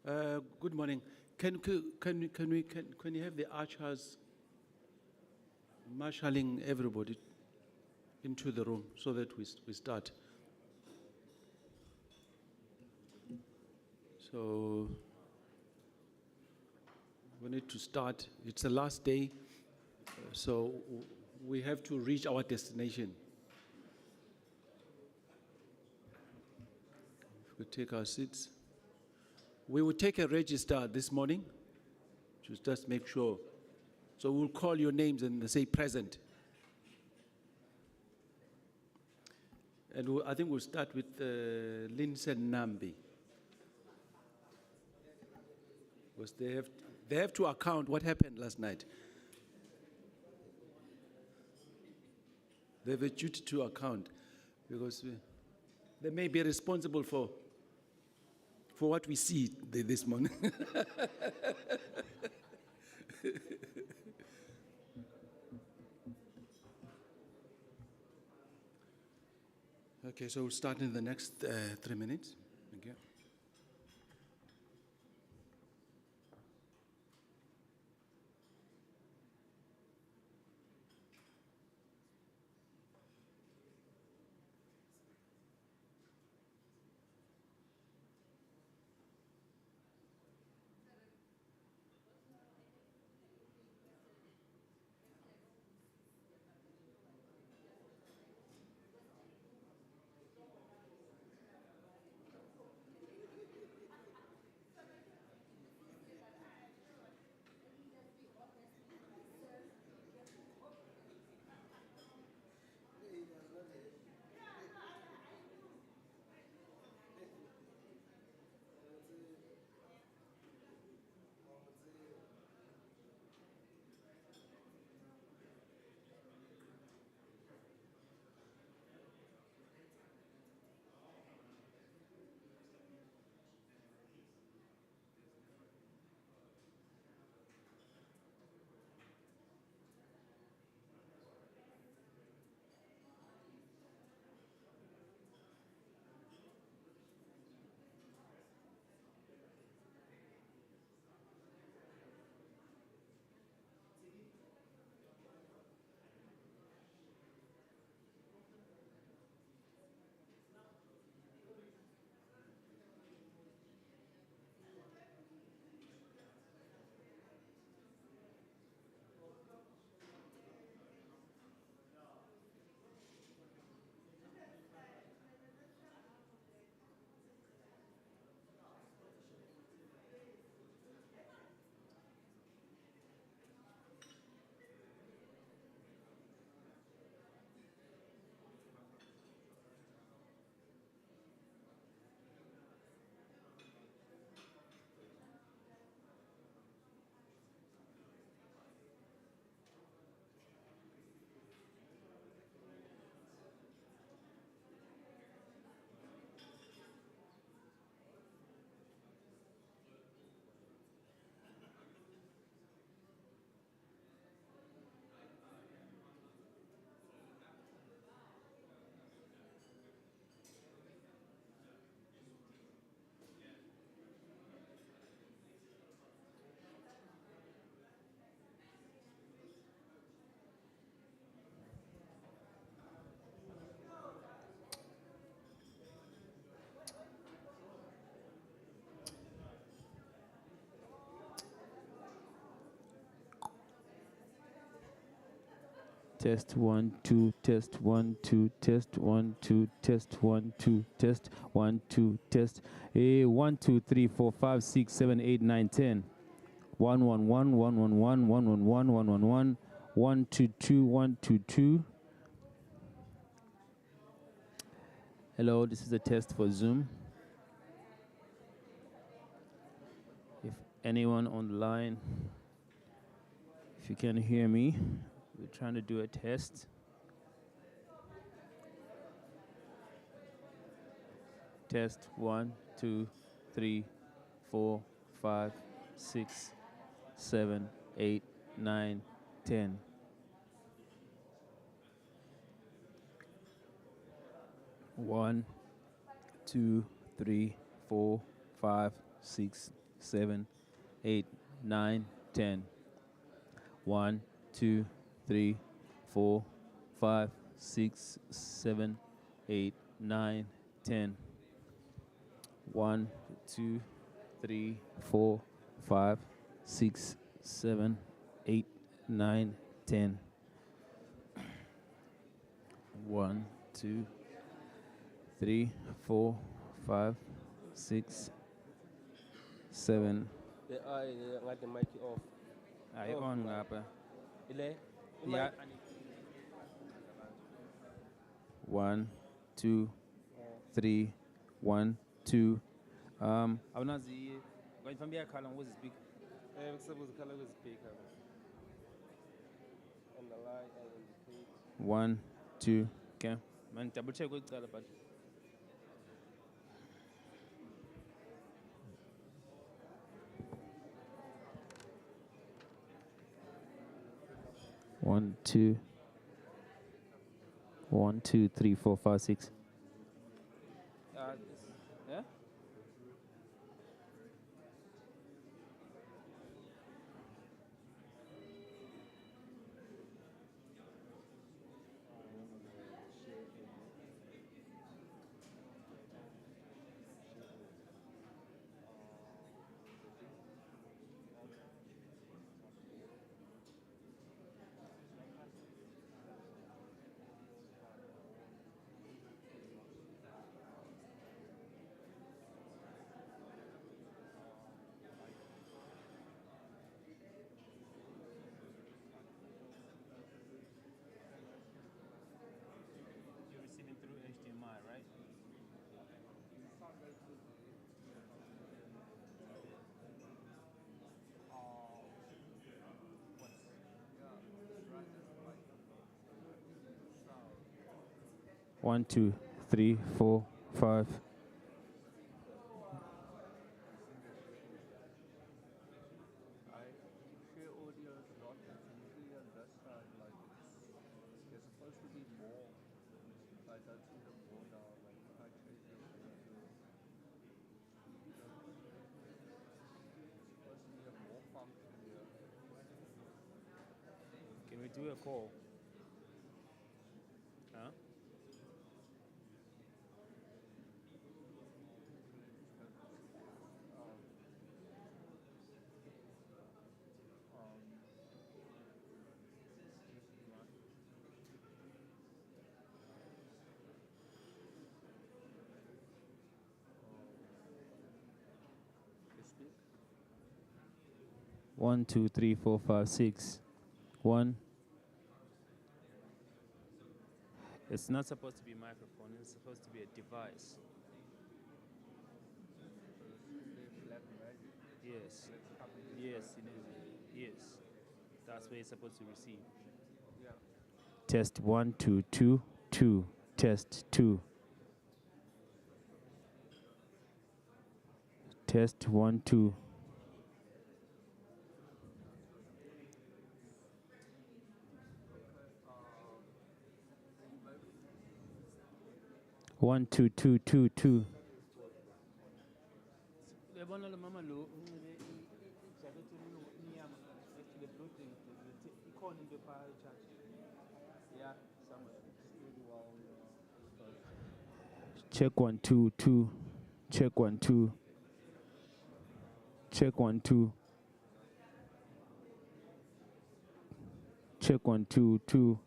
Good morning. Can you have the archers marshalling everybody into the room so that we start? So we need to start. It's the last day, so we have to reach our destination. If we take our seats. We will take a register this morning to just make sure. So we'll call your names and say present. And I think we'll start with Lindsay Nambi. Because they have to account what happened last night. They have a duty to account because they may be responsible for what we see this morning. Okay, so we'll start in the next 3 minutes. Thank you. Test 1 2 test 1 2 test 1 2 test 1 2 test 1 2 test 1 2 3 4 5 6 7 8 9 10 1 1 1 1 1 1 1 1 1 1 1 1 1 2 2 1 2 2. Hello, this is a test for Zoom. If anyone on the line, if you can hear me, we're trying to do a test. Test 1 2 3 4 5 6 7 8 9 10. One, 2, 3, 4, 5, 6, 7, 8, 9, 10. 1, 2, 3, 4, 5, 6, 7, 8, 9, 10. 1, 2, 3, 4, 5, 6, 7, 8, 9, 10. 1, 2, 3, 4, 5, 6, 7. The eye, like the mic off. I on ngapha. Ile? Yeah. 1, 2, 3, 1, 2. Awunazi kwayifamba iyakhala ngoku speak. Kusebuza ukhala kwezipika. And the light and indicate. 1, 2. Okay. Man double check kwecala but 1, 2. 1, 2, 3, 4, 5, 6. Yeah? 1, 2, 3, 4, 5. Can we do a call? Huh? One, 2, 3, 4, 5, 6. 1. It's not supposed to be a microphone, it's supposed to be a device. Yes. Yes, it is. Yes. That's where it's supposed to receive. Yeah. Test 1, 2, 2, 2. Test 2. Test 1, 2. One, two, two, two, two. Check 1, 2, 2. Check 1, 2. Check 1, 2. Check 1, 2, 2.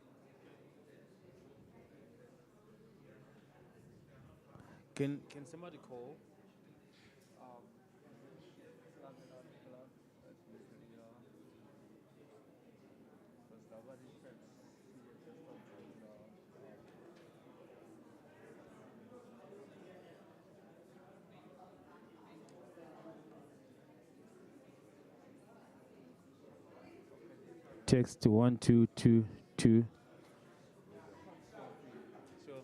Can somebody call? Text 1, 2, 2, 2. Sure.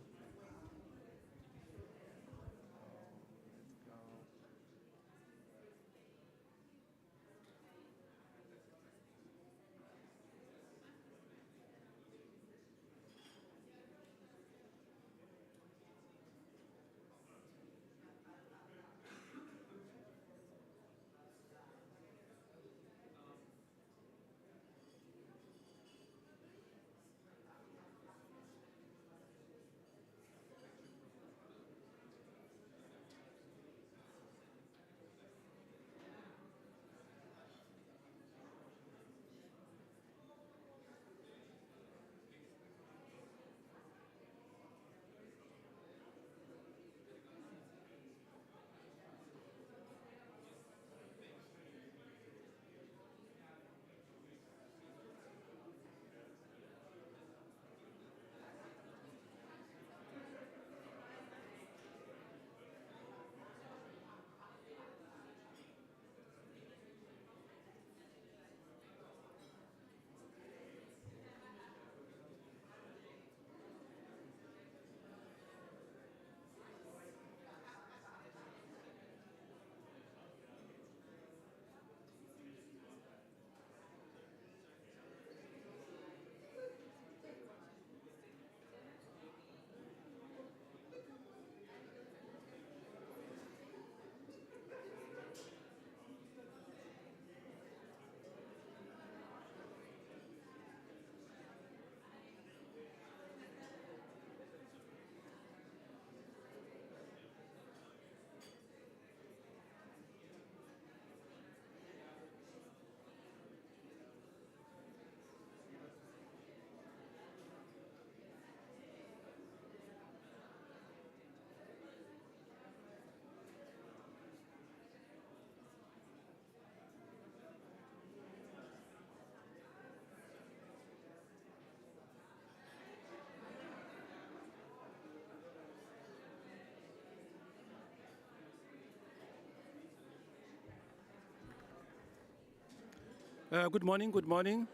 Good morning, good morning.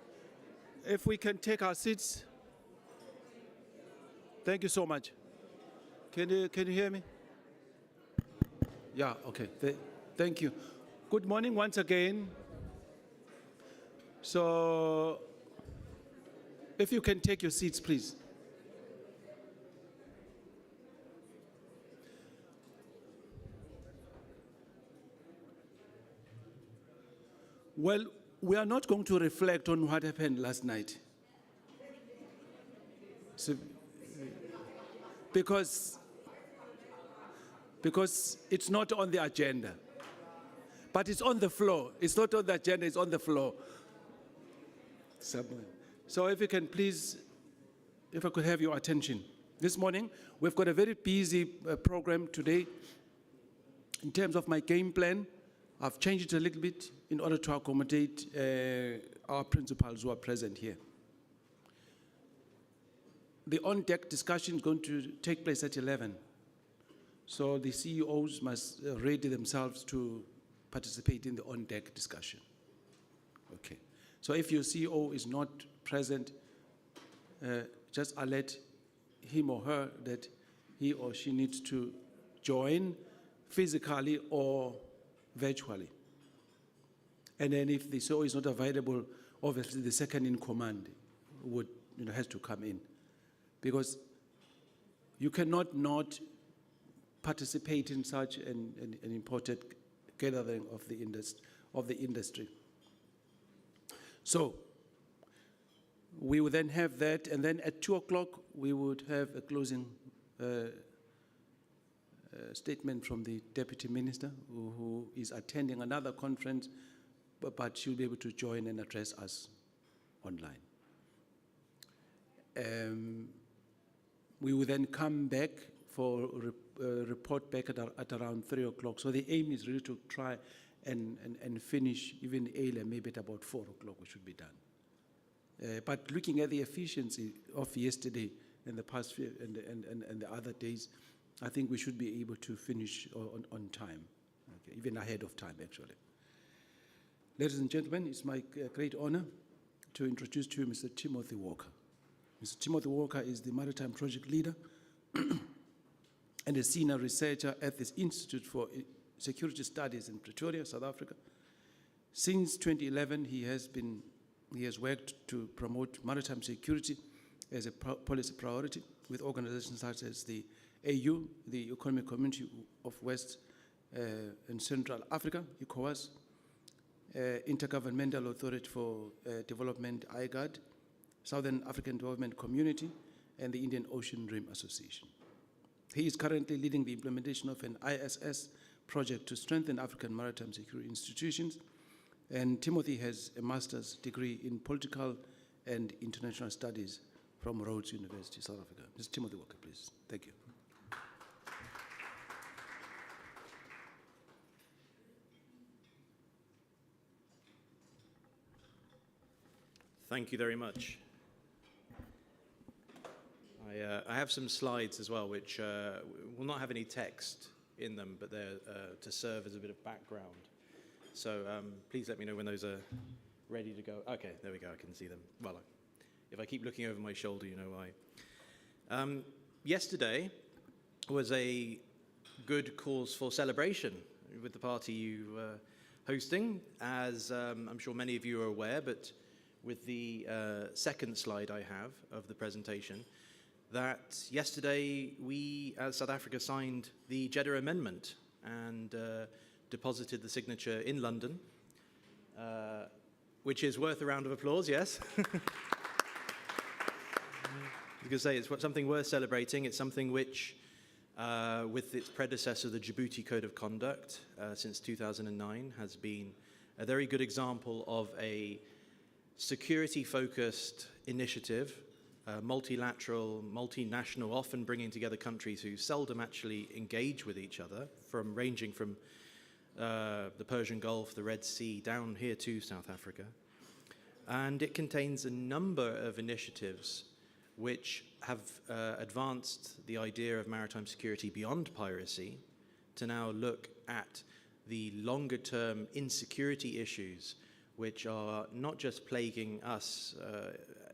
If we can take our seats. Thank you so much. Can you hear me? Yeah, okay. Thank you. Good morning once again. So, if you can take your seats, please. Well, we are not going to reflect on what happened last night. So, because it's not on the agenda. But it's on the floor. It's not on the agenda, it's on the floor. So if you can please, if I could have your attention. This morning, we've got a very busy program today. In terms of my game plan, I've changed it a little bit in order to accommodate our principals who are present here. The on-deck discussion is going to take place at 11. So the CEOs must ready themselves to participate in the on-deck discussion. Okay. So if your CEO is not present, just alert him or her that he or she needs to join physically or virtually. And then if the CEO is not available, obviously the second in command would, has to come in. Because you cannot not participate in such an important gathering of the industry. So we would then have that, and then at 2 o'clock we would have a closing statement from the Deputy Minister, who is attending another conference, but she'll be able to join and address us online. We will then come back for a report back at around 3 o'clock. So the aim is really to try and finish even earlier, maybe at about 4 o'clock we should be done. But looking at the efficiency of yesterday and the past few and the other days, I think we should be able to finish on time, okay, even ahead of time actually. Ladies and gentlemen, it's my great honor to introduce to you Mr. Timothy Walker. Mr. Timothy Walker is the Maritime Project Leader and a senior researcher at the Institute for Security Studies in Pretoria, South Africa. Since 2011, he has worked to promote maritime security as a policy priority with organizations such as the AU, the Economic Community of West and Central Africa, ECOWAS, Intergovernmental Authority for Development, IGAD, Southern African Development Community, and the Indian Ocean Rim Association. He is currently leading the implementation of an ISS project to strengthen African maritime security institutions, and Timothy has a master's degree in political and international studies from Rhodes University, South Africa. Mr. Timothy Walker, please. Thank you. Thank you very much. I have some slides as well, which will not have any text in them, but they're to serve as a bit of background. So please let me know when those are ready to go. Okay, there we go, I can see them. Well, if I keep looking over my shoulder, you know why. Yesterday was a good cause for celebration with the party you were hosting, as I'm sure many of you are aware, but with the second slide I have of the presentation, that yesterday we, as South Africa, signed the Jeddah Amendment and deposited the signature in London, which is worth a round of applause, yes? You could say it's something worth celebrating. It's something which, with its predecessor, the Djibouti Code of Conduct, since 2009, has been a very good example of a security-focused initiative, multilateral, multinational, often bringing together countries who seldom actually engage with each other, ranging from the Persian Gulf, the Red Sea, down here to South Africa. And it contains a number of initiatives which have advanced the idea of maritime security beyond piracy to now look at the longer-term insecurity issues which are not just plaguing us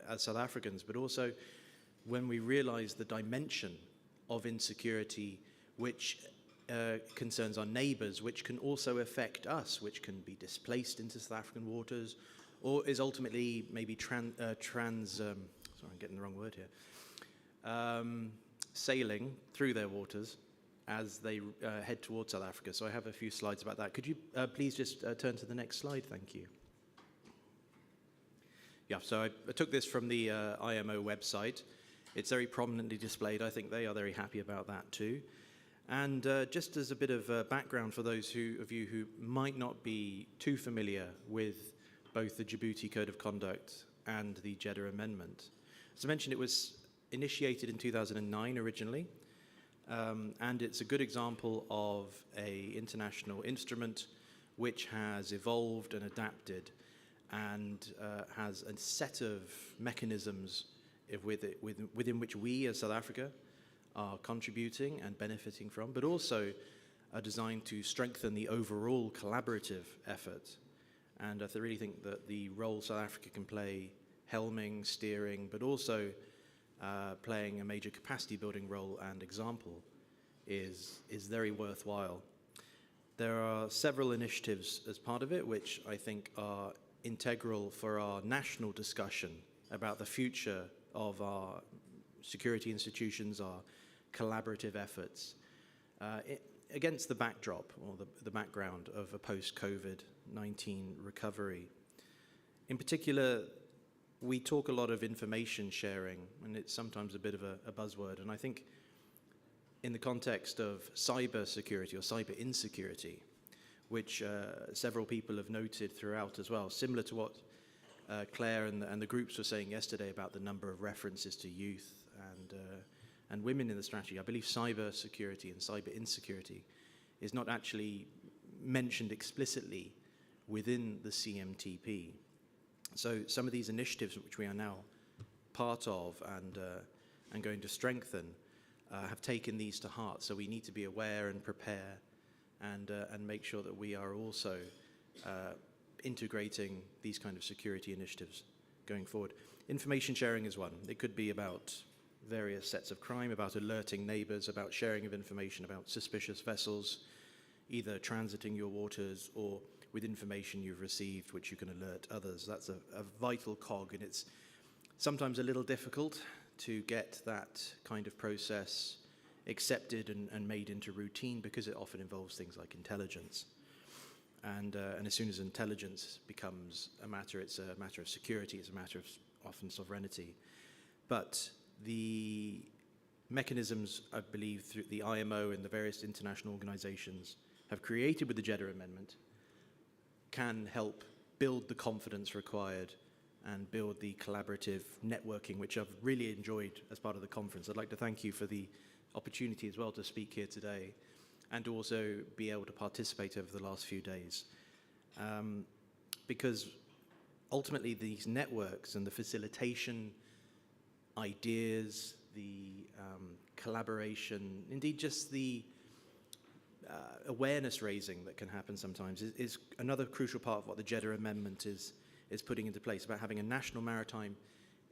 as South Africans, but also when we realize the dimension of insecurity which concerns our neighbors, which can also affect us, which can be displaced into South African waters, or is ultimately maybe sorry, I'm getting the wrong word here, sailing through their waters as they head towards South Africa. So I have a few slides about that. Could you please just turn to the next slide? Thank you. Yeah, so I took this from the IMO website. It's very prominently displayed. I think they are very happy about that too. And just as a bit of background for those of you who might not be too familiar with both the Djibouti Code of Conduct and the Jeddah Amendment. As I mentioned, it was initiated in 2009 originally, and it's a good example of an international instrument which has evolved and adapted and has a set of mechanisms within which we as South Africa are contributing and benefiting from, but also are designed to strengthen the overall collaborative effort. And I really think that the role South Africa can play, helming, steering, but also playing a major capacity building role and example is very worthwhile. There are several initiatives as part of it which I think are integral for our national discussion about the future of our security institutions, our collaborative efforts, against the backdrop or the background of a post-COVID-19 recovery. In particular, we talk a lot of information sharing, and it's sometimes a bit of a buzzword, and I think in the context of cyber security or cyber insecurity, which several people have noted throughout as well, similar to what Claire and the groups were saying yesterday about the number of references to youth and women in the strategy. I believe cyber security and cyber insecurity is not actually mentioned explicitly within the CMTP. So some of these initiatives which we are now part of and going to strengthen have taken these to heart. So we need to be aware and prepare and make sure that we are also integrating these kind of security initiatives going forward. Information sharing is one. It could be about various sets of crime, about alerting neighbors, about sharing of information about suspicious vessels, either transiting your waters or with information you've received which you can alert others. That's a vital cog, and it's sometimes a little difficult to get that kind of process accepted and made into routine because it often involves things like intelligence. And as soon as intelligence becomes a matter, it's a matter of security, it's a matter of often sovereignty. But the mechanisms, I believe, through the IMO and the various international organizations have created with the Jeddah Amendment can help build the confidence required and build the collaborative networking, which I've really enjoyed as part of the conference. I'd like to thank you for the opportunity as well to speak here today and to also be able to participate over the last few days. Because ultimately these networks and the facilitation, ideas, the collaboration, indeed just the awareness raising that can happen sometimes is another crucial part of what the Jeddah Amendment is putting into place, about having a national maritime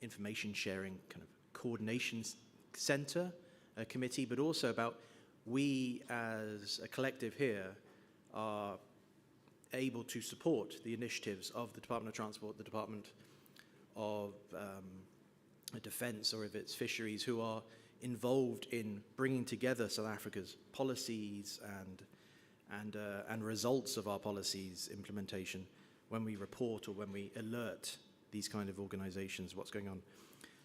information sharing kind of coordination center, a committee, but also about we as a collective here are able to support the initiatives of the Department of Transport, the Department of Defense, or if it's fisheries, who are involved in bringing together South Africa's policies and results of our policies implementation when we report or when we alert these kind of organizations what's going on.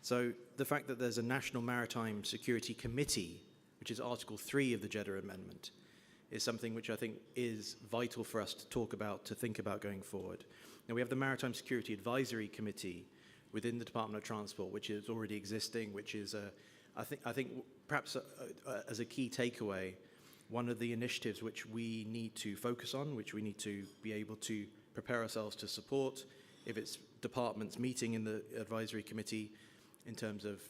So the fact that there's a National Maritime Security Committee, which is Article 3 of the Jeddah Amendment, is something which I think is vital for us to talk about, to think about going forward. Now we have the Maritime Security Advisory Committee within the Department of Transport, which is already existing, which is, I think perhaps as a key takeaway, one of the initiatives which we need to focus on, which we need to be able to prepare ourselves to support, if it's departments meeting in the advisory committee, in terms of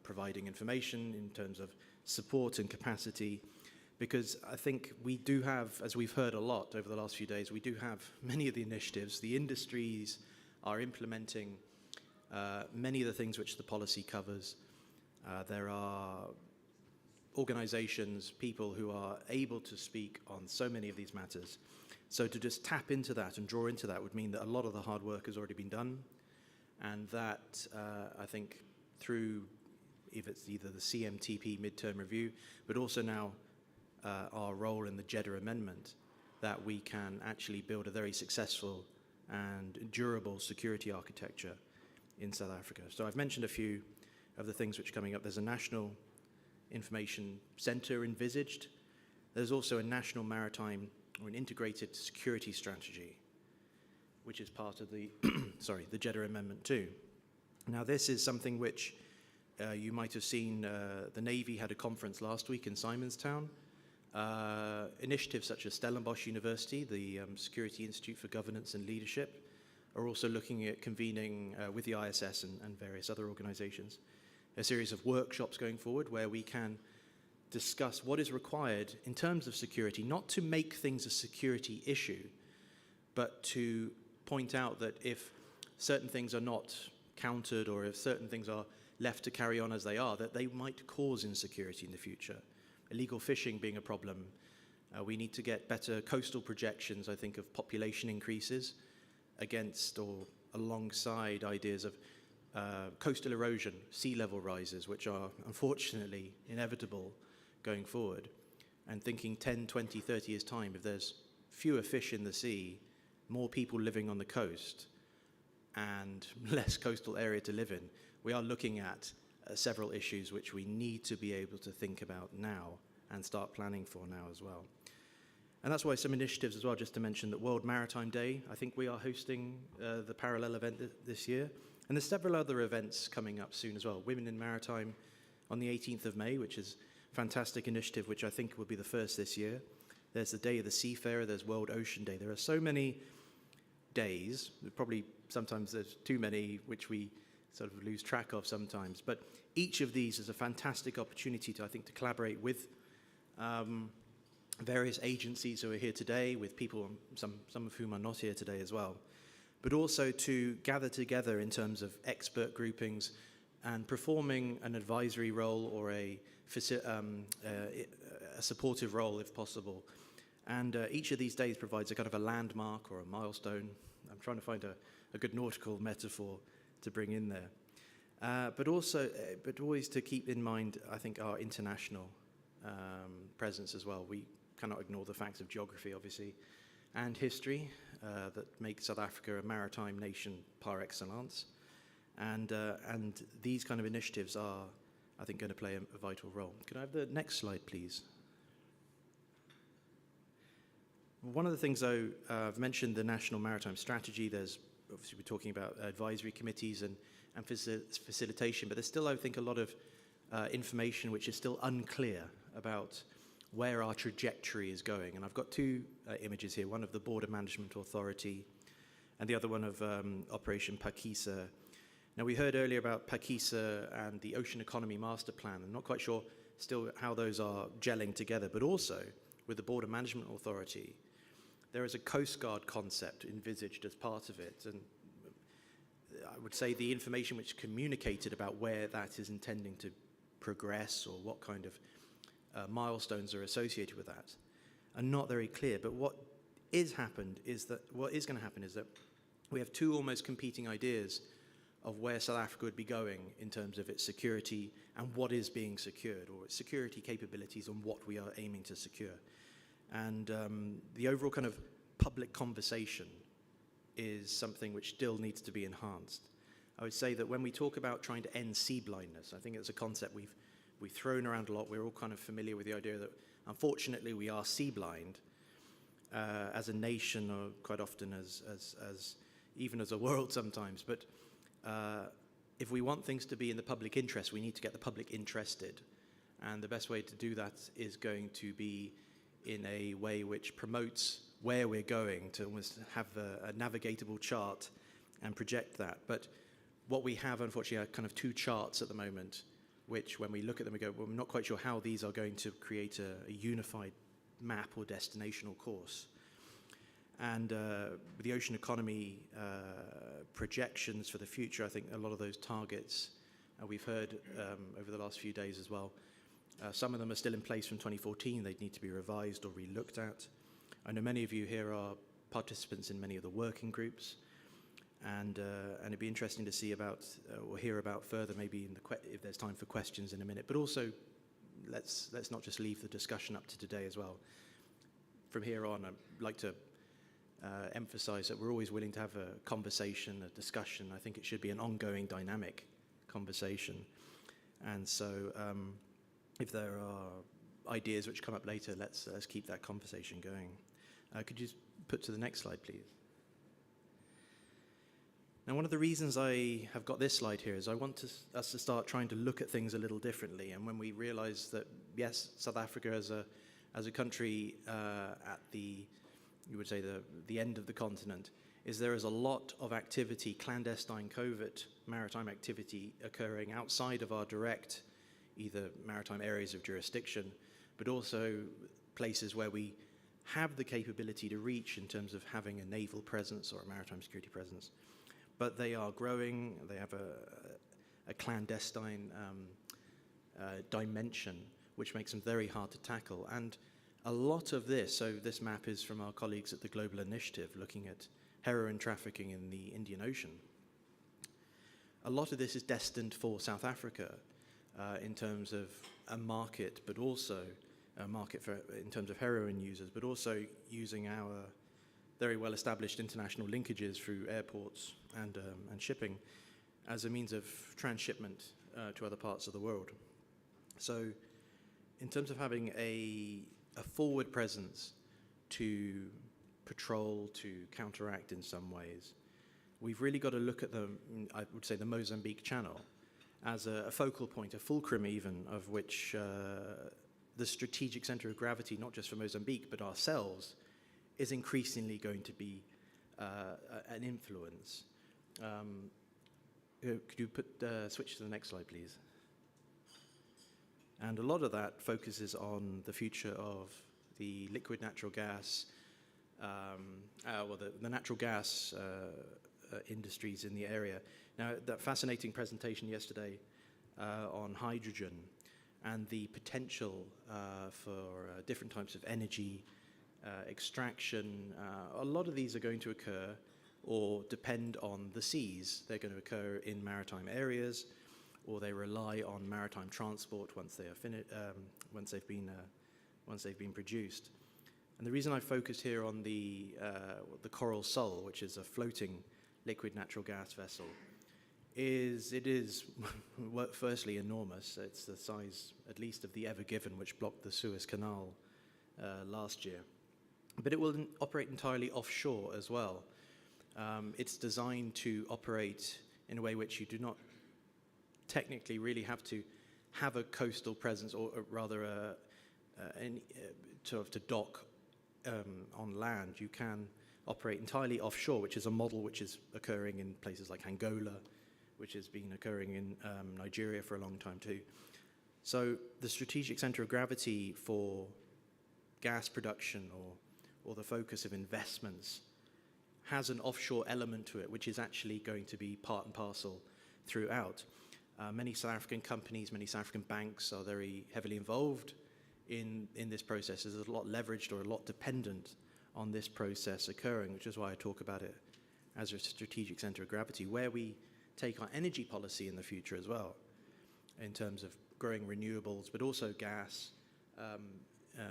providing information, in terms of support and capacity, because I think we do have, as we've heard a lot over the last few days, we do have many of the initiatives. The industries are implementing many of the things which the policy covers. There are organizations, people who are able to speak on so many of these matters. So to just tap into that and draw into that would mean that a lot of the hard work has already been done, and that I think through, if it's either the CMTP midterm review, but also now our role in the Jeddah Amendment, that we can actually build a very successful and durable security architecture in South Africa. So I've mentioned a few of the things which are coming up. There's a national information center envisaged. There's also a national maritime or an integrated security strategy, which is part of the, the Jeddah Amendment too. Now this is something which you might have seen, the Navy had a conference last week in Simonstown. Initiatives such as Stellenbosch University, the Security Institute for Governance and Leadership, are also looking at convening with the ISS and various other organizations a series of workshops going forward where we can discuss what is required in terms of security, not to make things a security issue, but to point out that if certain things are not countered or if certain things are left to carry on as they are, that they might cause insecurity in the future. Illegal fishing being a problem. We need to get better coastal projections, I think, of population increases against or alongside ideas of coastal erosion, sea level rises, which are unfortunately inevitable going forward. And thinking 10, 20, 30 years' time, if there's fewer fish in the sea, more people living on the coast, and less coastal area to live in, we are looking at several issues which we need to be able to think about now and start planning for now as well. And that's why some initiatives as well, just to mention that World Maritime Day, I think we are hosting the parallel event this year. And there's several other events coming up soon as well. Women in Maritime on the 18th of May, which is a fantastic initiative, which I think will be the first this year. There's the Day of the Seafarer, there's World Ocean Day. There are so many days, probably sometimes there's too many, which we sort of lose track of sometimes. But each of these is a fantastic opportunity to, I think, to collaborate with various agencies who are here today, with people, some of whom are not here today as well, but also to gather together in terms of expert groupings and performing an advisory role or a supportive role if possible. And each of these days provides a kind of a landmark or a milestone. I'm trying to find a good nautical metaphor to bring in there. But always to keep in mind, I think, our international presence as well. We cannot ignore the facts of geography, obviously, and history that make South Africa a maritime nation par excellence. And these kind of initiatives are, I think, going to play a vital role. Could I have the next slide, please? One of the things, though, I've mentioned the National Maritime Strategy. There's, obviously, we're talking about advisory committees and facilitation, but there's still, I think, a lot of information which is still unclear about where our trajectory is going. And I've got two images here, one of the Border Management Authority and the other one of Operation Phakisa. Now, we heard earlier about Phakisa and the Ocean Economy Master Plan. I'm not quite sure still how those are gelling together, but also with the Border Management Authority, there is a Coast Guard concept envisaged as part of it. And I would say the information which communicated about where that is intending to progress or what kind of milestones are associated with that are not very clear. But what is going to happen is that we have two almost competing ideas of where South Africa would be going in terms of its security and what is being secured, or its security capabilities and what we are aiming to secure. And the overall kind of public conversation is something which still needs to be enhanced. I would say that when we talk about trying to end sea blindness, I think it's a concept we've thrown around a lot. We're all kind of familiar with the idea that, unfortunately, we are sea blind as a nation, or quite often as even as a world sometimes. But if we want things to be in the public interest, we need to get the public interested. And the best way to do that is going to be in a way which promotes where we're going, to almost have a navigatable chart and project that. But what we have, unfortunately, are kind of two charts at the moment which when we look at them, we go, well, we're not quite sure how these are going to create a unified map or destinational course. And with the ocean economy projections for the future, I think a lot of those targets we've heard over the last few days as well. Some of them are still in place from 2014. They need to be revised or re-looked at. I know many of you here are participants in many of the working groups, and it'd be interesting to see about or hear about further, maybe in if there's time for questions in a minute. But also, let's not just leave the discussion up to today as well. From here on, I'd like to emphasize that we're always willing to have a conversation, a discussion. I think it should be an ongoing, dynamic conversation. And so if there are ideas which come up later, let's keep that conversation going. Could you put to the next slide, please? Now, one of the reasons I have got this slide here is I want us to start trying to look at things a little differently. And when we realize that, yes, South Africa as a country at the, you would say, the end of the continent, there is a lot of activity, clandestine, covert maritime activity occurring outside of our direct, either maritime areas of jurisdiction, but also places where we have the capability to reach in terms of having a naval presence or a maritime security presence. But they are growing, they have a clandestine dimension, which makes them very hard to tackle. And a lot of this, so this map is from our colleagues at the Global Initiative looking at heroin trafficking in the Indian Ocean. A lot of this is destined for South Africa in terms of a market, but also a market in terms of heroin users, but also using our very well-established international linkages through airports and shipping as a means of transshipment to other parts of the world. So in terms of having a forward presence to patrol, to counteract in some ways, we've really got to look at I would say the Mozambique Channel as a focal point, a fulcrum even, of which the strategic center of gravity, not just for Mozambique, but ourselves, is increasingly going to be an influence. Could you switch to the next slide, please? And a lot of that focuses on the future of the liquid natural gas, the natural gas industries in the area. Now, that fascinating presentation yesterday on hydrogen and the potential for different types of energy extraction, a lot of these are going to occur or depend on the seas. They're going to occur in maritime areas, or they rely on maritime transport once they are once they've been produced. And the reason I focused here on the Coral Sol, which is a floating liquid natural gas vessel, is it is firstly enormous. It's the size, at least, of the Ever Given, which blocked the Suez Canal last year. But it will operate entirely offshore as well. It's designed to operate in a way which you do not technically really have to have a coastal presence, or rather to dock on land. You can operate entirely offshore, which is a model which is occurring in places like Angola, which has been occurring in Nigeria for a long time too. So the strategic center of gravity for gas production or the focus of investments has an offshore element to it, which is actually going to be part and parcel throughout. Many South African companies, many South African banks are very heavily involved in this process. There's a lot leveraged or a lot dependent on this process occurring, which is why I talk about it as a strategic center of gravity, where we take our energy policy in the future as well, in terms of growing renewables, but also gas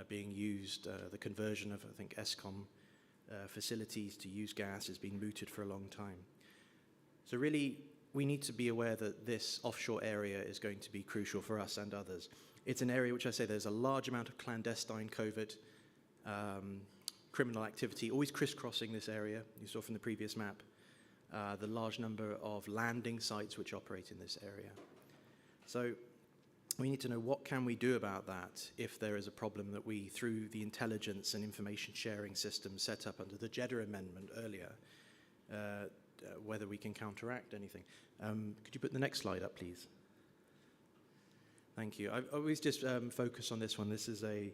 being used. The conversion of, I think, Eskom facilities to use gas has been mooted for a long time. So really, we need to be aware that this offshore area is going to be crucial for us and others. It's an area which I say there's a large amount of clandestine covert criminal activity, always crisscrossing this area. You saw from the previous map the large number of landing sites which operate in this area. So we need to know, what can we do about that if there is a problem that we, through the intelligence and information sharing system set up under the Jeddah Amendment earlier, whether we can counteract anything. Could you put the next slide up, please? Thank you. I always just focus on this one. This is a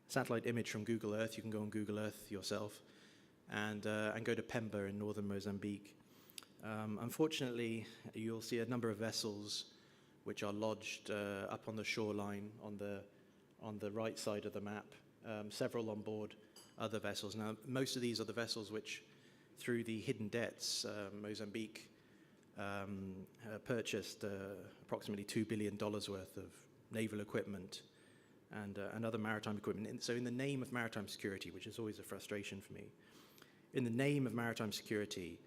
satellite image from Google Earth. You can go on Google Earth yourself and go to Pemba in northern Mozambique. Unfortunately, you'll see a number of vessels which are lodged up on the shoreline on the right side of the map, several on board other vessels. Now, most of these are the vessels which, through the hidden debts, Mozambique purchased approximately $2 billion worth of naval equipment and other maritime equipment. And so in the name of maritime security, which is always a frustration for me, in the name of maritime security,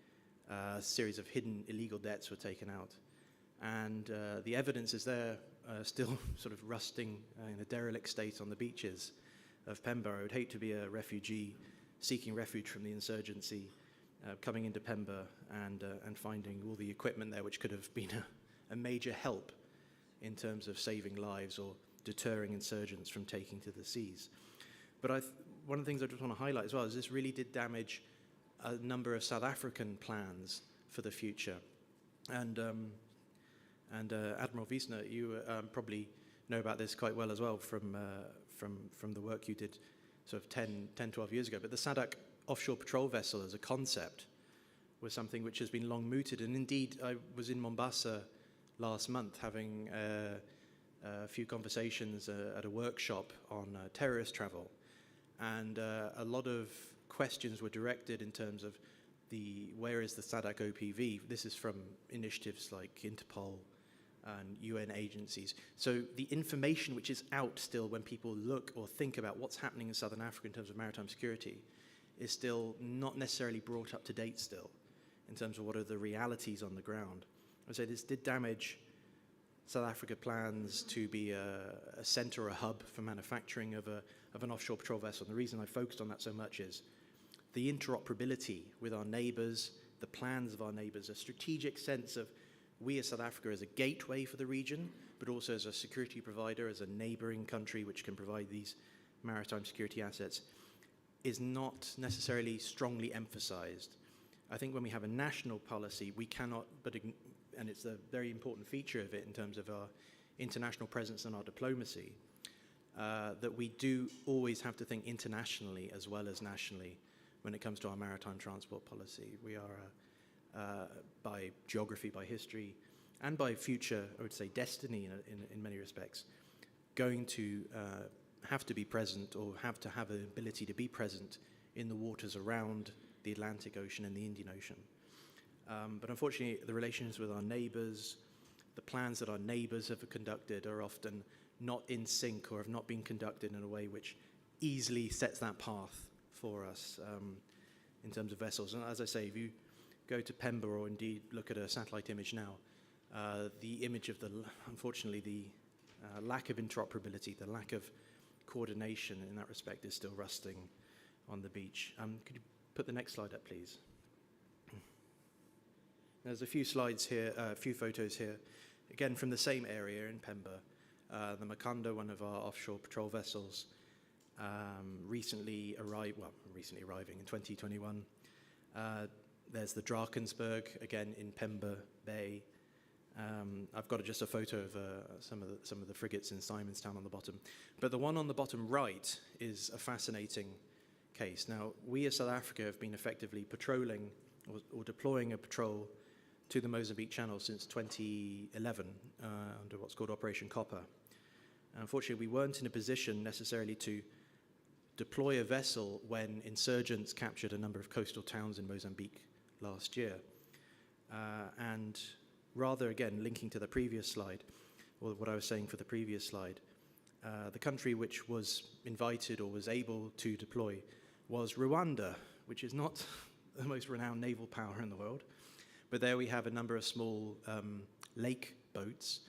a series of hidden illegal debts were taken out. And the evidence is there, still sort of rusting in a derelict state on the beaches of Pemba. I would hate to be a refugee seeking refuge from the insurgency, coming into Pemba and finding all the equipment there which could have been a major help in terms of saving lives or deterring insurgents from taking to the seas. But one of the things I just want to highlight as well is this really did damage a number of South African plans for the future. And Admiral Wiesner, you probably know about this quite well as well from the work you did sort of 10, 12 years ago. But the SADC offshore patrol vessel as a concept was something which has been long mooted. And indeed, I was in Mombasa last month having a few conversations at a workshop on terrorist travel. And a lot of questions were directed in terms of where is the SADC OPV? This is from initiatives like Interpol and UN agencies. So the information which is out still when people look or think about what's happening in Southern Africa in terms of maritime security is still not necessarily brought up to date still in terms of what are the realities on the ground. I say this did damage South Africa plans to be a center or a hub for manufacturing of an offshore patrol vessel. And the reason I focused on that so much is the interoperability with our neighbors, the plans of our neighbors, a strategic sense of we as South Africa as a gateway for the region, but also as a security provider, as a neighboring country which can provide these maritime security assets, is not necessarily strongly emphasized. I think when we have a national policy, we cannot, and it's a very important feature of it in terms of our international presence and our diplomacy, that we do always have to think internationally as well as nationally when it comes to our maritime transport policy. We are, by geography, by history, and by future, I would say, destiny in many respects, going to have to be present or have to have an ability to be present in the waters around the Atlantic Ocean and the Indian Ocean. But unfortunately, the relations with our neighbors, the plans that our neighbors have conducted are often not in sync or have not been conducted in a way which easily sets that path for us in terms of vessels. And as I say, if you go to Pemba or indeed look at a satellite image now, the image of unfortunately, the lack of interoperability, the lack of coordination in that respect is still rusting on the beach. Could you put the next slide up, please? There's a few slides here, a few photos here, again from the same area in Pemba. The Makanda, one of our offshore patrol vessels, recently arriving in 2021. There's the Drakensberg, again in Pemba Bay. I've got just a photo of some of the frigates in Simonstown on the bottom. But the one on the bottom right is a fascinating case. Now, we as South Africa have been effectively patrolling or deploying a patrol to the Mozambique Channel since 2011 under what's called Operation Copper. Unfortunately, we weren't in a position necessarily to deploy a vessel when insurgents captured a number of coastal towns in Mozambique last year. And rather, again, linking to the previous slide, or what I was saying for the previous slide, the country which was invited or was able to deploy was Rwanda, which is not the most renowned naval power in the world. But there we have a number of small lake boats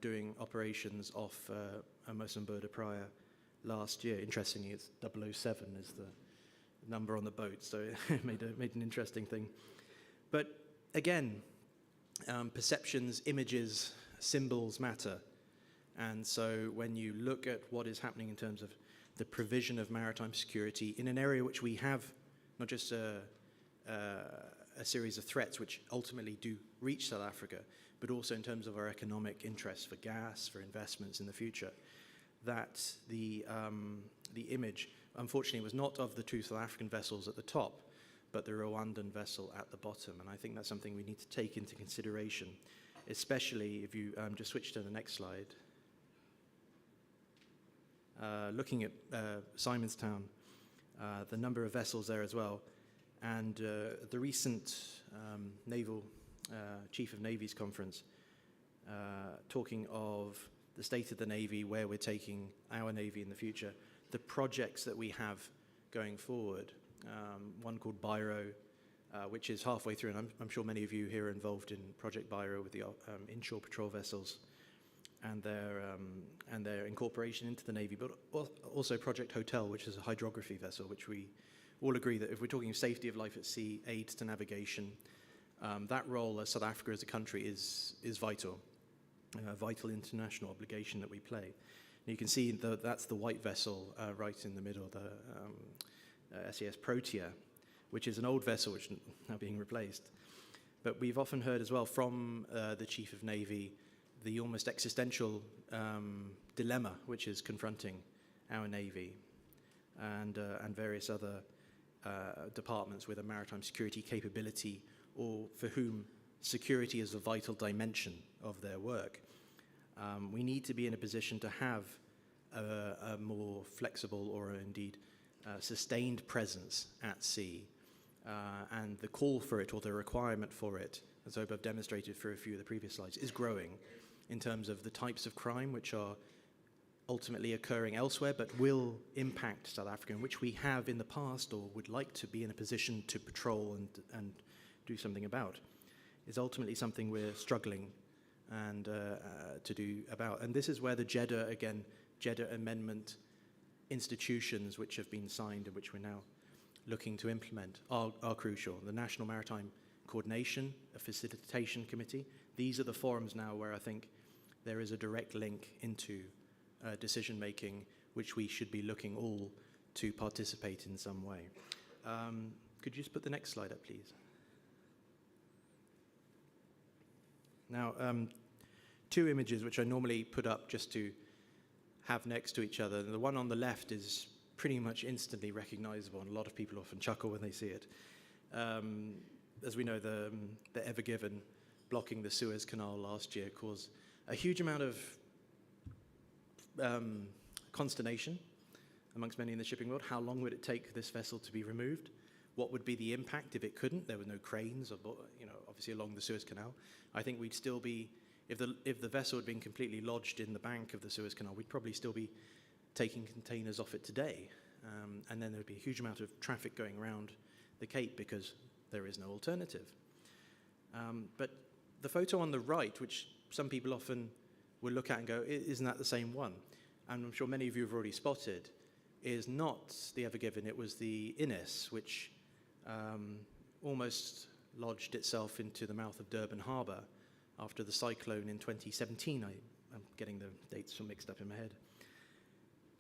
doing operations off Mosambirda Praia last year. Interestingly, it's 007 is the number on the boat, so it made an interesting thing. But again, perceptions, images, symbols matter. And so when you look at what is happening in terms of the provision of maritime security in an area which we have not just a series of threats which ultimately do reach South Africa, but also in terms of our economic interests for gas, for investments in the future, that the image, unfortunately, was not of the two South African vessels at the top, but the Rwandan vessel at the bottom. And I think that's something we need to take into consideration, especially if you just switch to the next slide. Looking at Simonstown, the number of vessels there as well, and the recent Naval Chief of Navy's conference, talking of the state of the Navy, where we're taking our Navy in the future, the projects that we have going forward, one called Biro, which is halfway through, and I'm sure many of you here are involved in Project Biro with the inshore patrol vessels and their incorporation into the Navy, but also Project Hotel, which is a hydrography vessel, which we all agree that if we're talking safety of life at sea, aids to navigation, that role as South Africa as a country is vital, a vital international obligation that we play. And you can see that's the white vessel right in the middle, the SES Protea, which is an old vessel which is now being replaced. But we've often heard as well from the Chief of Navy the almost existential dilemma which is confronting our Navy and various other departments with a maritime security capability, or for whom security is a vital dimension of their work. We need to be in a position to have a more flexible or indeed sustained presence at sea. And the call for it, or the requirement for it, as I've demonstrated for a few of the previous slides, is growing in terms of the types of crime which are ultimately occurring elsewhere but will impact South Africa, and which we have in the past or would like to be in a position to patrol and do something about, is ultimately something we're struggling and to do about. And this is where the Jeddah Amendment institutions which have been signed and which we're now looking to implement are crucial. The National Maritime Coordination, a Facilitation Committee, these are the forums now where I think there is a direct link into decision-making, which we should be looking all to participate in some way. Could you just put the next slide up, please? Now, two images which I normally put up just to have next to each other. The one on the left is pretty much instantly recognizable, and a lot of people often chuckle when they see it. As we know, the Ever Given blocking the Suez Canal last year caused a huge amount of consternation amongst many in the shipping world. How long would it take this vessel to be removed? What would be the impact if it couldn't? There were no cranes, or, obviously along the Suez Canal. I think we'd still be, if the vessel had been completely lodged in the bank of the Suez Canal, we'd probably still be taking containers off it today. And then there'd be a huge amount of traffic going around the Cape because there is no alternative. But the photo on the right, which some people often will look at and go, isn't that the same one? And I'm sure many of you have already spotted, is not the Ever Given. It was the Innes, which almost lodged itself into the mouth of Durban Harbour after the cyclone in 2017. I'm getting the dates all mixed up in my head.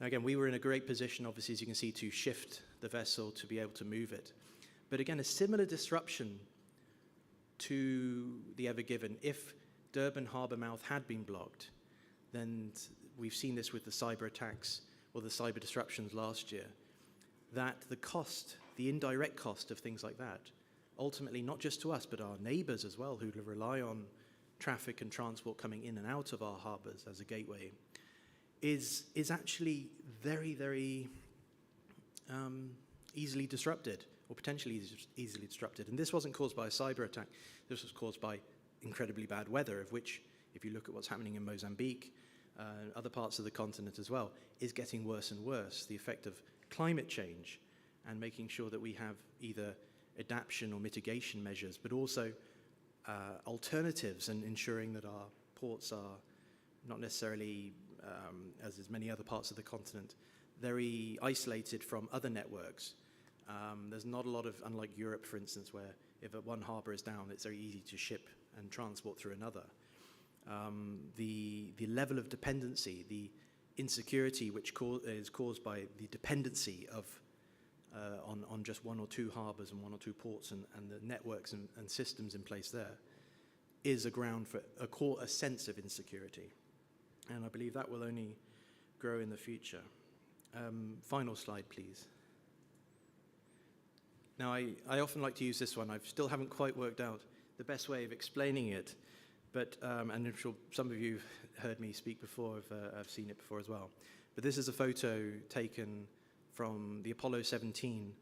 Now again, we were in a great position, obviously, as you can see, to shift the vessel to be able to move it. But again, a similar disruption to the Ever Given, if Durban Harbour mouth had been blocked, then we've seen this with the cyber attacks or the cyber disruptions last year, that the cost, the indirect cost of things like that, ultimately not just to us, but our neighbours as well, who rely on traffic and transport coming in and out of our harbours as a gateway, is actually very, very easily disrupted, or potentially easily disrupted. And this wasn't caused by a cyber attack. This was caused by incredibly bad weather, of which, if you look at what's happening in Mozambique, other parts of the continent as well, is getting worse and worse. The effect of climate change, and making sure that we have either adaptation or mitigation measures, but also alternatives, and ensuring that our ports are not necessarily, as is many other parts of the continent, very isolated from other networks. There's not a lot of, unlike Europe, for instance, where if one harbour is down, it's very easy to ship and transport through another. The level of dependency, the insecurity which is caused by the dependency of on just one or two harbours and one or two ports, and the networks and systems in place there, is a ground for a sense of insecurity. And I believe that will only grow in the future. Final slide, please. Now, I often like to use this one. I still haven't quite worked out the best way of explaining it, but, and I'm sure some of you have heard me speak before, I've seen it before as well. But this is a photo taken from the Apollo 17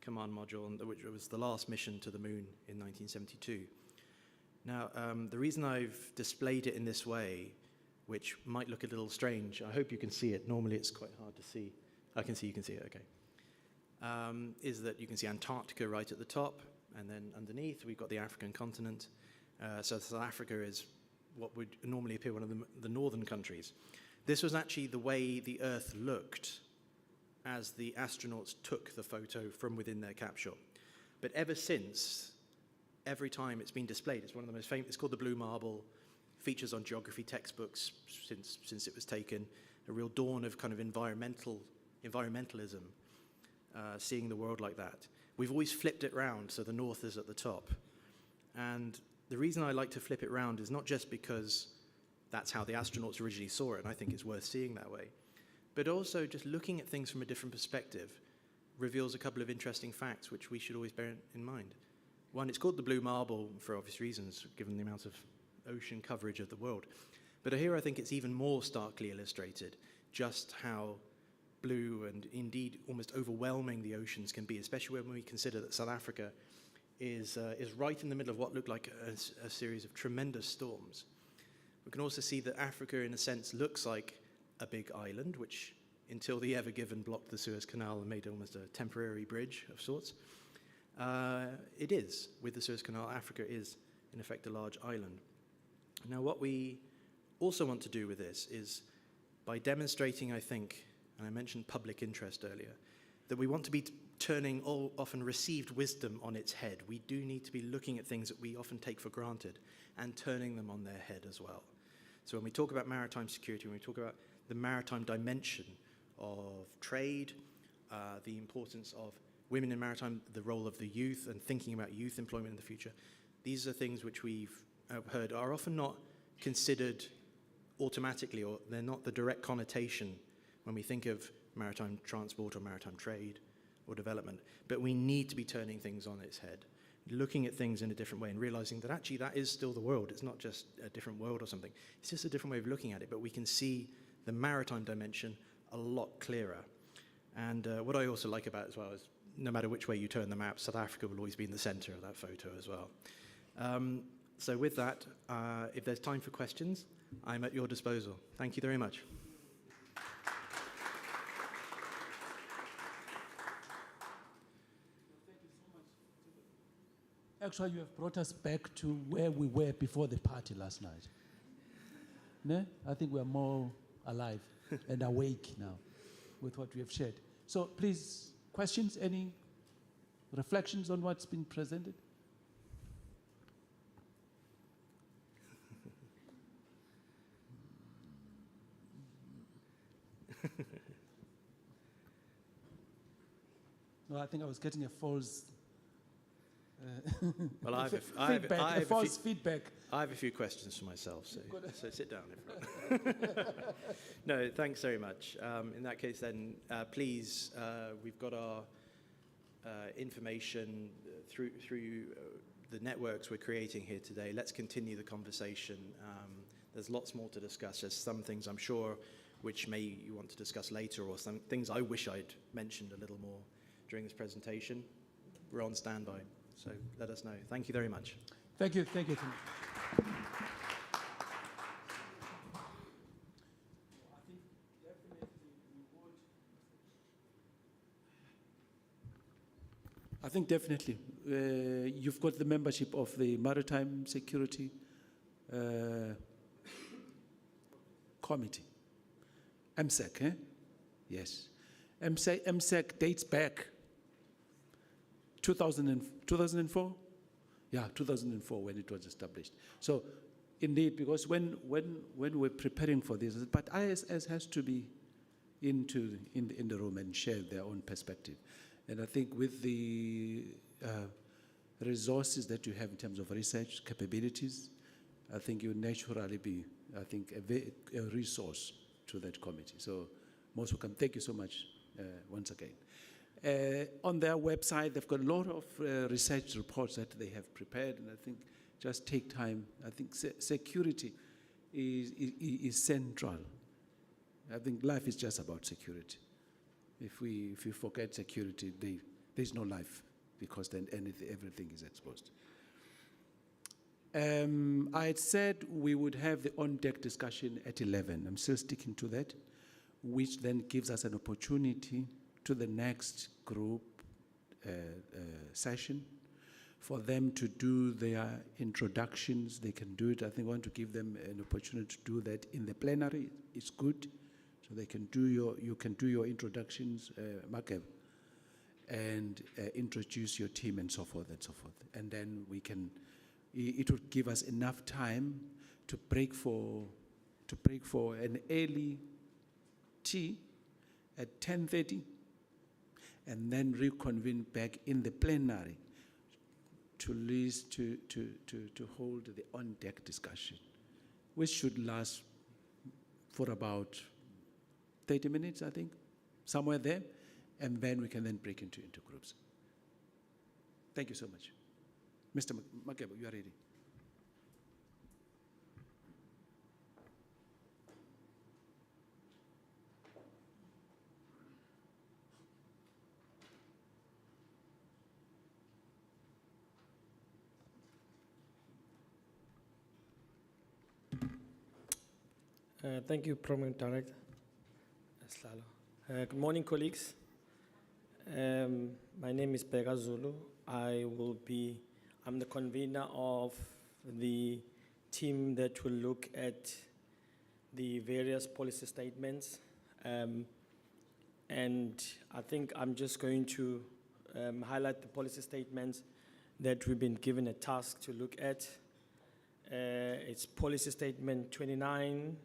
command module, which was the last mission to the moon in 1972. Now, the reason I've displayed it in this way, which might look a little strange, I hope you can see it. Normally it's quite hard to see. I can see, you can see it, okay. Is that you can see Antarctica right at the top, and then underneath we've got the African continent. So South Africa is what would normally appear one of the northern countries. This was actually the way the Earth looked as the astronauts took the photo from within their capsule. But ever since, every time it's been displayed, it's one of the most famous, it's called the Blue Marble, features on geography textbooks since it was taken, a real dawn of kind of environmentalism, seeing the world like that. We've always flipped it round, so the north is at the top. And the reason I like to flip it round is not just because that's how the astronauts originally saw it, and I think it's worth seeing that way, but also just looking at things from a different perspective reveals a couple of interesting facts which we should always bear in mind. One, it's called the Blue Marble for obvious reasons, given the amount of ocean coverage of the world. But here I think it's even more starkly illustrated just how blue and indeed almost overwhelming the oceans can be, especially when we consider that South Africa is right in the middle of what looked like a series of tremendous storms. We can also see that Africa, in a sense, looks like a big island, which until the Ever Given blocked the Suez Canal and made almost a temporary bridge of sorts. It is. With the Suez Canal, Africa is, in effect, a large island. Now, what we also want to do with this is, by demonstrating, I think, and I mentioned public interest earlier, that we want to be turning all often received wisdom on its head. We do need to be looking at things that we often take for granted and turning them on their head as well. So when we talk about maritime security, when we talk about the maritime dimension of trade, the importance of women in maritime, the role of the youth, and thinking about youth employment in the future, these are things which we've heard are often not considered automatically, or they're not the direct connotation when we think of maritime transport or maritime trade or development. But we need to be turning things on its head, looking at things in a different way and realizing that actually that is still the world. It's not just a different world or something. It's just a different way of looking at it, but we can see the maritime dimension a lot clearer. And what I also like about it as well is no matter which way you turn the map, South Africa will always be in the center of that photo as well. So with that, if there's time for questions, I'm at your disposal. Thank you very much. Actually, you have brought us back to where we were before the party last night. No? I think we're more alive and awake now with what we have shared. So please, questions, any reflections on what's been presented? No, I think I was getting a false Well, I feedback. I have a few questions for myself, so sit down, everyone. No, thanks very much. In that case, then, please, we've got our information through the networks we're creating here today. Let's continue the conversation. There's lots more to discuss. There's some things I'm sure which you want to discuss later, or some things I wish I'd mentioned a little more during this presentation. We're on standby, so let us know. Thank you very much. Thank you, thank you. I think definitely. You've got the membership of the Maritime Security Committee. MSEC, eh? Yes. MSEC dates back 2004? Yeah, 2004 when it was established. So indeed, because when we're preparing for this, but ISS has to be in the room and share their own perspective. And I think with the resources that you have in terms of research capabilities, I think you naturally be, I think, a resource to that committee. So most welcome. Thank you so much once again. On their website, they've got a lot of research reports that they have prepared, and I think just take time. I think security is central. I think life is just about security. If we forget security, there's no life, because then everything is exposed. I had said we would have the on-deck discussion at 11. I'm still sticking to that, which then gives us an opportunity to the next group session for them to do their introductions. They can do it. I think I want to give them an opportunity to do that in the plenary. It's good. So they can do you can do your introductions, Makeb, and introduce your team and so forth and so forth. And then we can, it would give us enough time to break for an early tea at 10:30, and then reconvene back in the plenary to hold the on-deck discussion, which should last for about 30 minutes, I think, somewhere there, and then we can then break into groups. Thank you so much. Mr. Makebo, you are ready. Thank you, Prominent Director. Good morning, colleagues. My name is Bega Zulu. I'm the convener of the team that will look at the various policy statements. And I think I'm just going to highlight the policy statements that we've been given a task to look at. It's Policy Statement 29,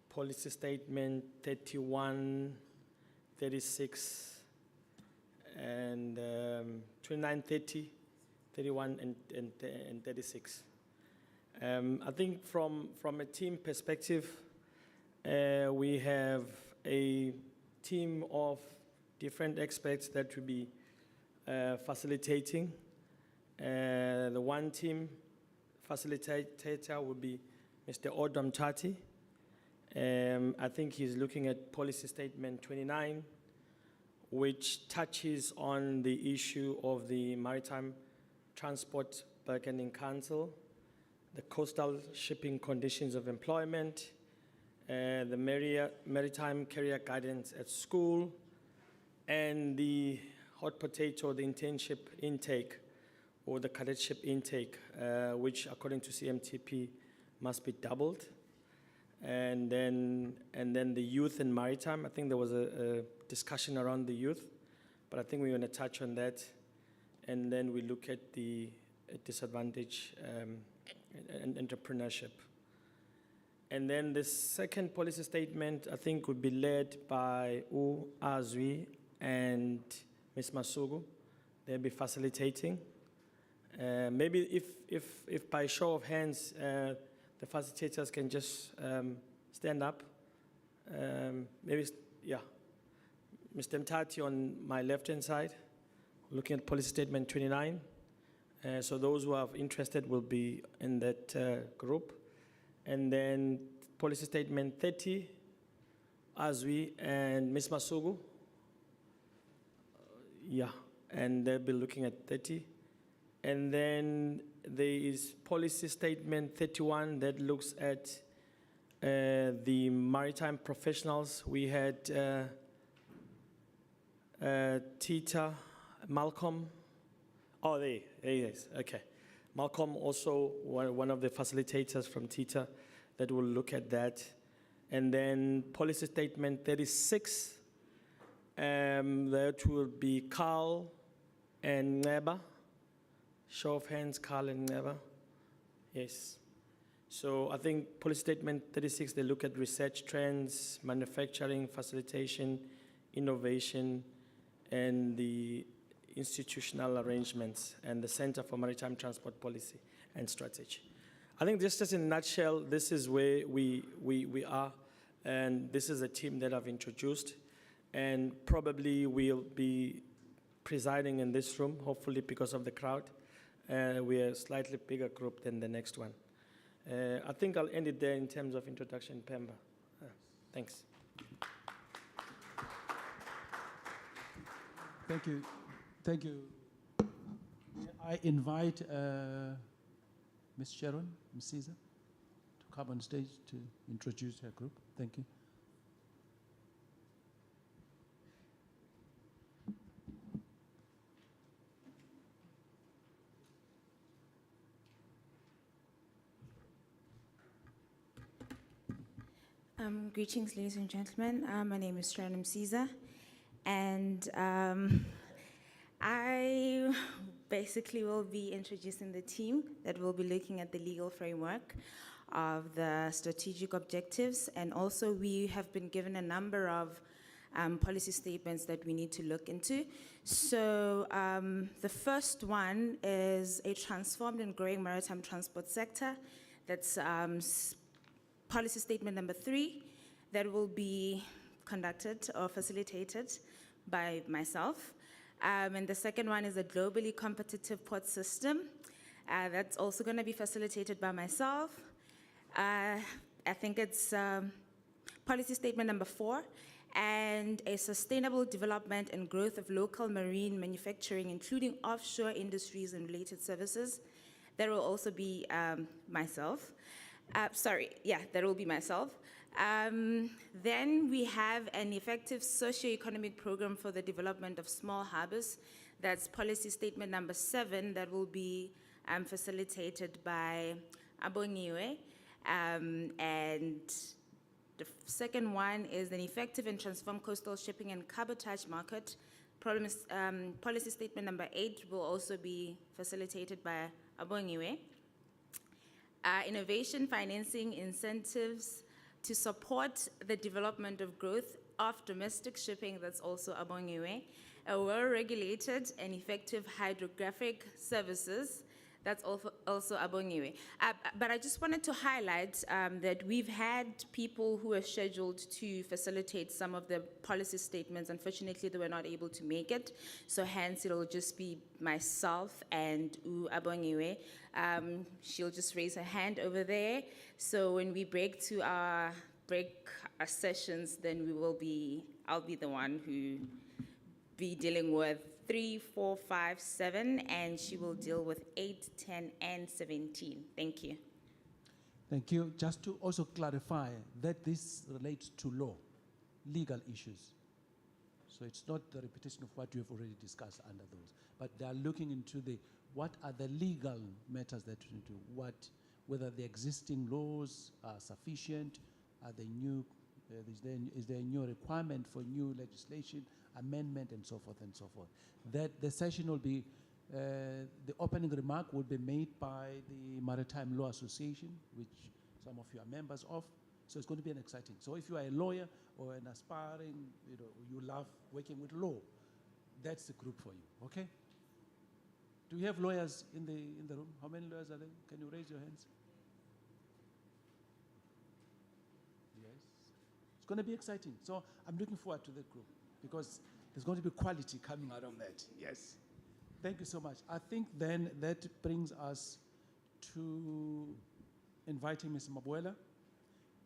Policy Statement 31, 36, and 29, 30, 31, and 36. I think from a team perspective, we have a team of different experts that will be facilitating. The one team facilitator will be Mr. Odom Tati. I think he's looking at Policy Statement 29, which touches on the issue of the Maritime Transport Bargaining Council, the coastal shipping conditions of employment, the maritime career guidance at school, and the hot potato, the internship intake, or the cadetship intake, which according to CMTP must be doubled. And then the youth and maritime. I think there was a discussion around the youth, but I think we're going to touch on that. And then we look at the disadvantage and entrepreneurship. And then the second policy statement, I think, would be led by U Azwi and Ms. Masugu. They'll be facilitating. Maybe if by show of hands, the facilitators can just stand up. Maybe, yeah. Mr. Mtati on my left-hand side, looking at Policy Statement 29. So those who are interested will be in that group. And then Policy Statement 30, Azwi and Ms. Masugu. Yeah, and they'll be looking at 30. And then there is Policy Statement 31 that looks at the maritime professionals. We had Tita, Malcolm. Oh, there he is. Okay. Malcolm also one of the facilitators from Tita that will look at that. And then Policy Statement 36, that will be Carl and Neba. Show of hands, Carl and Neba. Yes. So I think Policy Statement 36, they look at research trends, manufacturing, facilitation, innovation, and the institutional arrangements, and the Center for Maritime Transport Policy and Strategy. I think just in a nutshell, this is where we are, and this is a team that I've introduced, and probably we'll be presiding in this room, hopefully because of the crowd. We're a slightly bigger group than the next one. I think I'll end it there in terms of introduction, Pemba. Thanks. Thank you. Thank you. I invite Ms. Sharon Msiza to come on stage to introduce her group. Thank you. Greetings, ladies and gentlemen. My name is Sharon Msiza, and I basically will be introducing the team that will be looking at the legal framework of the strategic objectives, and also we have been given a number of policy statements that we need to look into. So the first one is a transformed and growing maritime transport sector. That's policy statement number 3 that will be conducted or facilitated by myself. And the second one is a globally competitive port system. That's also going to be facilitated by myself. I think it's policy statement number 4, and a sustainable development and growth of local marine manufacturing, including offshore industries and related services. That will also be myself. That will be myself. Then we have an effective socio-economic program for the development of small harbors. That's policy statement number 7 that will be facilitated by Abongiwe. And the second one is an effective and transformed coastal shipping and cabotage market. Policy statement number 8 will also be facilitated by Abongiwe. Innovation, financing, incentives to support the development of growth of domestic shipping, that's also Abongiwe. A well-regulated and effective hydrographic services, that's also Abongiwe. But I just wanted to highlight that we've had people who are scheduled to facilitate some of the policy statements. Unfortunately, they were not able to make it, so hence it'll just be myself and Abongiwe. She'll just raise her hand over there. So when we break our sessions, then I'll be the one who be dealing with 3, 4, 5, 7, and she will deal with 8, 10, and 17. Thank you. Thank you. Just to also clarify that this relates to law, legal issues. So it's not the repetition of what you have already discussed under those, but they are looking into what are the legal matters that we need to, whether the existing laws are sufficient, are they new, is there a new requirement for new legislation, amendment, and so forth and so forth. That the session will be, the opening remark will be made by the Maritime Law Association, which some of you are members of. So it's going to be an exciting. So if you are a lawyer or an aspiring, you love working with law, that's the group for you. Okay? Do we have lawyers in the room? How many lawyers are there? Can you raise your hands? Yes. It's going to be exciting. So I'm looking forward to that group because there's going to be quality coming out of that. Yes. Thank you so much. I think then that brings us to inviting Ms. Mabuela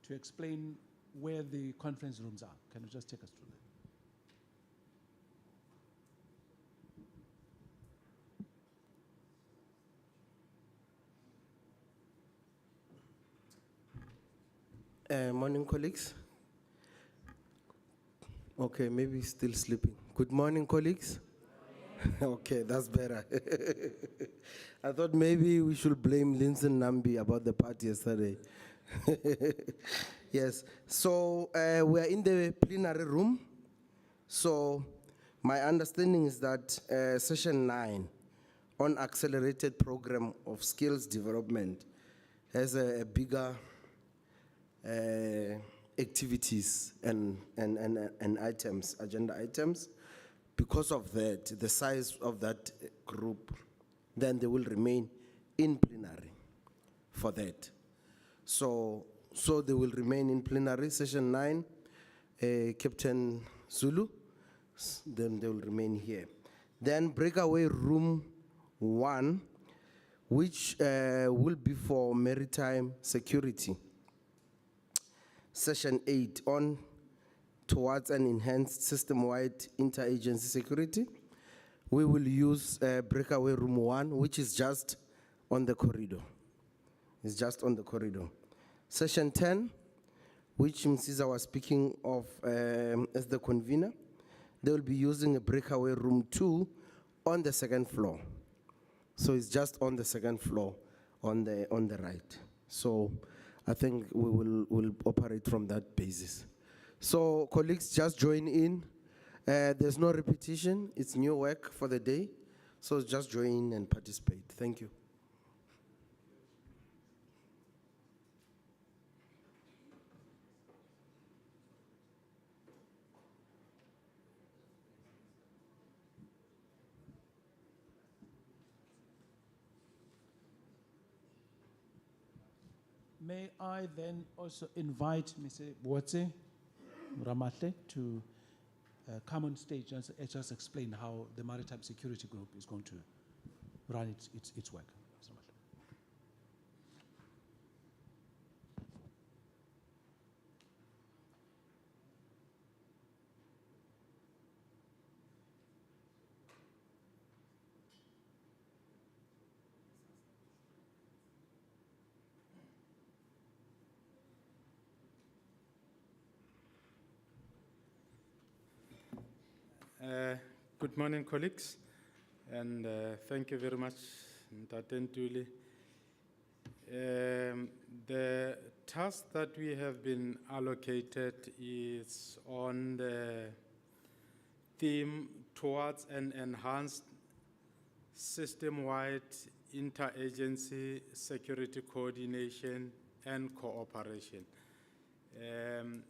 to explain where the conference rooms are. Can you just take us through that? Morning, colleagues. Okay, maybe still sleeping. Good morning, colleagues. Okay, that's better. I thought maybe we should blame Lindsay Nambi about the party yesterday. Yes, so we are in the plenary room. So my understanding is that session 9 on accelerated program of skills development has a bigger activities and items, agenda items. Because of that, the size of that group, then they will remain in plenary for that. So they will remain in plenary. Session 9, Captain Zulu, then they will remain here. Then breakaway room 1, which will be for maritime security. Session 8 on towards an enhanced system-wide interagency security. We will use breakaway room 1, which is just on the corridor. It's just on the corridor. Session 10, which Msiza was speaking of as the convener, they will be using a breakaway room 2 on the 2nd floor. So it's just on the 2nd floor on the right. So I think we'll operate from that basis. So colleagues, just join in. There's no repetition. It's new work for the day. So just join in and participate. Thank you. May I then also invite Mr. Bwatse Ramatle to come on stage and just explain how the Maritime Security Group is going to run its work. Good morning, colleagues, and thank you very much, Ntate Ntuli. The task that we have been allocated is on the theme towards an enhanced system-wide interagency security coordination and cooperation.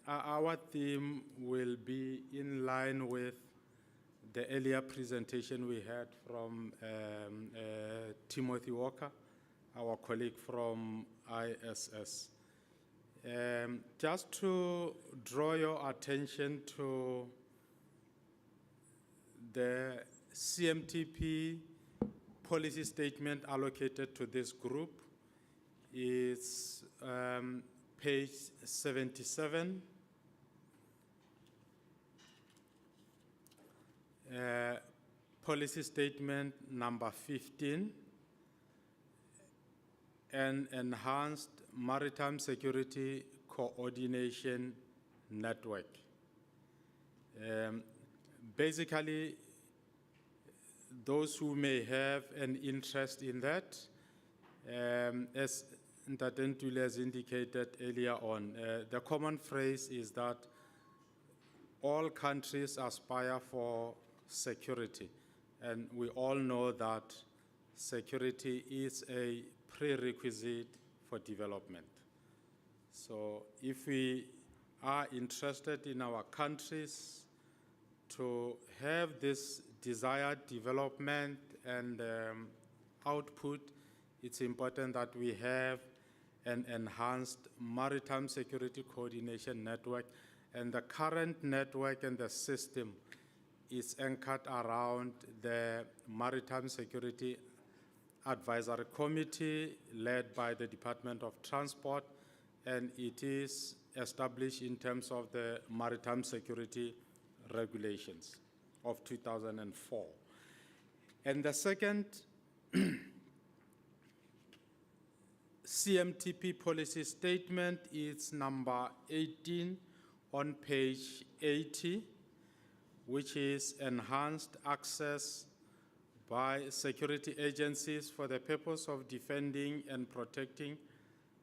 Our theme will be in line with the earlier presentation we had from Timothy Walker, our colleague from ISS. Just to draw your attention to the CMTP policy statement allocated to this group, is page 77. Policy statement number 15, an enhanced maritime security coordination network. Basically, those who may have an interest in that, as Ntate Ntuli has indicated earlier on, the common phrase is that all countries aspire for security, and we all know that security is a prerequisite for development. So if we are interested in our countries to have this desired development and output, it's important that we have an enhanced maritime security coordination network, and the current network and the system is anchored around the Maritime Security Advisory Committee led by the Department of Transport, and it is established in terms of the Maritime Security Regulations of 2004. And the second CMTP policy statement is number 18 on page 80, which is enhanced access by security agencies for the purpose of defending and protecting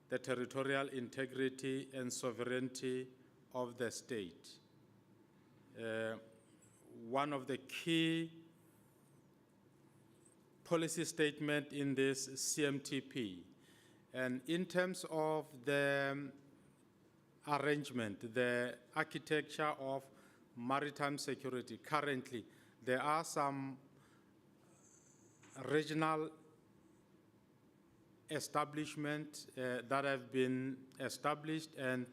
the territorial integrity and sovereignty of the state. One of the key policy statement in this CMTP, and in terms of the arrangement, the architecture of maritime security, currently there are some regional establishments that have been established, and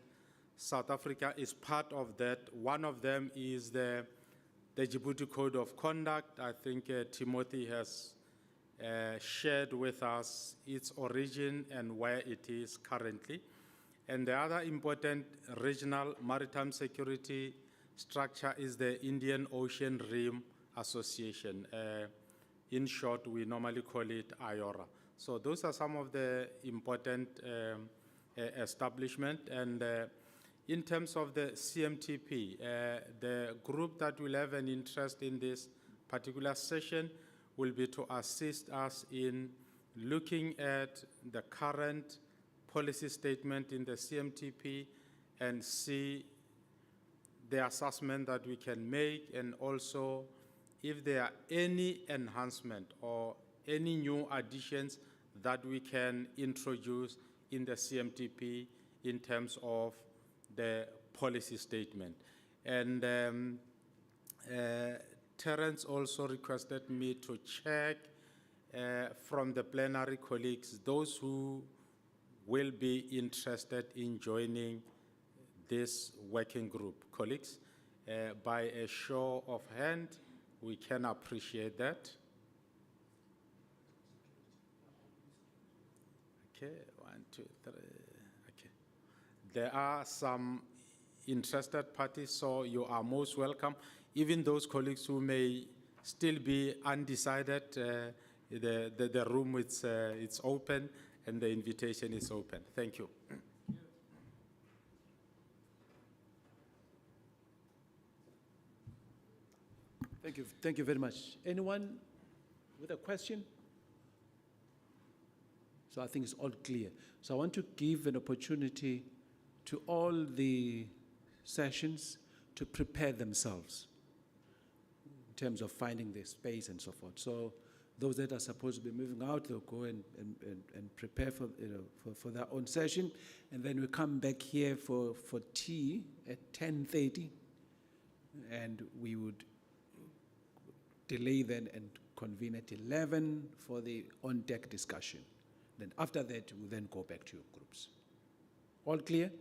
South Africa is part of that. One of them is the Djibouti Code of Conduct. I think Timothy has shared with us its origin and where it is currently. And the other important regional maritime security structure is the Indian Ocean Rim Association. In short, we normally call it IORA. So those are some of the important establishments. And in terms of the CMTP, the group that will have an interest in this particular session will be to assist us in looking at the current policy statement in the CMTP and see the assessment that we can make, and also if there are any enhancement or any new additions that we can introduce in the CMTP in terms of the policy statement. And Terence also requested me to check from the plenary colleagues, those who will be interested in joining this working group. Colleagues, by a show of hand, we can appreciate that. Okay, 1, 2, 3, okay. There are some interested parties, so you are most welcome. Even those colleagues who may still be undecided, the room it's open and the invitation is open. Thank you. Thank you very much. Anyone with a question? So I think it's all clear. So I want to give an opportunity to all the sessions to prepare themselves in terms of finding their space and so forth. So those that are supposed to be moving out, they'll go and prepare for, for their own session. And then we come back here for tea at 10:30, and we would delay then and convene at 11 for the on-deck discussion. Then after that, we'll then go back to your groups. All clear?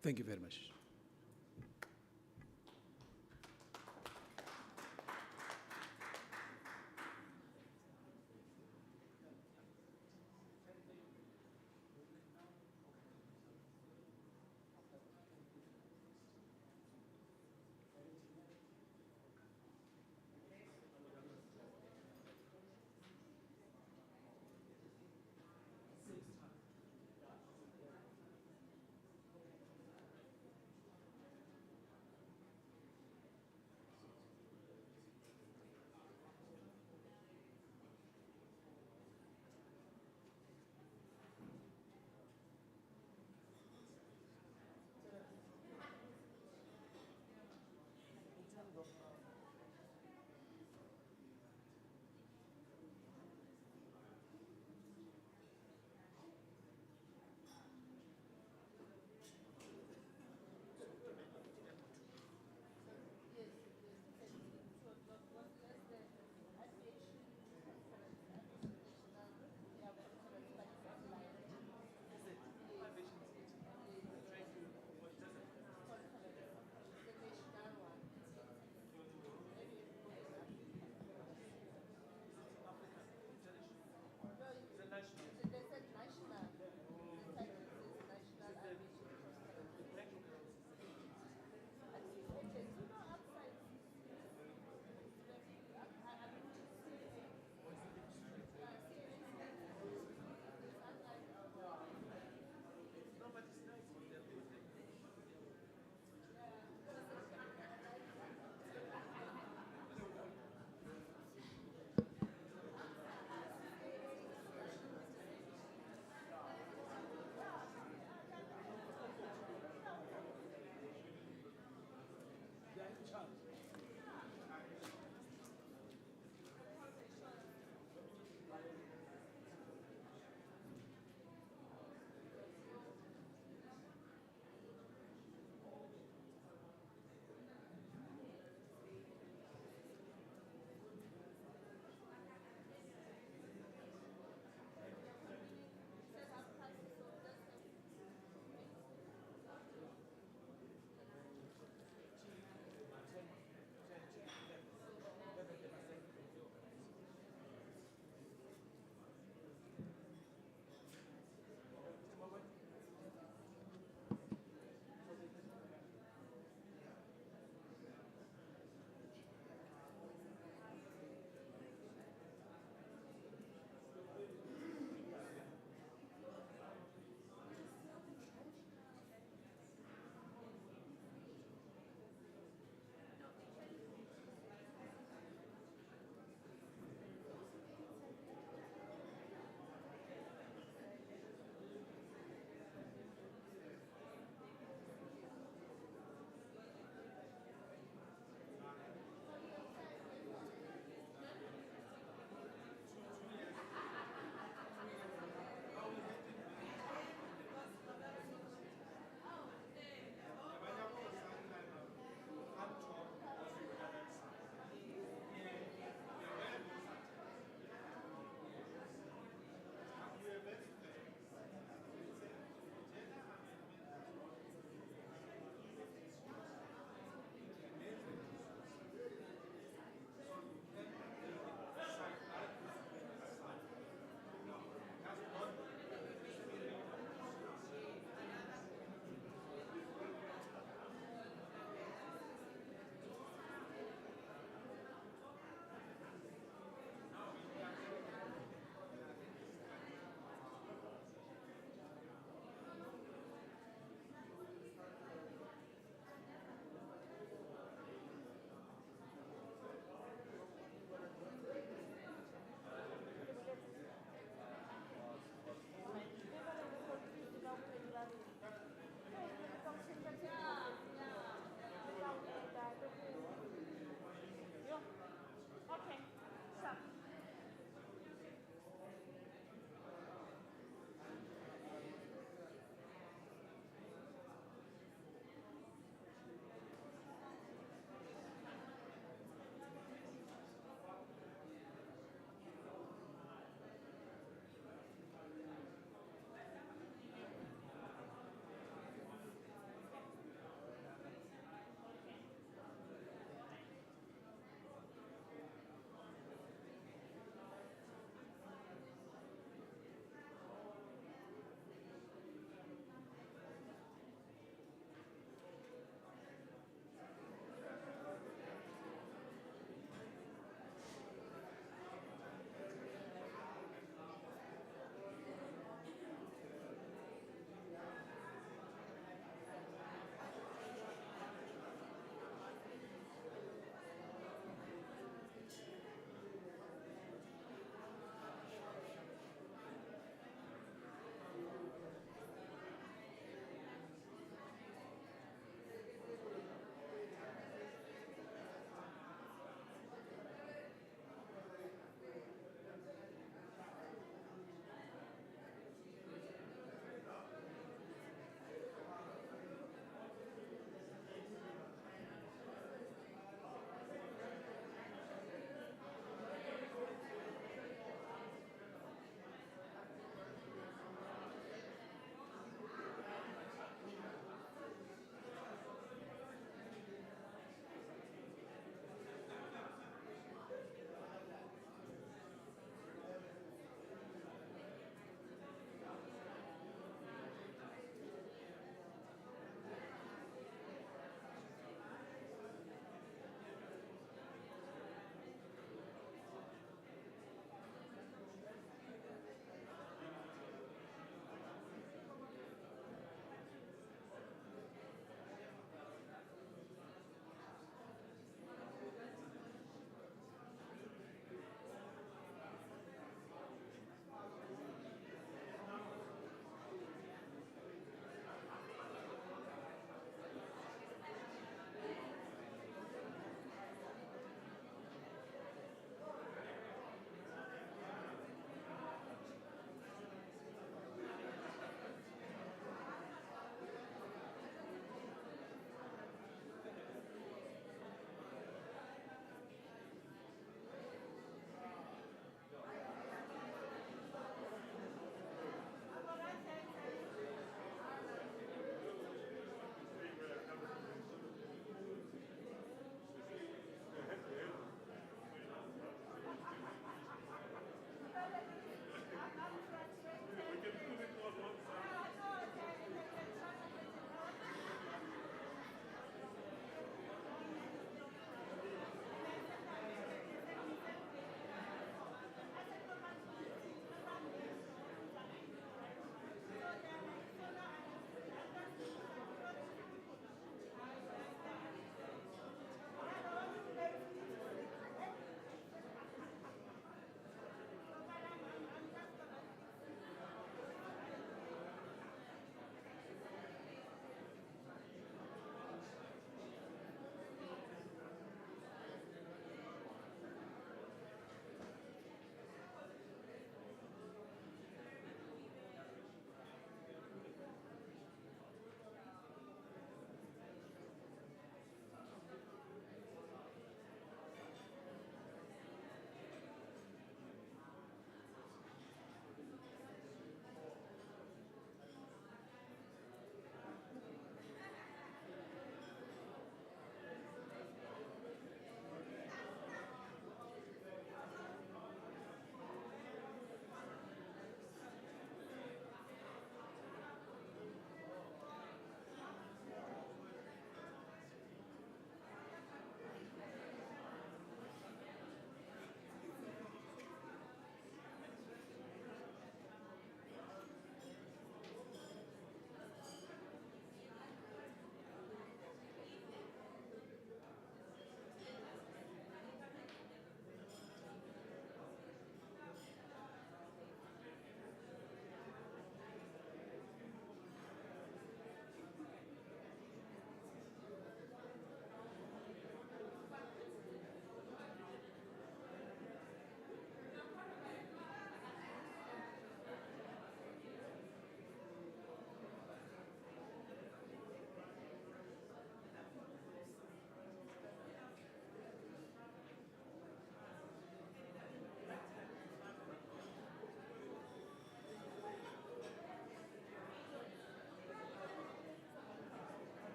Thank you very much.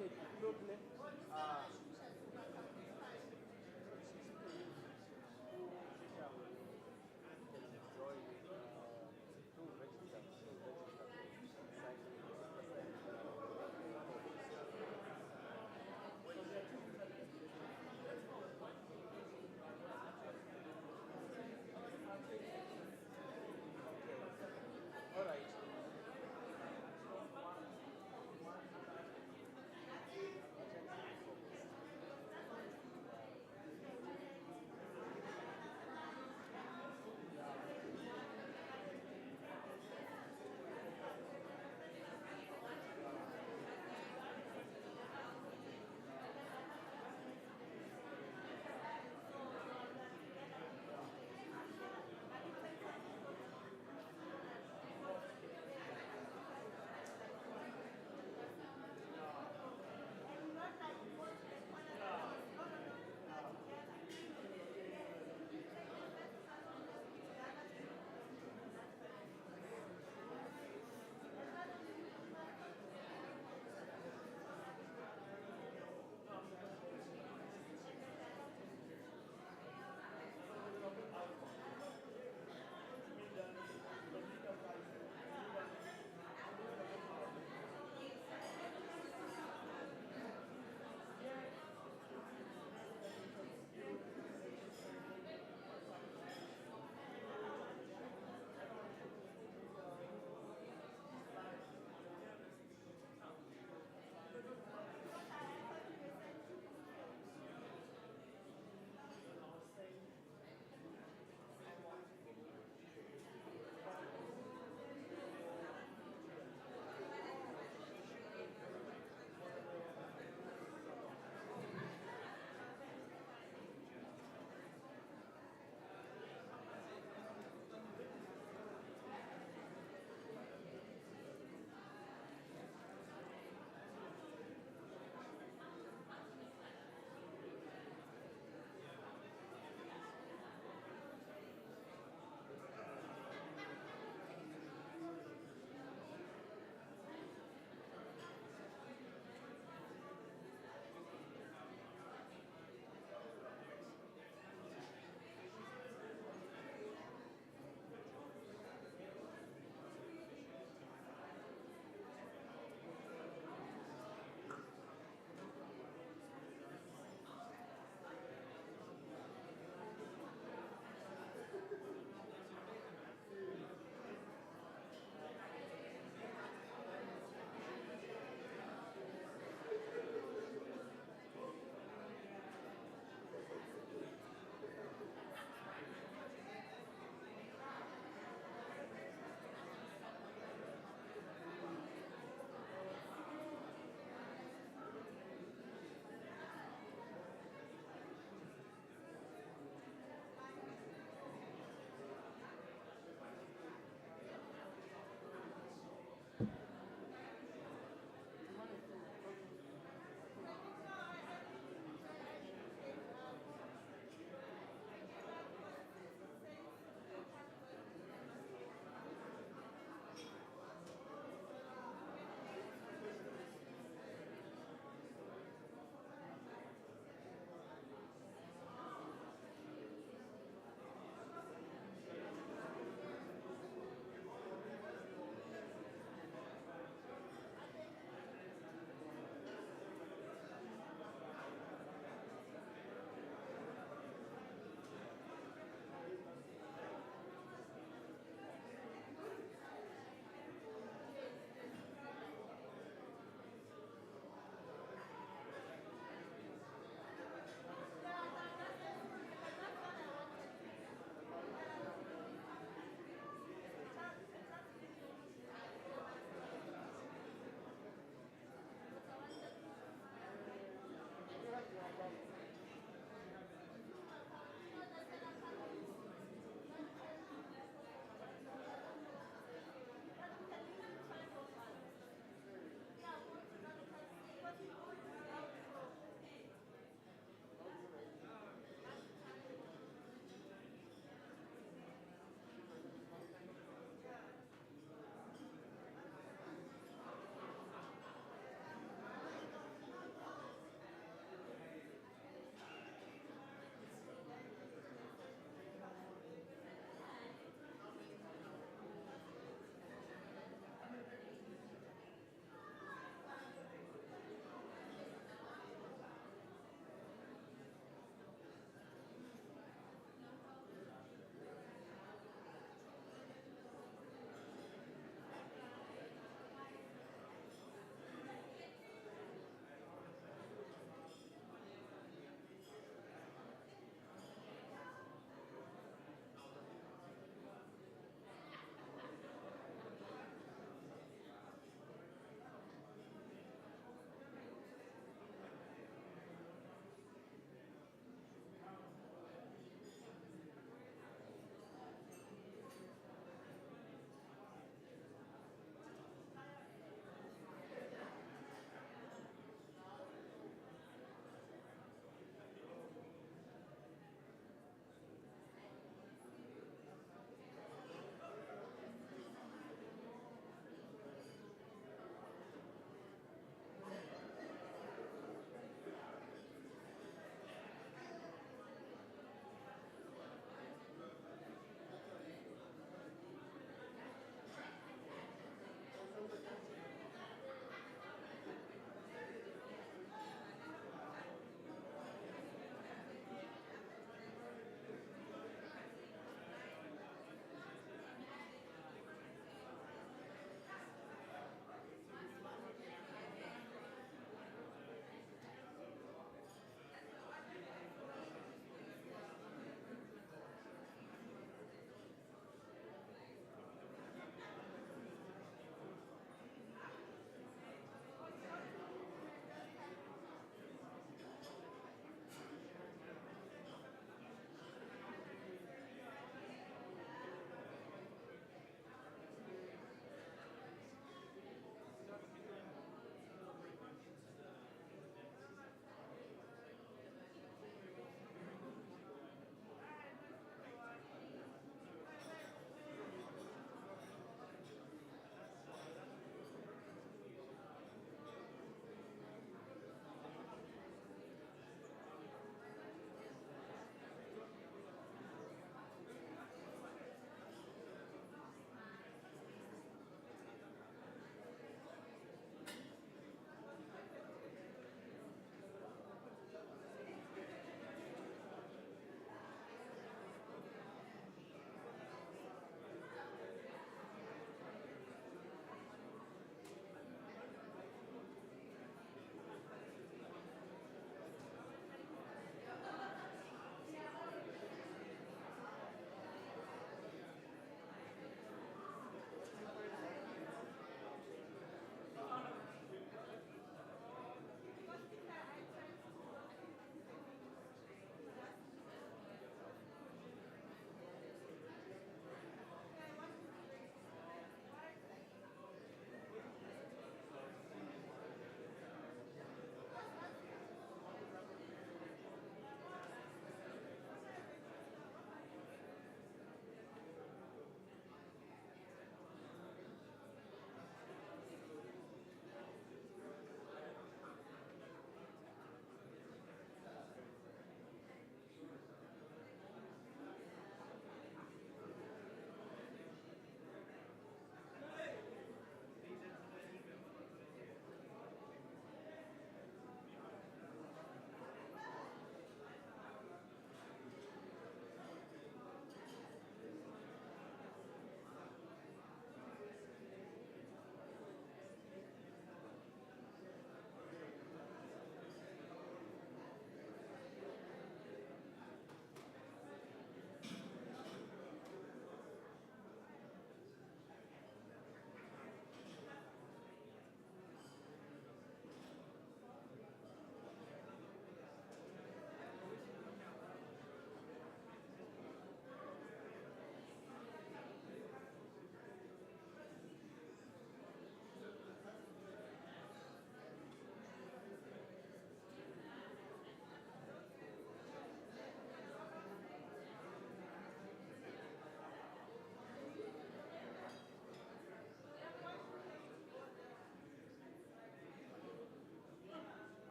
Okay, look, all right.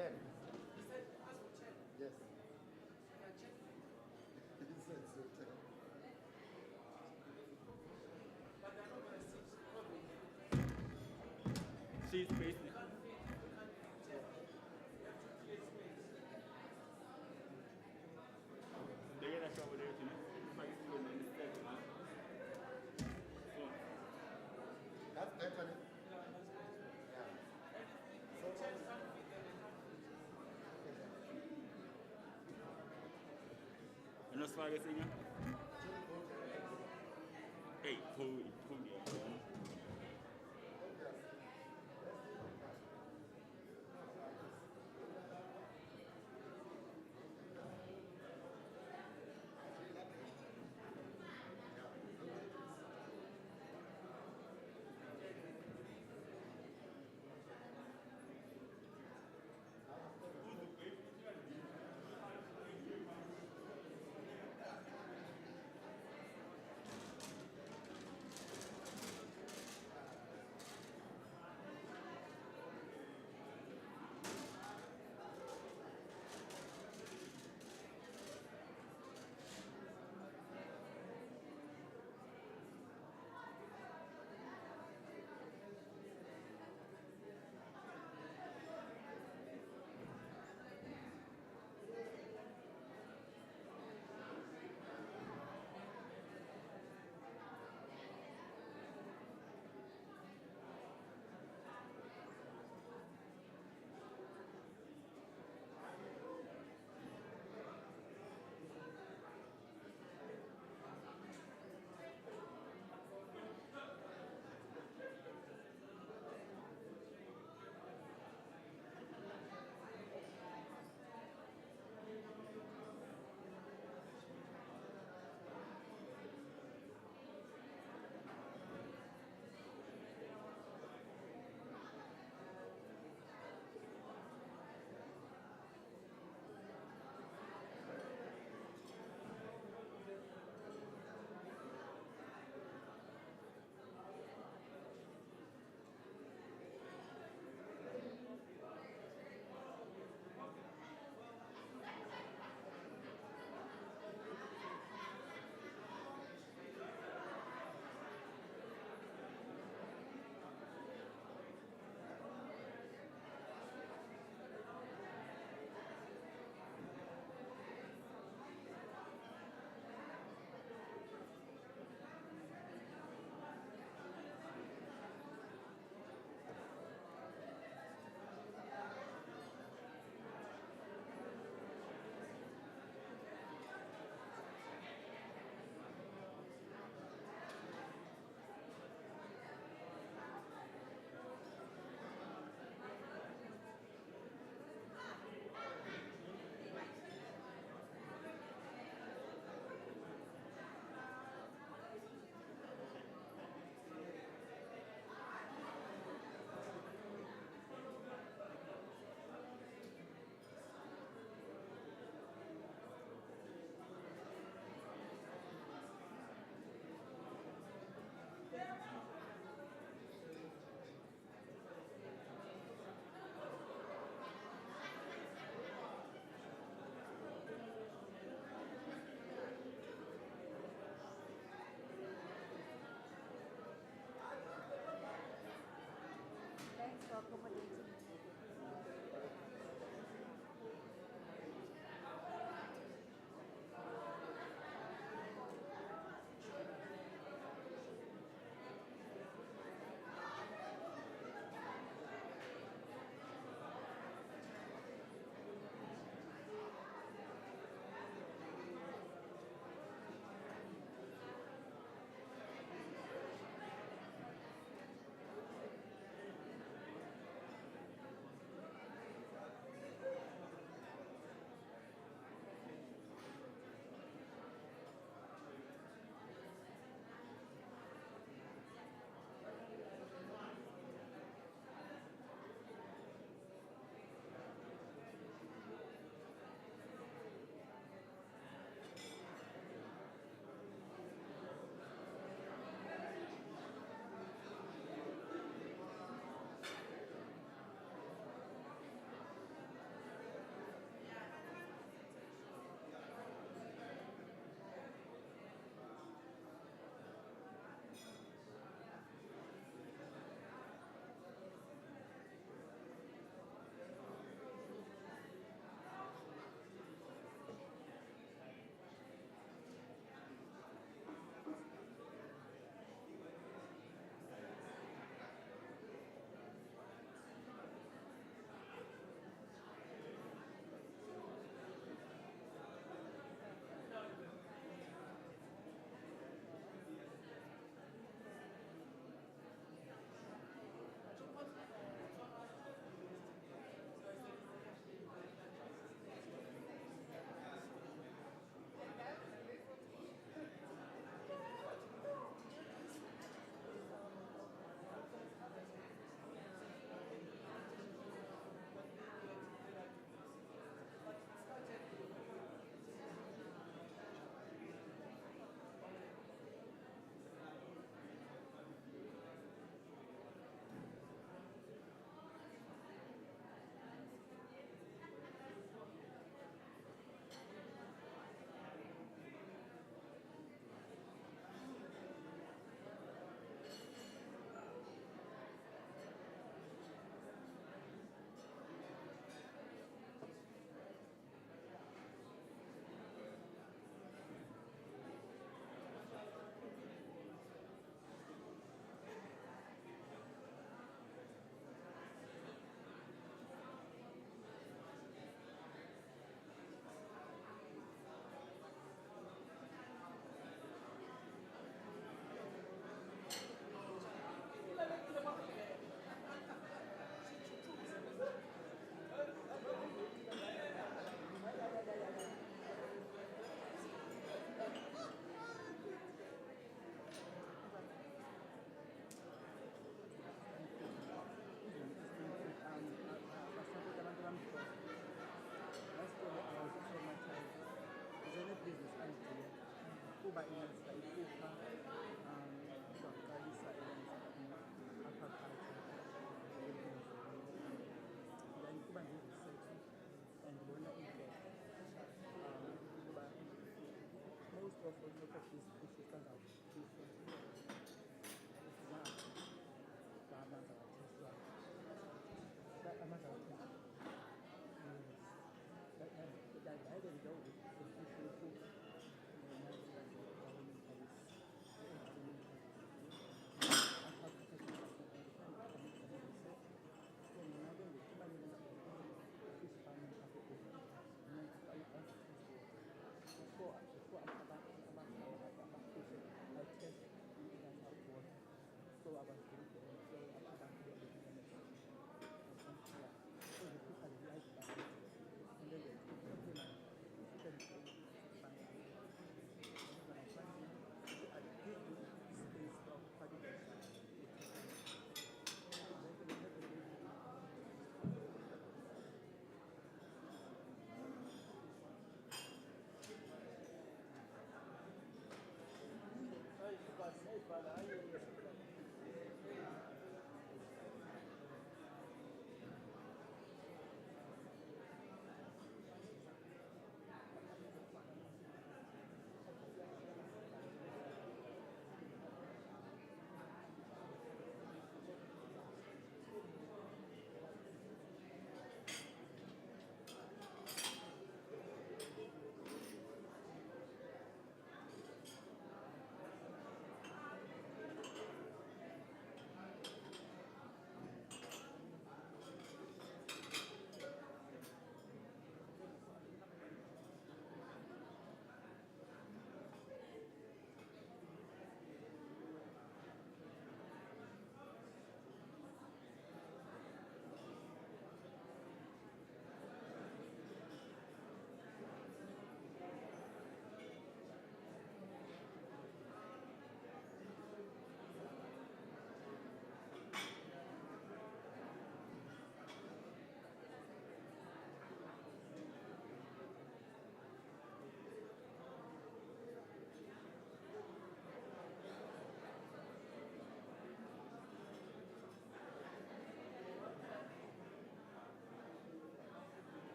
10. Yes. Seat, please. That's better. Ano sifake singa? Hey, hold.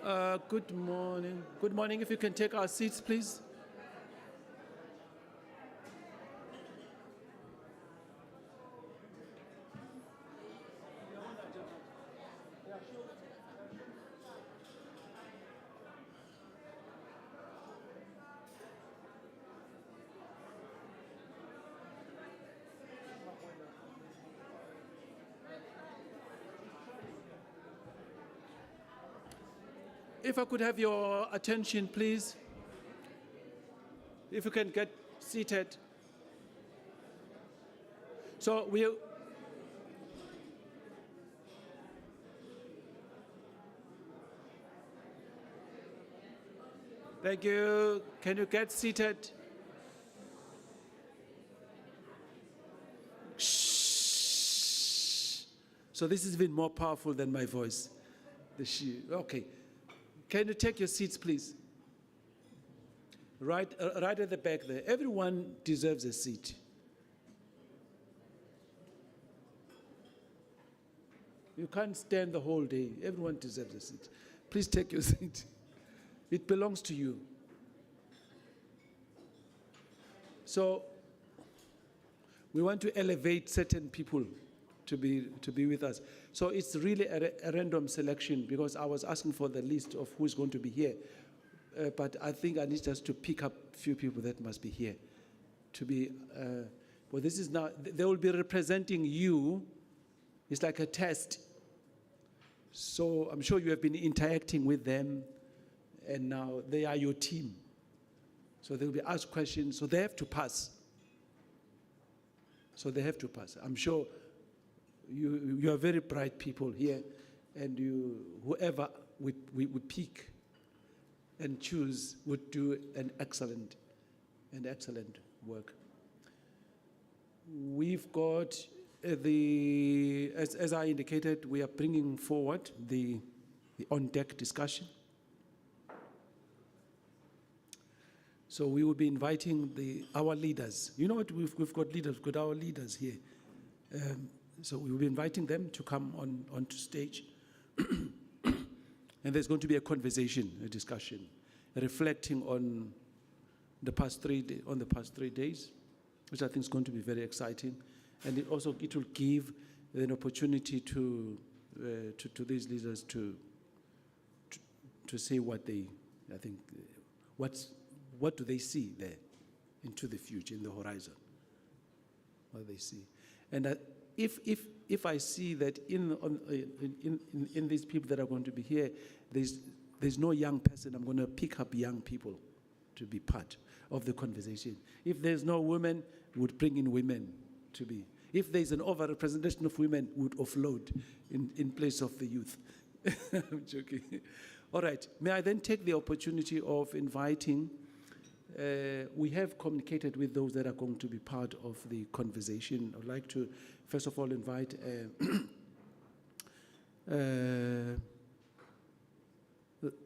Good morning. Good morning. If you can take our seats, please. If I could have your attention, please. If you can get seated. So we'll. Thank you. Can you get seated? Shh. So this is even more powerful than my voice. Okay. Can you take your seats, please? Right at the back there. Everyone deserves a seat. You can't stand the whole day. Everyone deserves a seat. Please take your seat. It belongs to you. So we want to elevate certain people to be with us. So it's really a random selection, because I was asking for the list of who's going to be here. But I think I need just to pick up a few people that must be here to be, well, this is now, they will be representing you. It's like a test. So I'm sure you have been interacting with them, and now they are your team. So they'll be asked questions, so they have to pass. So they have to pass. I'm sure you are very bright people here, and whoever we pick and choose would do an excellent work. We've got as I indicated, we are bringing forward the on-deck discussion. So we will be inviting our leaders. You know what, we've got leaders, we've got our leaders here. So we will be inviting them to come onto stage. And there's going to be a conversation, a discussion, reflecting on the past 3 days, which I think is going to be very exciting. And it will give an opportunity to these leaders to say what do they see there into the future, in the horizon, what they see. And if I see that in these people that are going to be here, there's no young person, I'm going to pick up young people to be part of the conversation. If there's no women, would bring in women to be. If there's an overrepresentation of women, would offload in place of the youth. I'm joking. All right. May I then take the opportunity of inviting, we have communicated with those that are going to be part of the conversation. I'd like to, first of all, invite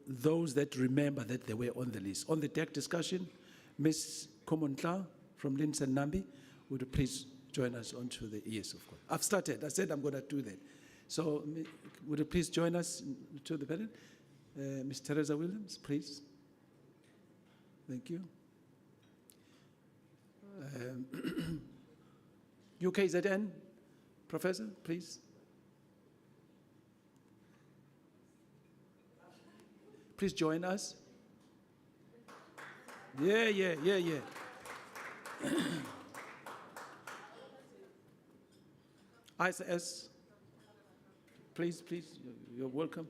those that remember that they were on the list. On the deck discussion, Ms. Komontla from Linson Nambi, would you please join us onto the, yes, of course. I've started, I said I'm going to do that. So would you please join us to the panel? Ms. Teresa Williams, please. Thank you. UKZN, Professor, please. Please join us. Yeah. ISS, please, you're welcome.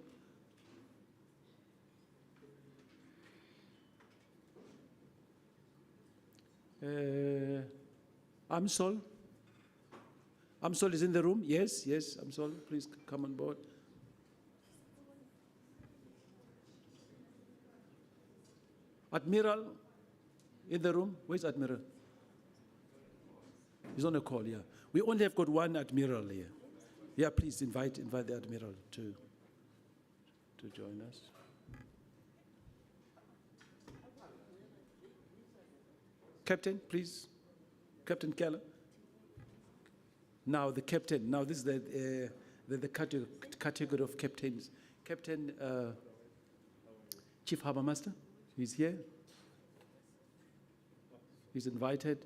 Amsol is in the room. Yes, Amsol, please come on board. Admiral in the room. Where's Admiral? He's on a call, yeah. We only have got one Admiral here. Yeah, please invite the Admiral to join us. Captain, please. Captain Keller. Now the captain. Now this is the category of captains. Captain Chief Harbour Master, he's here. He's invited.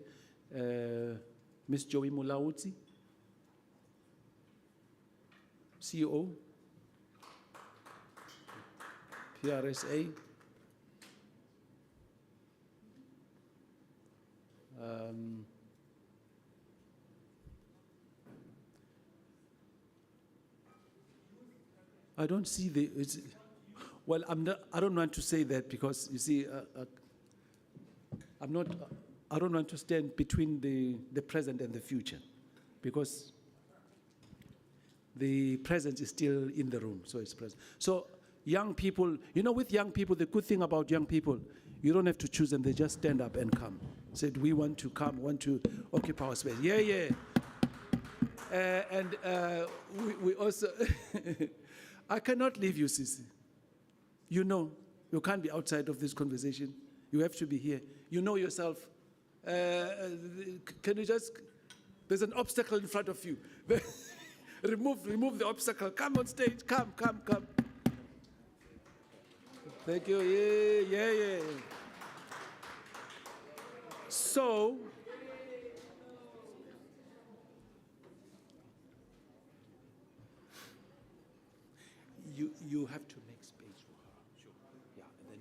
Ms. Joey Mulaudzi, CEO, PRSA. I don't see the. Well, I don't want to say that because you see, I don't want to stand between the present and the future, because the present is still in the room, so it's present. So young people, with young people, the good thing about young people, you don't have to choose them; they just stand up and come. Said, we want to come, want to occupy our space. Yeah. We also, I cannot leave you, Sisi. You can't be outside of this conversation. You have to be here. You know yourself. Can you just, there's an obstacle in front of you. remove the obstacle. Come on stage, come. Thank you, yeah. So, you have to make space for her. Sure. Yeah, and then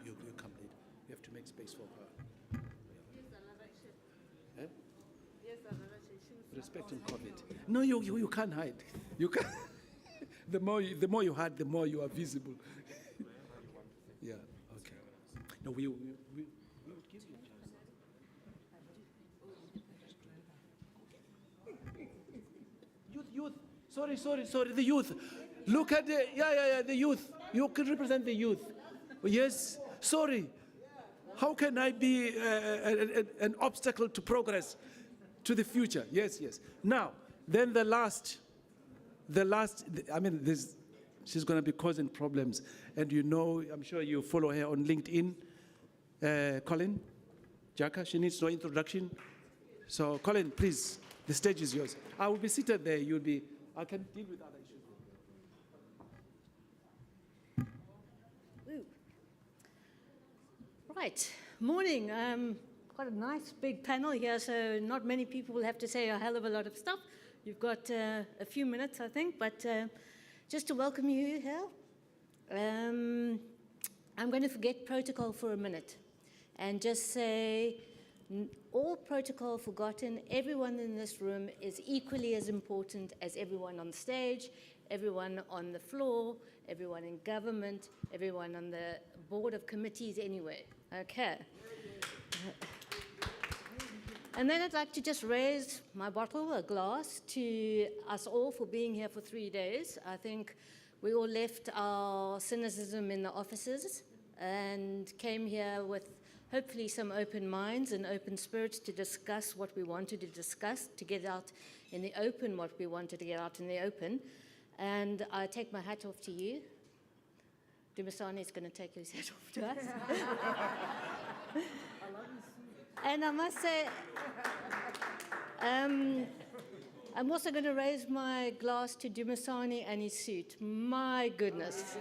you come later. You have to make space for her. Eh? Respecting COVID. No, you can't hide. You can't. the more you hide, the more you are visible. Yeah. Okay. No, we would give you a chance. Youth. Sorry. The youth. Look at the youth. You can represent the youth. Yes. Sorry. How can I be an obstacle to progress, to the future? Yes. Now, then the last. I mean, she's going to be causing problems, and I'm sure you follow her on LinkedIn. Colin, Jaka, she needs no introduction. So, Colin, please, the stage is yours. I will be seated there. I can deal with other issues. Right, morning. Quite a nice big panel here, so not many people will have to say a hell of a lot of stuff. You've got a few minutes, I think, but just to welcome you here, I'm going to forget protocol for a minute and just say, all protocol forgotten, everyone in this room is equally as important as everyone on stage, everyone on the floor, everyone in government, everyone on the board of committees anyway. Okay. And then I'd like to just raise my bottle, a glass, to us all for being here for 3 days. I think we all left our cynicism in the offices and came here with hopefully some open minds and open spirits to discuss what we wanted to discuss, to get out in the open what we wanted to get out in the open. And I take my hat off to you. Dumisani is going to take his hat off to us. And I must say, I'm also going to raise my glass to Dumisani and his suit. My goodness.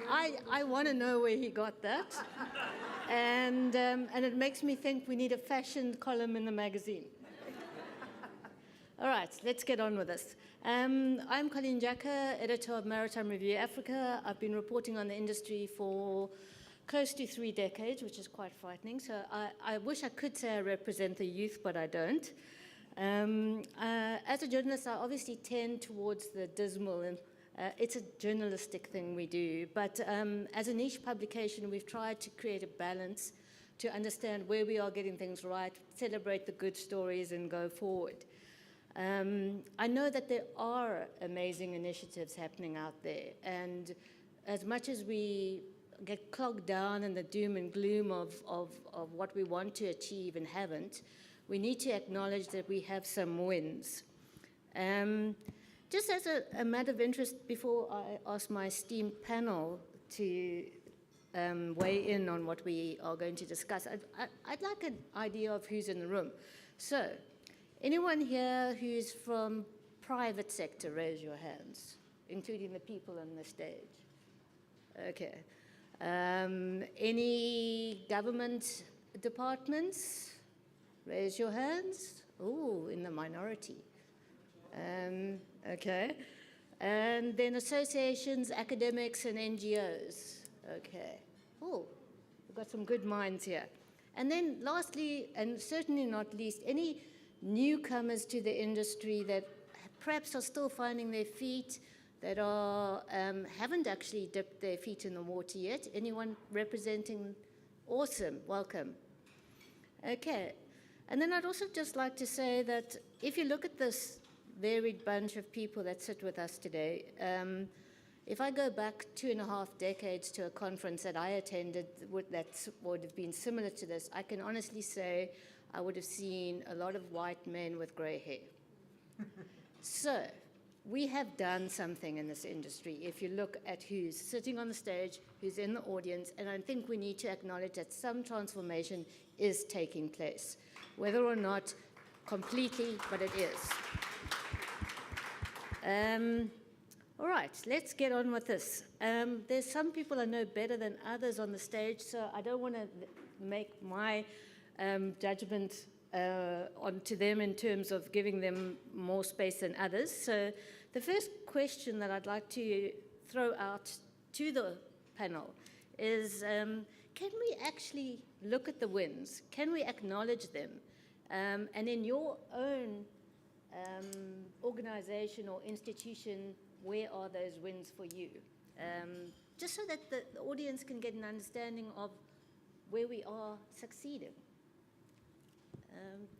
I want to know where he got that. And it makes me think we need a fashion column in the magazine. All right, let's get on with this. I'm Colleen Jaka, editor of Maritime Review Africa. I've been reporting on the industry for close to 3 decades, which is quite frightening. So I wish I could say I represent the youth, but I don't. As a journalist, I obviously tend towards the dismal, and it's a journalistic thing we do. But as a niche publication, we've tried to create a balance to understand where we are getting things right, celebrate the good stories, and go forward. I know that there are amazing initiatives happening out there, and as much as we get clogged down in the doom and gloom of what we want to achieve and haven't, we need to acknowledge that we have some wins. Just as a matter of interest, before I ask my esteemed panel to weigh in on what we are going to discuss, I'd like an idea of who's in the room. So, anyone here who's from private sector, raise your hands, including the people on the stage. Okay. Any government departments? Raise your hands. Oh, in the minority. Okay. And then associations, academics, and NGOs. Okay. Oh, we've got some good minds here. And then lastly, and certainly not least, any newcomers to the industry that perhaps are still finding their feet, that are, haven't actually dipped their feet in the water yet. Anyone representing? Awesome, welcome. Okay, and then I'd also just like to say that if you look at this varied bunch of people that sit with us today, if I go back 2.5 decades to a conference that I attended that would have been similar to this, I can honestly say I would have seen a lot of white men with gray hair. So, we have done something in this industry. If you look at who's sitting on the stage, who's in the audience, and I think we need to acknowledge that some transformation is taking place. Whether or not completely, but it is. All right, let's get on with this. There's some people I know better than others on the stage, so I don't want to make my judgment onto them in terms of giving them more space than others. So the first question that I'd like to throw out to the panel is, can we actually look at the wins? Can we acknowledge them? And in your own organization or institution, where are those wins for you? Just so that the audience can get an understanding of where we are succeeding.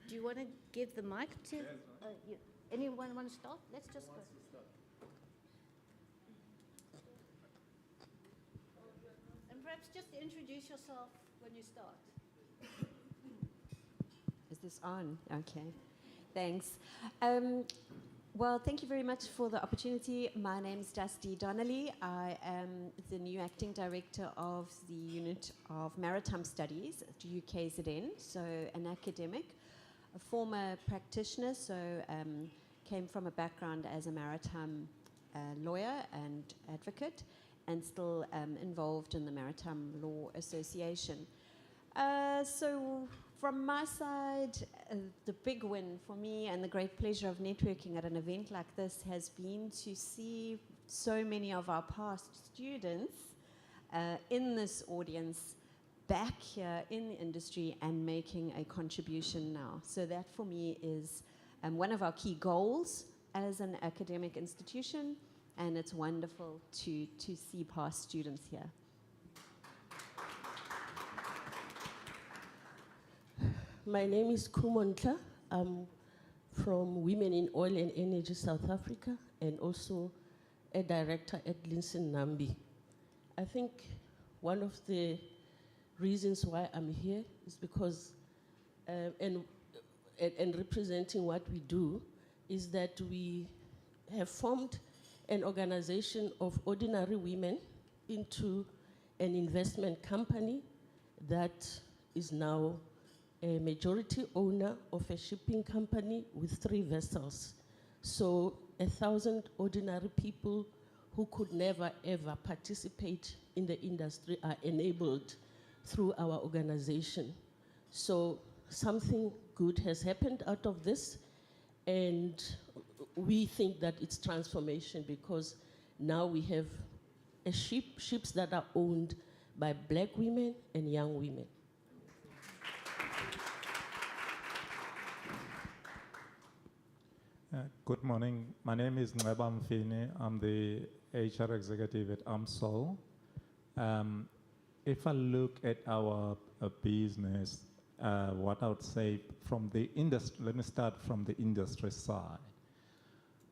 Do you want to give the mic to anyone want to start? Let's just go. And perhaps just introduce yourself when you start. Is this on? Okay, thanks. Well, thank you very much for the opportunity. My name is Dusty Donnelly. I am the new acting director of the Unit of Maritime Studies at UKZN, so an academic, a former practitioner, so came from a background as a maritime lawyer and advocate, and still involved in the Maritime Law Association. So from my side, the big win for me and the great pleasure of networking at an event like this has been to see so many of our past students in this audience back here in the industry and making a contribution now. So that for me is one of our key goals as an academic institution, and it's wonderful to see past students here. My name is Kumontla. I'm from Women in Oil and Energy South Africa, and also a director at Linson Nambi. I think one of the reasons why I'm here is because, and representing what we do, is that we have formed an organization of ordinary women into an investment company that is now a majority owner of a shipping company with 3 vessels. So 1,000 ordinary people who could never ever participate in the industry are enabled through our organization. So something good has happened out of this, and we think that it's transformation because now we have ships that are owned by black women and young women. Good morning. My name is Ngweba Mfini. I'm the HR executive at AMSOL. If I look at our business, what I would say from the industry, let me start from the industry side.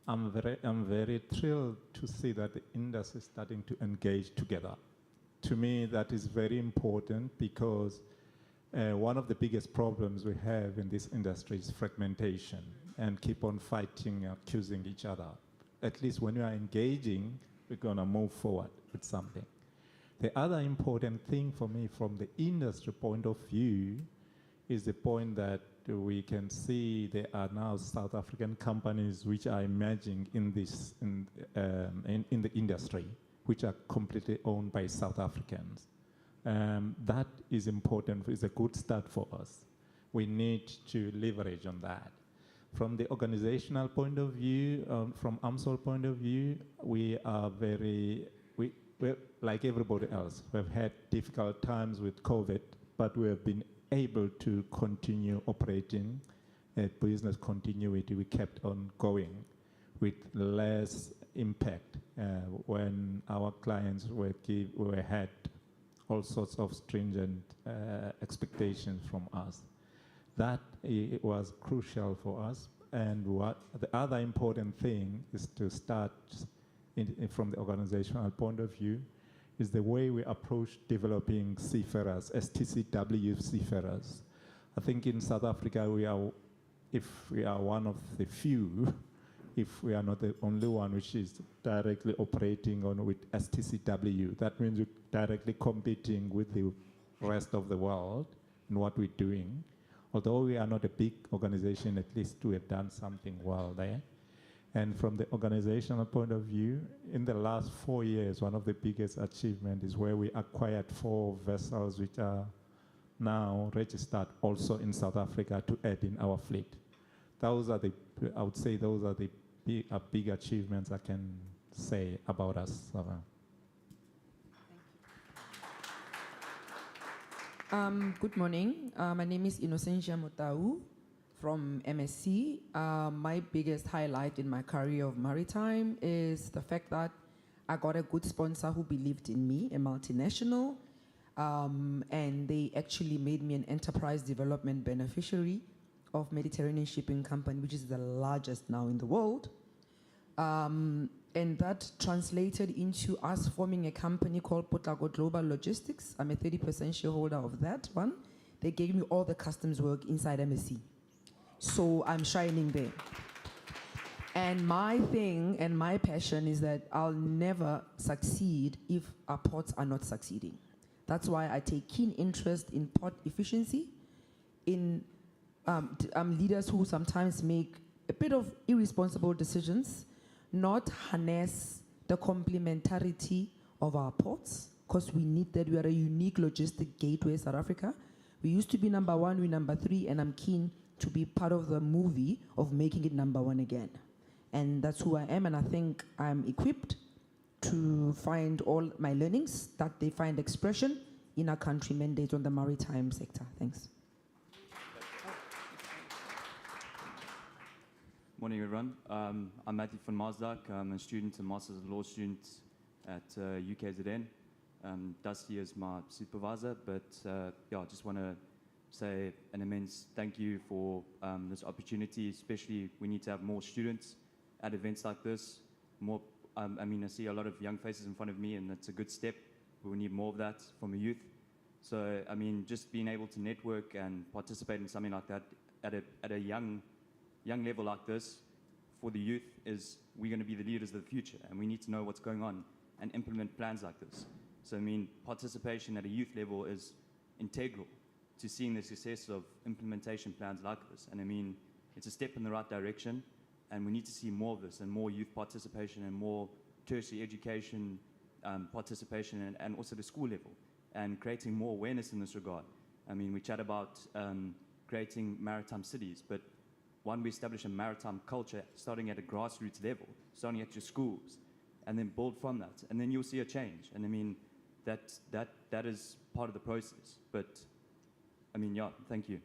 I'm very thrilled to see that the industry is starting to engage together. To me, that is very important because one of the biggest problems we have in this industry is fragmentation and keep on fighting, accusing each other. At least when we are engaging, we're going to move forward with something. The other important thing for me from the industry point of view is the point that we can see there are now South African companies which are emerging in this in the industry, which are completely owned by South Africans. That is important. It's a good start for us. We need to leverage on that. From the organizational point of view, from AMSOL point of view, we are we're like everybody else. We've had difficult times with COVID, but we have been able to continue operating at business continuity. We kept on going with less impact when our clients had all sorts of stringent expectations from us. That was crucial for us. And what the other important thing is to start from the organizational point of view is the way we approach developing seafarers, STCW seafarers. I think in South Africa, if we are one of the few, if we are not the only one which is directly operating with STCW, that means we're directly competing with the rest of the world in what we're doing. Although we are not a big organization, at least we have done something well there. And from the organizational point of view, in the last 4 years, one of the biggest achievements is where we acquired 4 vessels which are now registered also in South Africa to add in our fleet. Those are I would say those are the big achievements I can say about us. Good morning. My name is Innocentia Motau from MSc. My biggest highlight in my career of Maritime is the fact that I got a good sponsor who believed in me, a multinational, and they actually made me an enterprise development beneficiary of Mediterranean Shipping Company, which is the largest now in the world. And that translated into us forming a company called Potlako Global Logistics. I'm a 30% shareholder of that one. They gave me all the customs work inside MSc. So I'm shining there. And my thing and my passion is that I'll never succeed if our ports are not succeeding. That's why I take keen interest in port efficiency, in leaders who sometimes make a bit of irresponsible decisions, not harness the complementarity of our ports, because we need that. We are a unique logistic gateway, South Africa. We used to be number 1, we're number 3, and I'm keen to be part of the movie of making it number 1 again. And that's who I am, and I think I'm equipped to find all my learnings, that they find expression in our country mandate on the maritime sector. Thanks. Morning, everyone. I'm Matthew van Maasdijk. I'm a student, a Master's of Law student at UKZN. Dusty is my supervisor, but yeah, I just want to say an immense thank you for this opportunity. Especially, we need to have more students at events like this. More, I mean, I see a lot of young faces in front of me, and that's a good step. We need more of that from the youth. So, I mean, just being able to network and participate in something like that at a young level like this for the youth is we're going to be the leaders of the future, and we need to know what's going on and implement plans like this. So, I mean, participation at a youth level is integral to seeing the success of implementation plans like this. And I mean, it's a step in the right direction, and we need to see more of this and more youth participation and more tertiary education participation and also the school level, and creating more awareness in this regard. I mean, we chat about creating maritime cities, but one, we establish a maritime culture starting at a grassroots level, starting at your schools, and then build from that, and then you'll see a change. And I mean, that is part of the process. But I mean, yeah, thank you.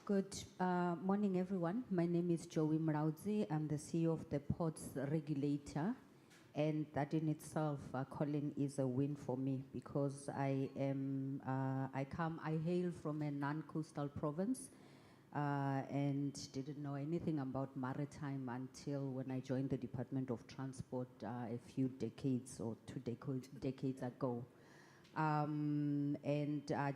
Good morning, everyone. My name is Joey Marozzi. I'm the CEO of the Ports Regulator. And that in itself, Colin, is a win for me because I hail from a non-coastal province and didn't know anything about maritime until when I joined the Department of Transport a few decades or 2 decades ago.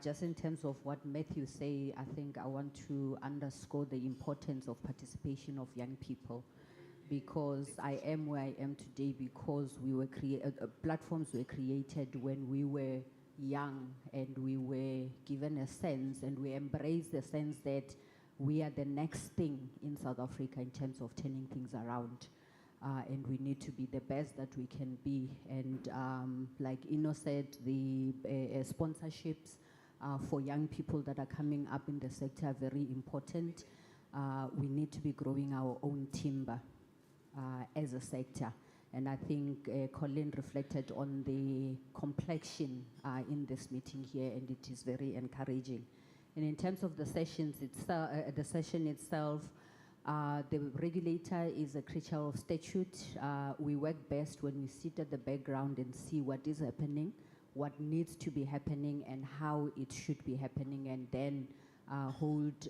Just in terms of what Matthew say, I think I want to underscore the importance of participation of young people, because I am where I am today because we were platforms were created when we were young and we were given a sense and we embraced the sense that we are the next thing in South Africa in terms of turning things around. And we need to be the best that we can be. And like Ino said, the sponsorships for young people that are coming up in the sector are very important. We need to be growing our own timber as a sector. And I think Colin reflected on the complexion in this meeting here, and it is very encouraging. And in terms of the sessions itself, the session itself, the regulator is a creature of statute. We work best when we sit at the background and see what is happening, what needs to be happening, and how it should be happening, and then hold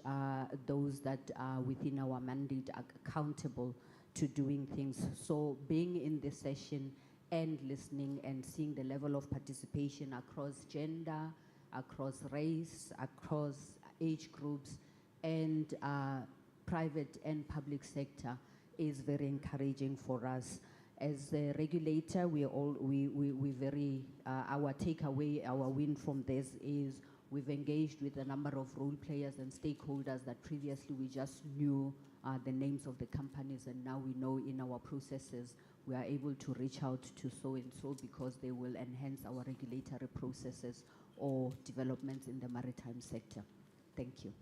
those that are within our mandate accountable to doing things. So being in this session and listening and seeing the level of participation across gender, across race, across age groups, and private and public sector is very encouraging for us. As a regulator, we very, our takeaway, our win from this is we've engaged with a number of role players and stakeholders that previously we just knew the names of the companies, and now we know in our processes we are able to reach out to so and so because they will enhance our regulatory processes or developments in the maritime sector. Thank you.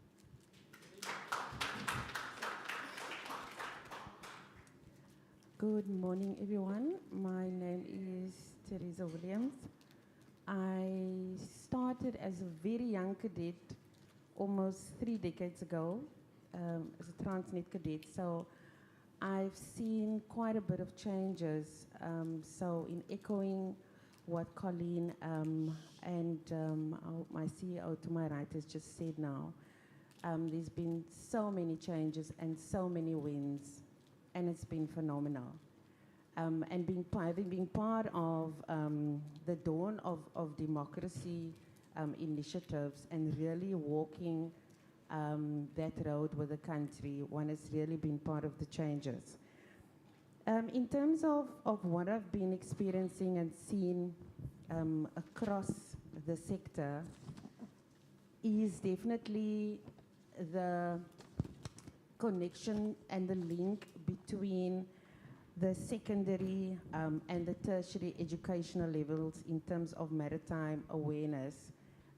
Good morning, everyone. My name is Teresa Williams. I started as a very young cadet almost 3 decades ago as a Transnet cadet. So I've seen quite a bit of changes. So in echoing what Colleen and my CEO to my right has just said now, there's been so many changes and so many wins, and it's been phenomenal. And being part of the dawn of democracy initiatives and really walking that road with the country, one has really been part of the changes. In terms of what I've been experiencing and seen across the sector is definitely the connection and the link between the secondary and the tertiary educational levels in terms of maritime awareness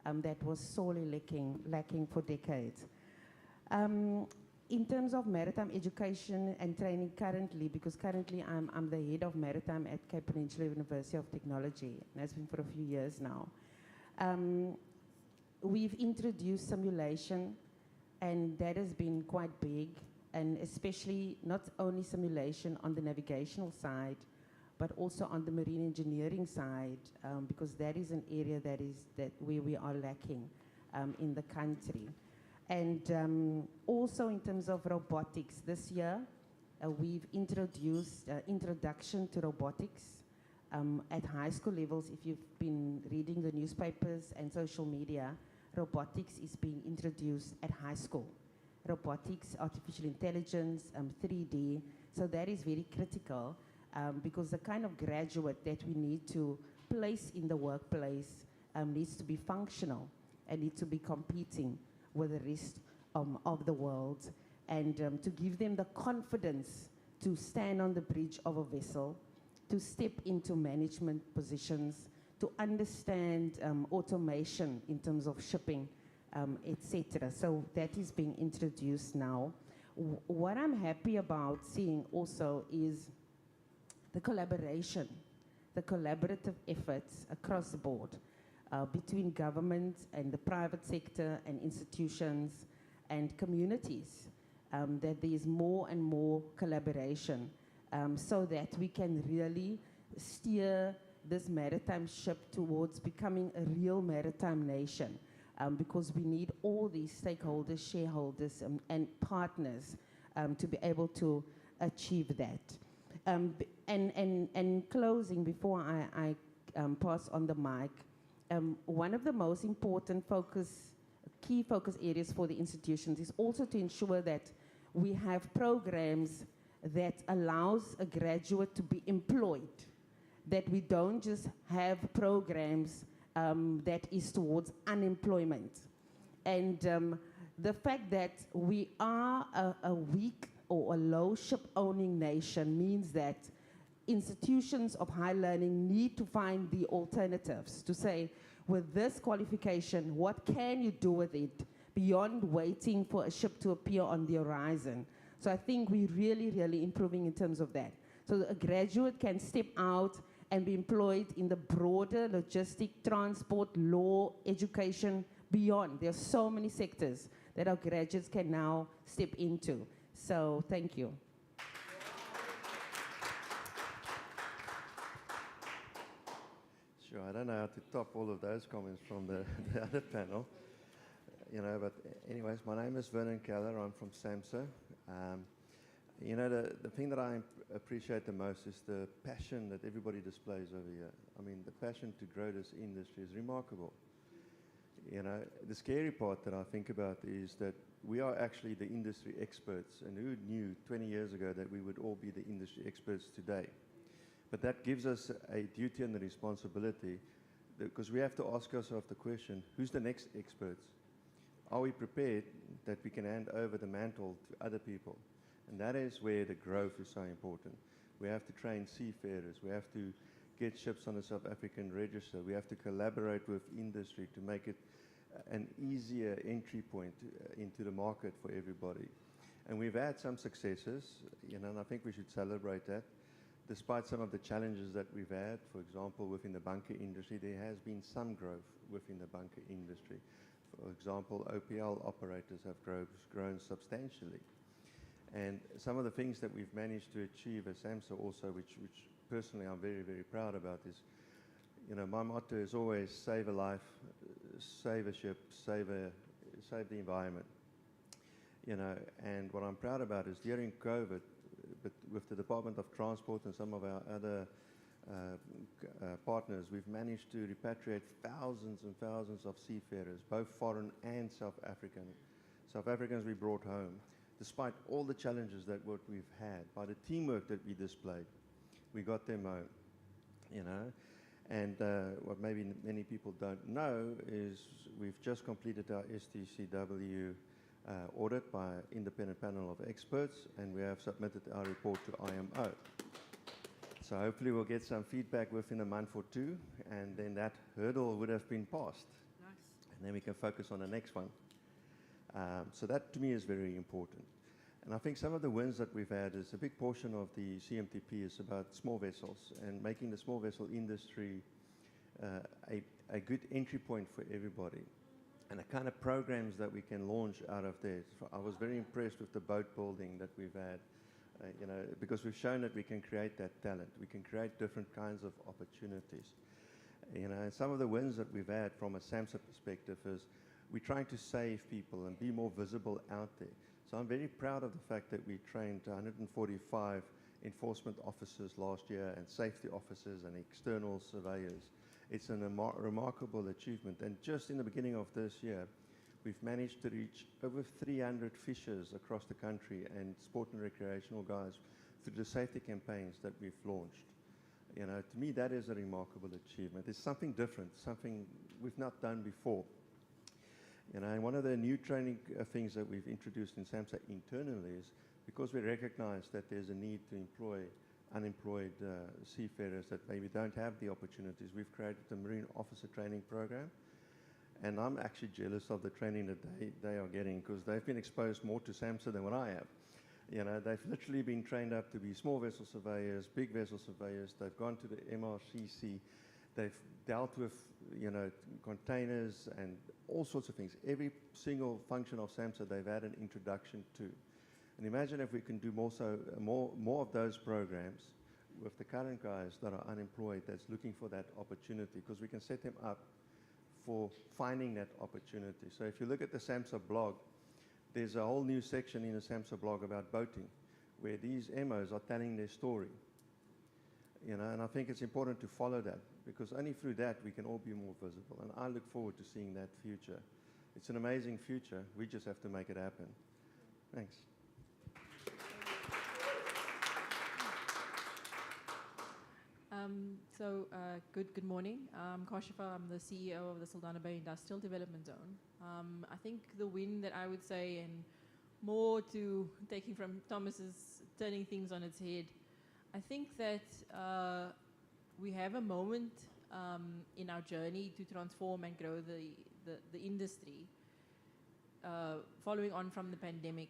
that was sorely lacking for decades. In terms of maritime education and training currently, because currently I'm the head of maritime at Cape Peninsula University of Technology, and that's been for a few years now. We've introduced simulation, and that has been quite big, and especially not only simulation on the navigational side, but also on the marine engineering side, because that is an area that where we are lacking in the country. And also in terms of robotics, this year we've introduced introduction to robotics at high school levels. If you've been reading the newspapers and social media, robotics is being introduced at high school. Robotics, artificial intelligence, 3D, so that is very critical because the kind of graduate that we need to place in the workplace needs to be functional and needs to be competing with the rest of the world, and to give them the confidence to stand on the bridge of a vessel, to step into management positions, to understand automation in terms of shipping, etc. So that is being introduced now. What I'm happy about seeing also is the collaboration, the collaborative efforts across the board between government and the private sector and institutions and communities, that there is more and more collaboration so that we can really steer this maritime ship towards becoming a real maritime nation, because we need all these stakeholders, shareholders, and partners to be able to achieve that. And closing, before I pass on the mic, one of the most important key focus areas for the institutions is also to ensure that we have programs that allows a graduate to be employed, that we don't just have programs that is towards unemployment. And the fact that we are a weak or a low ship-owning nation means that institutions of high learning need to find the alternatives to say, with this qualification, what can you do with it beyond waiting for a ship to appear on the horizon? So I think we're really, really improving in terms of that. So a graduate can step out and be employed in the broader logistic, transport, law, education, beyond. There are so many sectors that our graduates can now step into. So thank you. Sure, I don't know how to top all of those comments from the other panel, you know, but anyways, my name is Vernon Keller, I'm from SAMHSA. You know, the thing that I appreciate the most is the passion that everybody displays over here. I mean, the passion to grow this industry is remarkable. You know, the scary part that I think about is that we are actually the industry experts, and who knew 20 years ago that we would all be the industry experts today? But that gives us a duty and a responsibility, because we have to ask ourselves the question, who's the next experts? Are we prepared that we can hand over the mantle to other people? And that is where the growth is so important. We have to train seafarers. We have to get ships on the South African register. We have to collaborate with industry to make it an easier entry point into the market for everybody. And we've had some successes, you know, and I think we should celebrate that. Despite some of the challenges that we've had, for example, within the bunker industry, there has been some growth within the bunker industry. For example, OPL operators have grown substantially. And some of the things that we've managed to achieve as SAMHSA also, which personally I'm very, very proud about, is, you know, my motto is always save a life, save a ship, save the environment. You know, and what I'm proud about is during COVID, but with the Department of Transport and some of our other partners, we've managed to repatriate thousands and thousands of seafarers, both foreign and South African. South Africans we brought home. Despite all the challenges that what we've had, by the teamwork that we displayed, we got them home, you know. And what maybe many people don't know is we've just completed our STCW audit by an independent panel of experts, and we have submitted our report to IMO. So hopefully we'll get some feedback within a month or two, and then that hurdle would have been passed. Nice. And then we can focus on the next one. So that to me is very important. And I think some of the wins that we've had is a big portion of the CMTP is about small vessels and making the small vessel industry a good entry point for everybody. And the kind of programs that we can launch out of there. So I was very impressed with the boat building that we've had, you know, because we've shown that we can create that talent. We can create different kinds of opportunities. You know, and some of the wins that we've had from a SAMHSA perspective is we're trying to save people and be more visible out there. So I'm very proud of the fact that we trained 145 enforcement officers last year and safety officers and external surveyors. It's a remarkable achievement. And just in the beginning of this year, we've managed to reach over 300 fishers across the country and sport and recreational guys through the safety campaigns that we've launched. You know, to me, that is a remarkable achievement. It's something different, something we've not done before. You know, and one of the new training things that we've introduced in SAMHSA internally is because we recognize that there's a need to employ unemployed seafarers that maybe don't have the opportunities. We've created a marine officer training program, and I'm actually jealous of the training that they are getting, because they've been exposed more to SAMHSA than what I have. You know, they've literally been trained up to be small vessel surveyors, big vessel surveyors. They've gone to the MRCC. They've dealt with, you know, containers and all sorts of things. Every single function of SAMHSA they've had an introduction to. And imagine if we can do more of those programs with the current guys that are unemployed that's looking for that opportunity, because we can set them up for finding that opportunity. So if you look at the SAMHSA blog, there's a whole new section in the SAMHSA blog about boating, where these MOs are telling their story. You know, and I think it's important to follow that, because only through that we can all be more visible. And I look forward to seeing that future. It's an amazing future. We just have to make it happen. Thanks. Good morning. I'm Kashifa. I'm the CEO of the Saldana Bay Industrial Development Zone. I think the win that I would say, and more to taking from Thomas's turning things on its head, I think that we have a moment in our journey to transform and grow the industry, following on from the pandemic,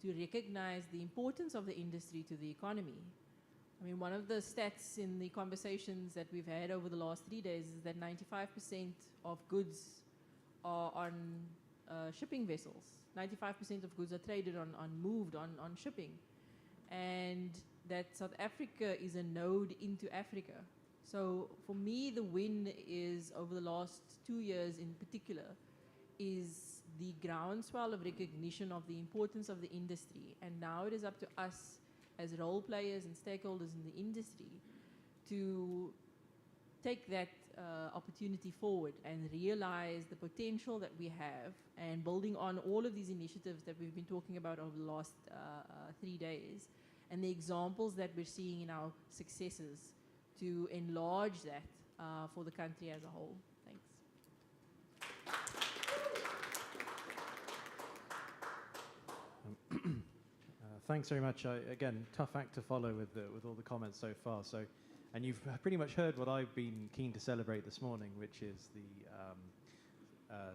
to recognize the importance of the industry to the economy. I mean, one of the stats in the conversations that we've had over the last 3 days is that 95% of goods are on shipping vessels. 95% of goods are traded moved on shipping. And that South Africa is a node into Africa. So for me, the win is, over the last 2 years in particular, is the groundswell of recognition of the importance of the industry. And now it is up to us as role players and stakeholders in the industry to take that opportunity forward and realize the potential that we have, and building on all of these initiatives that we've been talking about over the last 3 days, and the examples that we're seeing in our successes, to enlarge that for the country as a whole. Thanks. Thanks very much. Again, tough act to follow with all the comments so far. And you've pretty much heard what I've been keen to celebrate this morning, which is the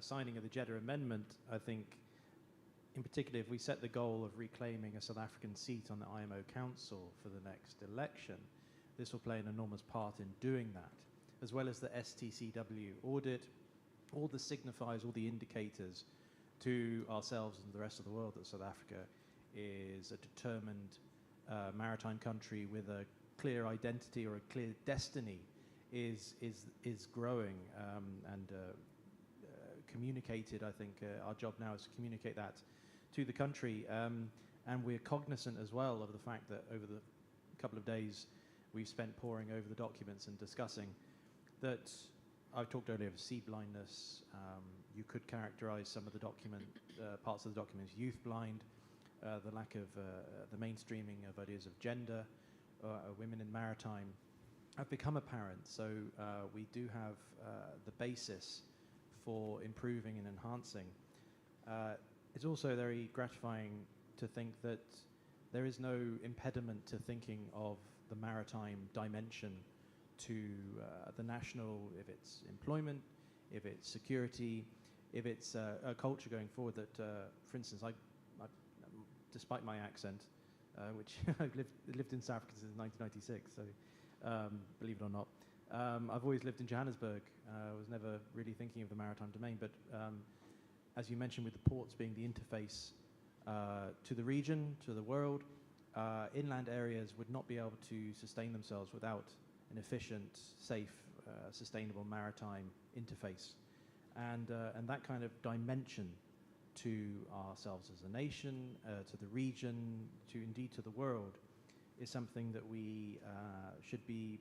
signing of the Jeddah Amendment. I think, in particular, if we set the goal of reclaiming a South African seat on the IMO Council for the next election, this will play an enormous part in doing that, as well as the STCW audit, all the signifiers, all the indicators to ourselves and the rest of the world that South Africa is a determined maritime country with a clear identity or a clear destiny is growing and communicated. I think our job now is to communicate that to the country, and we're cognizant as well of the fact that over the couple of days we've spent poring over the documents and discussing that. I talked earlier of sea blindness. You could characterize some of the parts of the document as youth blind. The lack of the mainstreaming of ideas of gender, women in maritime, have become apparent. So we do have the basis for improving and enhancing. It's also very gratifying to think that there is no impediment to thinking of the maritime dimension to the national, if it's employment, if it's security, if it's a culture going forward that, for instance, despite my accent, which I've lived in South Africa since 1996, so believe it or not, I've always lived in Johannesburg. I was never really thinking of the maritime domain, but as you mentioned, with the ports being the interface to the region, to the world, inland areas would not be able to sustain themselves without an efficient, safe, sustainable maritime interface. And that kind of dimension to ourselves as a nation, to the region, indeed to the world, is something that we should be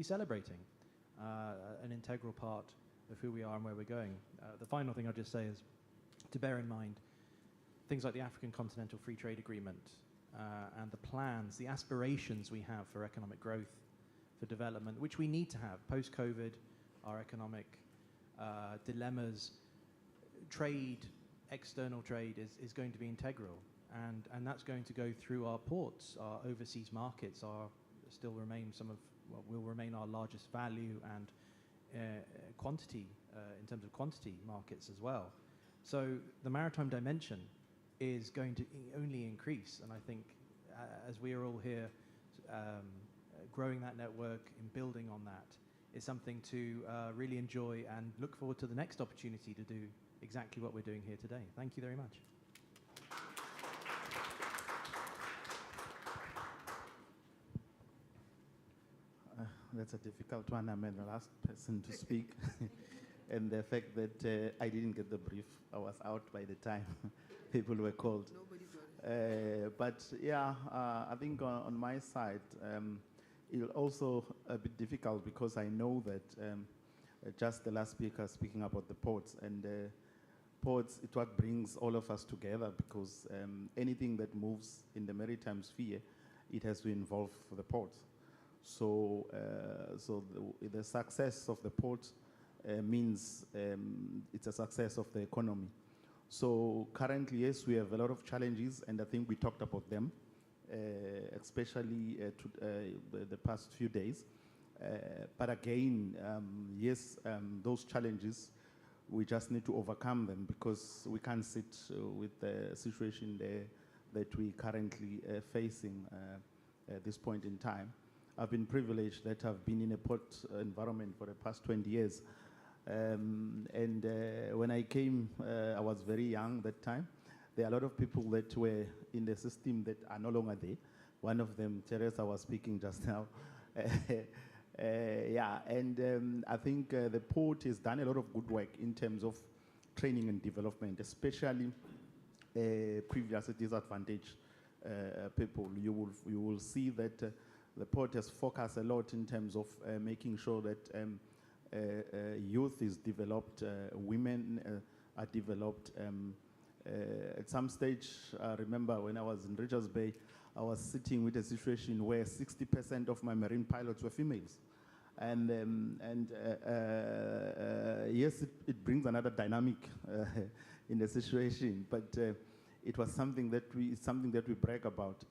celebrating, an integral part of who we are and where we're going. The final thing I'll just say is to bear in mind things like the African Continental Free Trade Agreement and the plans, the aspirations we have for economic growth, for development, which we need to have post-COVID, our economic dilemmas, trade, external trade is going to be integral, and that's going to go through our ports. Our overseas markets will remain our largest value and quantity in terms of quantity markets as well. So the maritime dimension is going to only increase, and I think as we are all here growing that network and building on that is something to really enjoy and look forward to the next opportunity to do exactly what we're doing here today. Thank you very much. That's a difficult one. I'm the last person to speak. And the fact that I didn't get the brief, I was out by the time people were called. But yeah, I think on my side, it's also a bit difficult because I know that just the last speaker speaking about the ports, and ports, it's what brings all of us together, because anything that moves in the maritime sphere, it has to involve the ports. So, the success of the port means it's a success of the economy. So currently, yes, we have a lot of challenges, and I think we talked about them, especially the past few days. But again, yes, those challenges, we just need to overcome them, because we can't sit with the situation that we currently facing at this point in time. I've been privileged that I've been in a port environment for the past 20 years. When I came, I was very young that time. There are a lot of people that were in the system that are no longer there. One of them, Teresa, was speaking just now. Yeah, and I think the port has done a lot of good work in terms of training and development, especially previously disadvantaged people. You will see that the port has focused a lot in terms of making sure that youth is developed, women are developed. At some stage, I remember when I was in Richards Bay, I was sitting with a situation where 60% of my marine pilots were females. Yes, it brings another dynamic in the situation, but it was something that we brag about.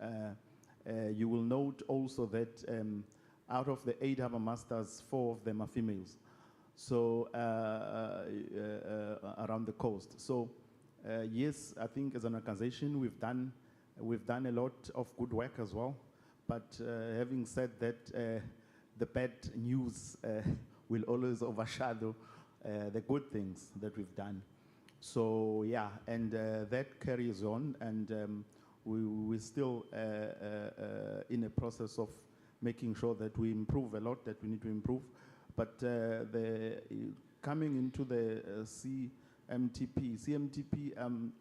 You will note also that out of the 8 Harbour Masters, 4 of them are females. So around the coast. So yes, I think as an organization we've done a lot of good work as well. But having said that, the bad news will always overshadow the good things that we've done. So yeah, and that carries on, and we're still in a process of making sure that we improve a lot that we need to improve. But coming into the CMTP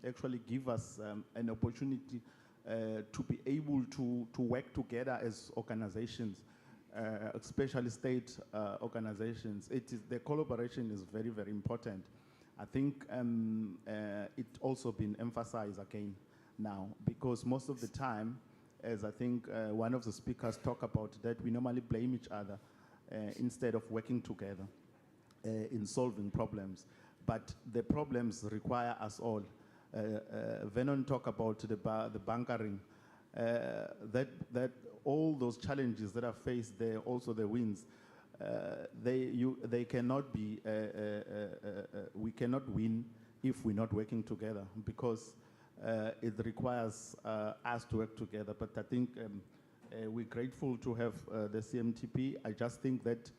actually give us an opportunity to be able to work together as organizations, especially state organizations. The collaboration is very, very important. I think it also been emphasized again now, because most of the time, as I think one of the speakers talked about, that we normally blame each other instead of working together in solving problems. But the problems require us all. Vernon talked about the bunkering, that all those challenges that are faced there, also the wins, they cannot be, we cannot win if we're not working together, because it requires us to work together. But I think we're grateful to have the CMTP. I just think that,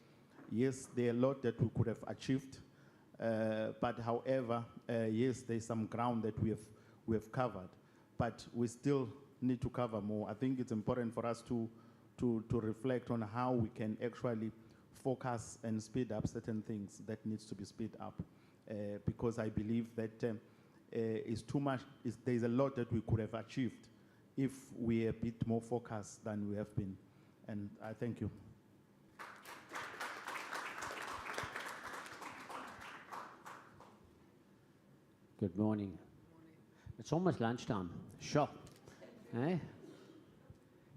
yes, there are a lot that we could have achieved, but however, yes, there's some ground that we have covered, but we still need to cover more. I think it's important for us to reflect on how we can actually focus and speed up certain things that needs to be speed up, because I believe that it's too much. There's a lot that we could have achieved if we're a bit more focused than we have been. And I thank you. Good morning. It's almost lunchtime. Sure. Eh?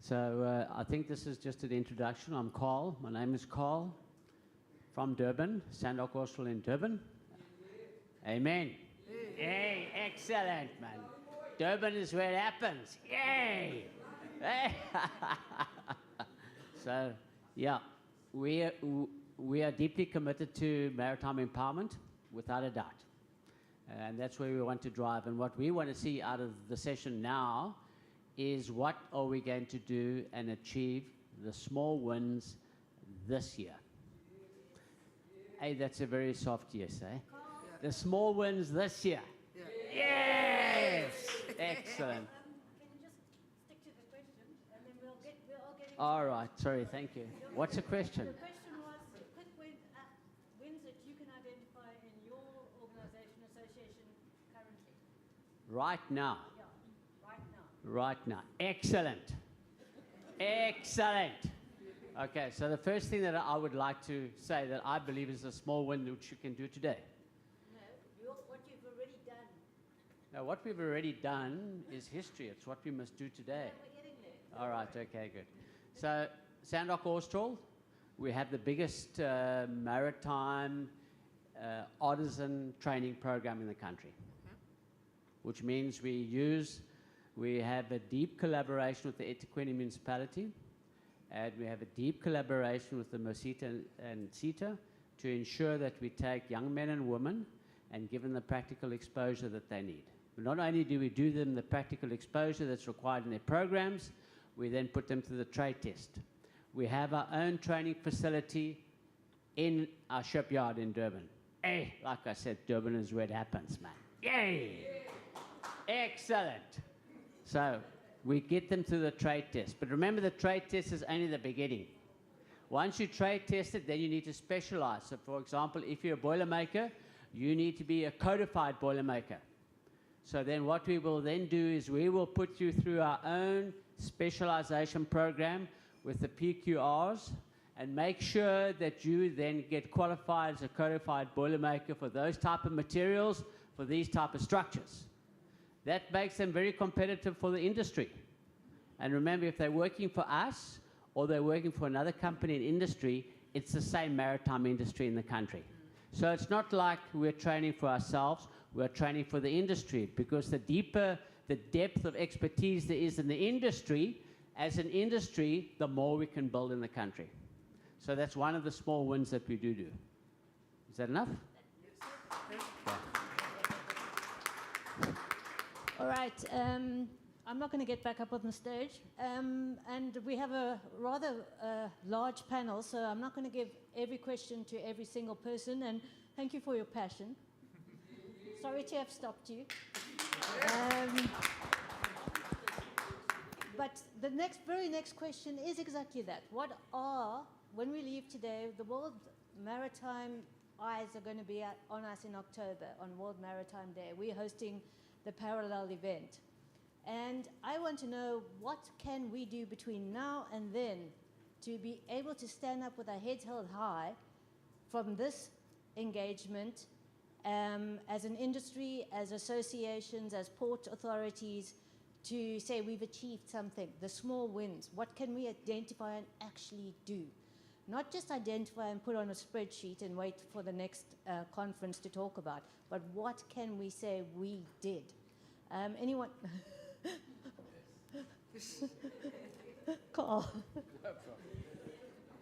So I think this is just an introduction. I'm Carl. My name is Carl from Durban, Sandok Hostel in Durban. Amen. Yay, excellent, man. Durban is where it happens. Yay! Hey. So, yeah, we are deeply committed to maritime empowerment, without a doubt. And that's where we want to drive. And what we want to see out of the session now is what are we going to do and achieve the small wins this year. Hey, that's a very soft yes, eh? The small wins this year. Yes! Excellent. Can you just stick to the question, and then we'll all get into All right, sorry, thank you. What's the question? The question was quick wins that you can identify in your organization, association currently. Right now. Yeah, right now. Right now. Excellent. Excellent. Okay, so the first thing that I would like to say that I believe is a small win which you can do today. No, what you've already done. Now, what we've already done is history. It's what we must do today. We're getting there. All right, okay, good. Sandrock Austral, we have the biggest maritime artisan training program in the country, which means we have a deep collaboration with the eThekwini municipality, and we have a deep collaboration with the Mosita and CETA to ensure that we take young men and women and give them the practical exposure that they need. Not only do we do them the practical exposure that's required in their programs, we then put them through the trade test. We have our own training facility in our shipyard in Durban. Hey, like I said, Durban is where it happens, man. Yay! Excellent. So we get them through the trade test. But remember, the trade test is only the beginning. Once you trade test it, then you need to specialize. So for example, if you're a Boilermaker, you need to be a codified Boilermaker. So then what we will then do is we will put you through our own specialization program with the PQRs and make sure that you then get qualified as a codified Boilermaker for those type of materials, for these type of structures. That makes them very competitive for the industry. And remember, if they're working for us or they're working for another company in industry, it's the same maritime industry in the country. So it's not like we're training for ourselves, we're training for the industry, because the deeper the depth of expertise there is in the industry, as an industry, the more we can build in the country. So that's one of the small wins that we do. Is that enough? All right, I'm not going to get back up on the stage. And we have a rather large panel, so I'm not going to give every question to every single person. And thank you for your passion. Sorry to have stopped you. But the very next question is exactly that. When we leave today, the World Maritime eyes are going to be on us in October, on World Maritime Day. We're hosting the parallel event. And I want to know, what can we do between now and then to be able to stand up with our heads held high from this engagement as an industry, as associations, as port authorities, to say we've achieved something, the small wins. What can we identify and actually do? Not just identify and put on a spreadsheet and wait for the next conference to talk about, but what can we say we did? Anyone? Carl.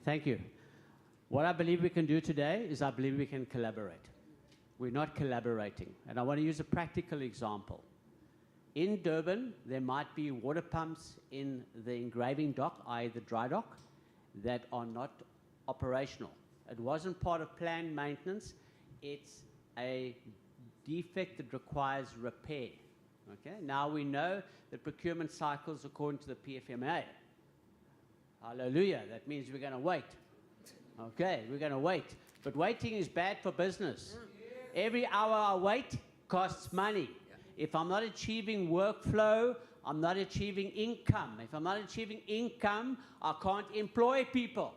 Thank you. What I believe we can do today is I believe we can collaborate. We're not collaborating. And I want to use a practical example. In Durban, there might be water pumps in the engraving dock, i.e. the dry dock, that are not operational. It wasn't part of planned maintenance. It's a defect that requires repair. Okay? Now we know the procurement cycles according to the PFMA. Hallelujah. That means we're going to wait. Okay, we're going to wait. But waiting is bad for business. Every hour I wait costs money. If I'm not achieving workflow, I'm not achieving income. If I'm not achieving income, I can't employ people.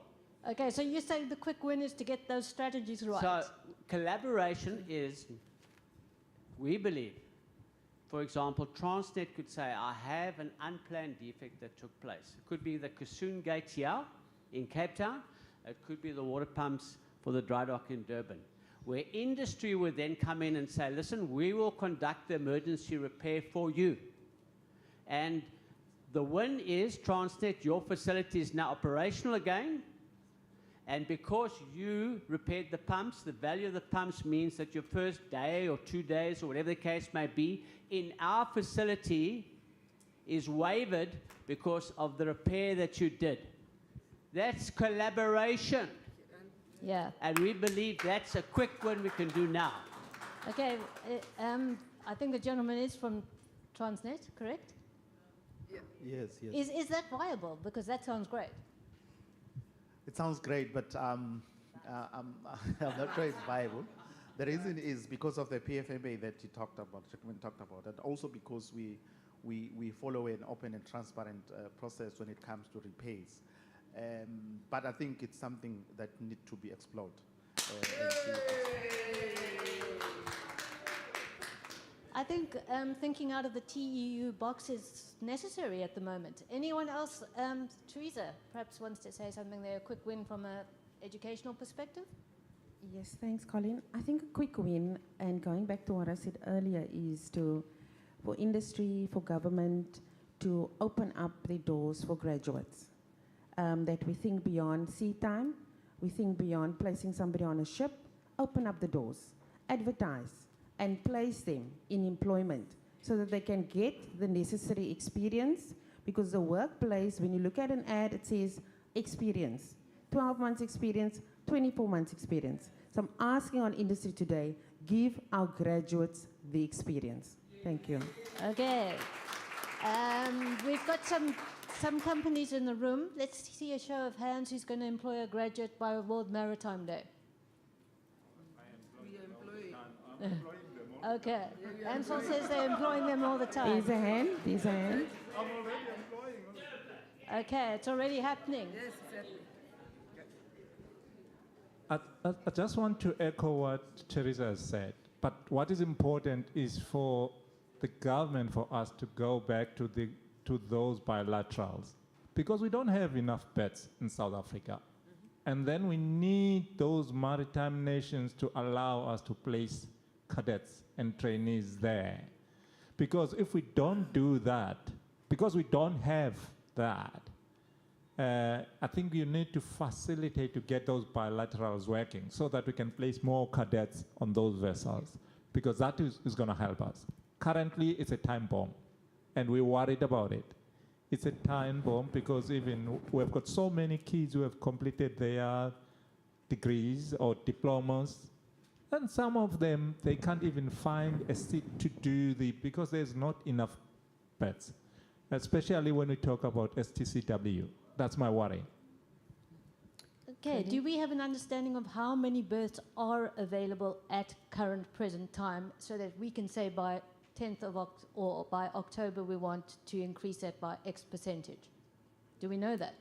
Okay, so you're saying the quick win is to get those strategies right. So collaboration is, we believe, for example, Transnet could say, I have an unplanned defect that took place. It could be the Kasoon Gates here in Cape Town. It could be the water pumps for the dry dock in Durban, where industry would then come in and say, listen, we will conduct the emergency repair for you. And the win is Transnet, your facility is now operational again. And because you repaired the pumps, the value of the pumps means that your first day or 2 days or whatever the case may be, in our facility is waived because of the repair that you did. That's collaboration. Yeah. And we believe that's a quick one we can do now. Okay, I think the gentleman is from Transnet, correct? Yes, yes. Is that viable? Because that sounds great. It sounds great, but I'm not sure it's viable. The reason is because of the PFMA that you talked about, and also because we follow an open and transparent process when it comes to repairs. But I think it's something that needs to be explored. I think thinking out of the TEU box is necessary at the moment. Anyone else? Teresa perhaps wants to say something there, a quick win from an educational perspective? Yes, thanks, Colin. I think a quick win, and going back to what I said earlier, is for industry, for government, to open up the doors for graduates. That we think beyond sea time, we think beyond placing somebody on a ship, open up the doors, advertise, and place them in employment so that they can get the necessary experience, because the workplace, when you look at an ad, it says experience, 12 months experience, 24 months experience. So I'm asking on industry today, give our graduates the experience. Thank you. Okay. We've got some companies in the room. Let's see a show of hands who's going to employ a graduate by World Maritime Day. Okay. Ansel says they're employing them all the time. There's a hand, there's a hand. I'm already employing. Okay, it's already happening. Yes, exactly. I just want to echo what Teresa has said, but what is important is for the government, for us to go back to those bilaterals, because we don't have enough beds in South Africa. And then we need those maritime nations to allow us to place cadets and trainees there. Because if we don't do that, because we don't have that, I think you need to facilitate to get those bilaterals working so that we can place more cadets on those vessels, because that is going to help us. Currently, it's a time bomb, and we're worried about it. It's a time bomb because even we've got so many kids who have completed their degrees or diplomas, and some of them, they can't even find a seat to do because there's not enough beds, especially when we talk about STCW. That's my worry. Okay, do we have an understanding of how many berths are available at current present time, so that we can say by 10th of or by October we want to increase that by X percentage? Do we know that?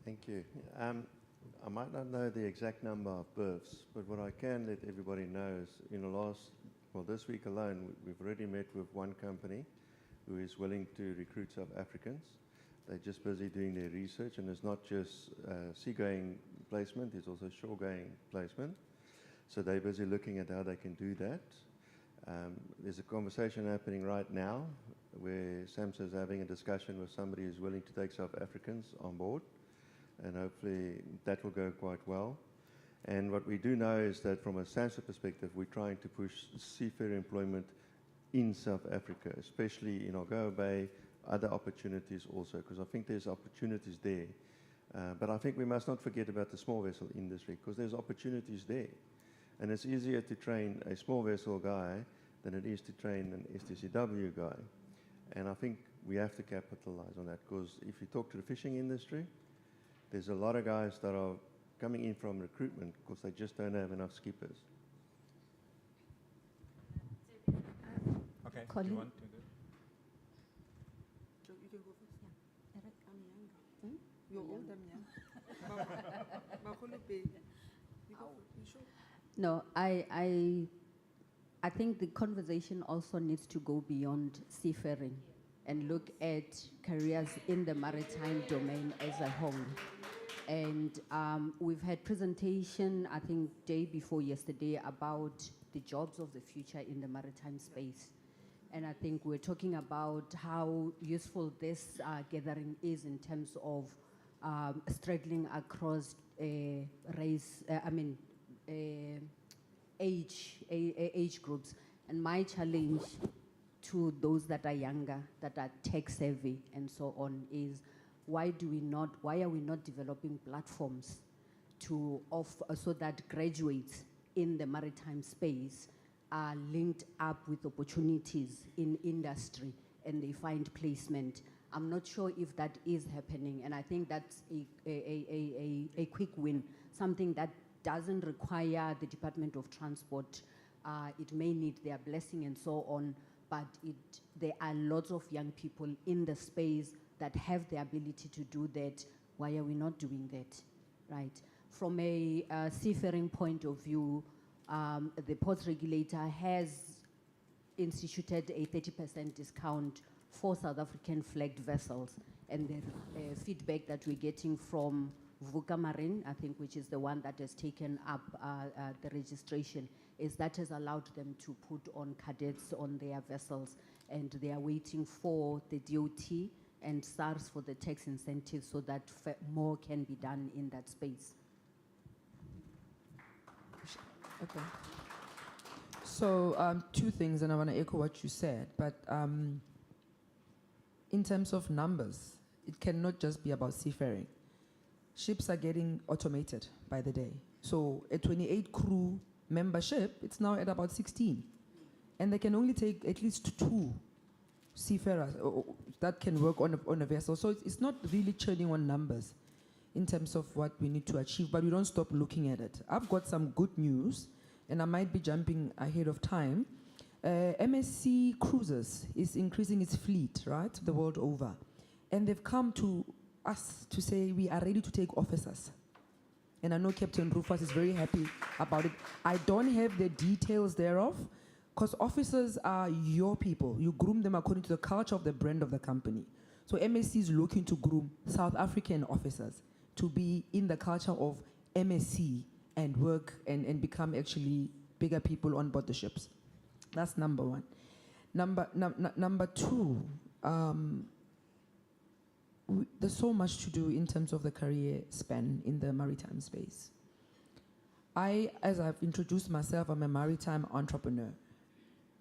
Thank you. I might not know the exact number of berths, but what I can let everybody know is in the this week alone, we've already met with one company who is willing to recruit South Africans. They're just busy doing their research, and it's not just seagoing placement, it's also shoregoing placement. So they're busy looking at how they can do that. There's a conversation happening right now where SAMHSA is having a discussion with somebody who's willing to take South Africans on board, and hopefully that will go quite well. And what we do know is that from a SAMHSA perspective, we're trying to push seafarer employment in South Africa, especially in Algoa Bay, other opportunities also, because I think there's opportunities there. But I think we must not forget about the small vessel industry, because there's opportunities there. And it's easier to train a small vessel guy than it is to train an STCW guy. And I think we have to capitalize on that, because if you talk to the fishing industry, there's a lot of guys that are coming in from recruitment because they just don't have enough skippers. Okay, Colin? you want to do? You can go first. Yeah. I'm younger. You're older than me. No, I think the conversation also needs to go beyond seafaring and look at careers in the maritime domain as a whole. And we've had presentation, I think, day before yesterday about the jobs of the future in the maritime space. And I think we're talking about how useful this gathering is in terms of straddling across age groups. And my challenge to those that are younger, that are tech savvy and so on, is why are we not developing platforms to so that graduates in the maritime space are linked up with opportunities in industry and they find placement? I'm not sure if that is happening, and I think that's a quick win, something that doesn't require the Department of Transport. It may need their blessing and so on, but there are lots of young people in the space that have the ability to do that. Why are we not doing that, right? From a seafaring point of view, the port regulator has instituted a 30% discount for South African flagged vessels. And the feedback that we're getting from Vuka Marine, I think, which is the one that has taken up the registration, is that has allowed them to put on cadets on their vessels, and they are waiting for the DOT and SARS for the tax incentives so that more can be done in that space. Okay. So two things, and I want to echo what you said, but in terms of numbers, it cannot just be about seafaring. Ships are getting automated by the day. So a 28 crew membership, it's now at about 16. And they can only take at least 2 seafarers that can work on a vessel. So it's not really churning on numbers in terms of what we need to achieve, but we don't stop looking at it. I've got some good news, and I might be jumping ahead of time. MSC Cruises is increasing its fleet, right, the world over. And they've come to us to say we are ready to take officers. And I know Captain Rufus is very happy about it. I don't have the details thereof, because officers are your people. You groom them according to the culture of the brand of the company. So MSC is looking to groom South African officers to be in the culture of MSC and work and become actually bigger people on board the ships. That's number one. Number two, there's so much to do in terms of the career span in the maritime space. As I've introduced myself, I'm a maritime entrepreneur.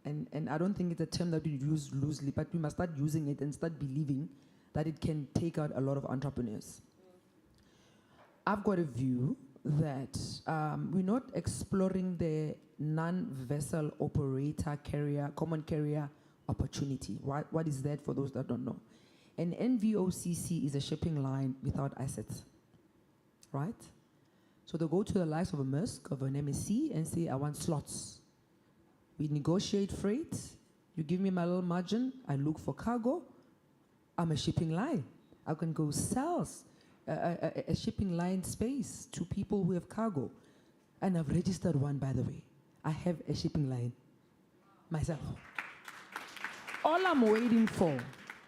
And I don't think it's a term that we use loosely, but we must start using it and start believing that it can take out a lot of entrepreneurs. I've got a view that we're not exploring the non-vessel operator carrier, common carrier opportunity. What is that for those that don't know? An NVOCC is a shipping line without assets, right? So they go to the likes of a Maersk, of an MSC, and say, I want slots. We negotiate freight, you give me my little margin, I look for cargo, I'm a shipping line. I can go sell a shipping line space to people who have cargo. And I've registered one, by the way. I have a shipping line myself. All I'm waiting for,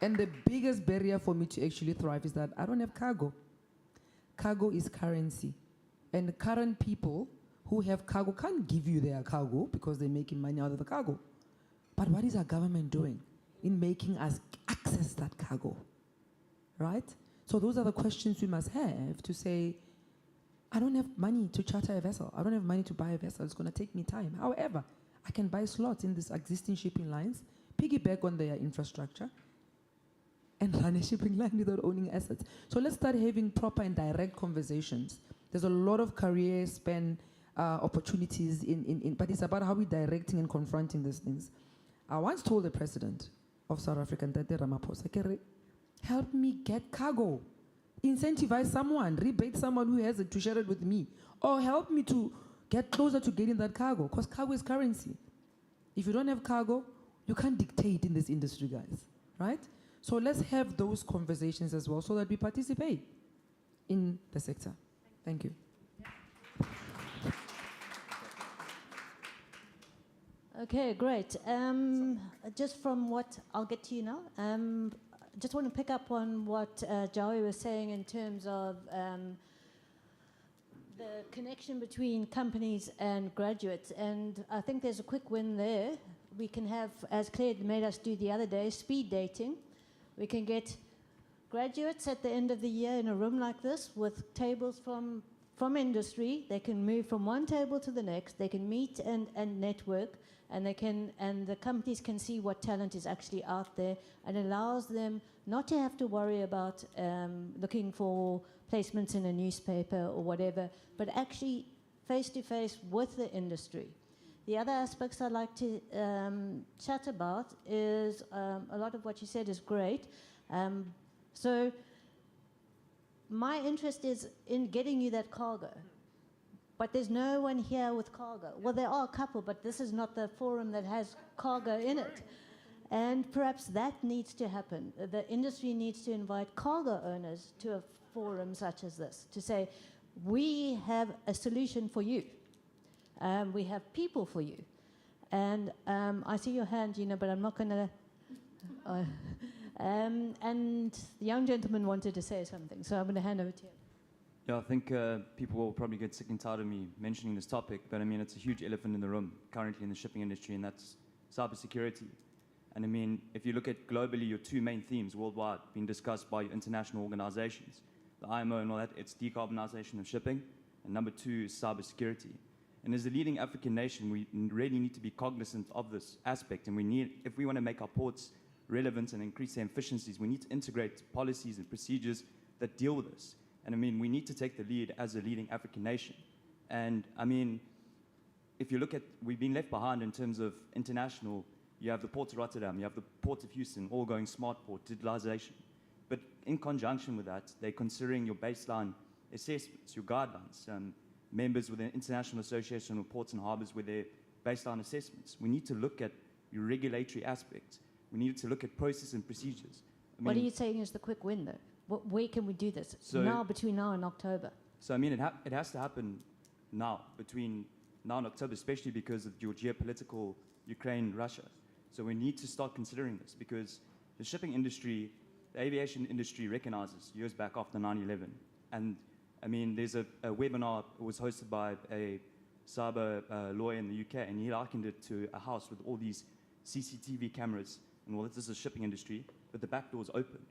and the biggest barrier for me to actually thrive, is that I don't have cargo. Cargo is currency. And the current people who have cargo can't give you their cargo because they're making money out of the cargo. But what is our government doing in making us access that cargo, right? So those are the questions we must have to say, I don't have money to charter a vessel. I don't have money to buy a vessel. It's going to take me time. However, I can buy slots in these existing shipping lines, piggyback on their infrastructure, and run a shipping line without owning assets. So let's start having proper and direct conversations. There's a lot of career span opportunities but it's about how we're directing and confronting these things. I once told the president of South Africa, Tate Ramaphosa, help me get cargo. Incentivize someone, rebate someone who has it to share it with me. Or help me to get closer to getting that cargo, because cargo is currency. If you don't have cargo, you can't dictate in this industry, guys, right? So let's have those conversations as well so that we participate in the sector. Thank you. Okay, great. Just from what, I'll get to you now. Just want to pick up on what Joey was saying in terms of the connection between companies and graduates. And I think there's a quick win there. We can have, as Claire made us do the other day, speed dating. We can get graduates at the end of the year in a room like this with tables from industry. They can move from one table to the next. They can meet and network. And the companies can see what talent is actually out there, and allows them not to have to worry about looking for placements in a newspaper or whatever, but actually face to face with the industry. The other aspects I'd like to chat about is a lot of what you said is great. So my interest is in getting you that cargo. But there's no one here with cargo. Well, there are a couple, but this is not the forum that has cargo in it. And perhaps that needs to happen. The industry needs to invite cargo owners to a forum such as this to say, we have a solution for you. We have people for you. And I see your hand, Gina, but I'm not going to... and the young gentleman wanted to say something, so I'm going to hand over to you. Yeah, I think people will probably get sick and tired of me mentioning this topic, but I mean, it's a huge elephant in the room currently in the shipping industry, and that's cybersecurity. And I mean, if you look at globally, your two main themes worldwide being discussed by international organizations, the IMO and all that, it's decarbonization of shipping, and number two is cybersecurity. And as a leading African nation, we really need to be cognizant of this aspect, and we need, if we want to make our ports relevant and increase their efficiencies, we need to integrate policies and procedures that deal with this. And I mean, we need to take the lead as a leading African nation. And I mean, if you look at, we've been left behind in terms of international, you have the Port of Rotterdam, you have the Port of Houston, all going smart port, digitalization. But in conjunction with that, they're considering your baseline assessments, your guidelines, members with the International Association of Ports and Harbors with their baseline assessments. We need to look at your regulatory aspects. We need to look at process and procedures. I What are mean, you saying is the quick win, though? Where can we do this? So- Now, between now and October. So, I mean, it has to happen now, between now and October, especially because of your geopolitical Ukraine, Russia. So we need to start considering this because the shipping industry, the aviation industry recognizes years back after 9/11. And I mean, there's a webinar that was hosted by a cyber lawyer in the UK, and he likened it to a house with all these CCTV cameras. And well, this is a shipping industry, but the back door's open.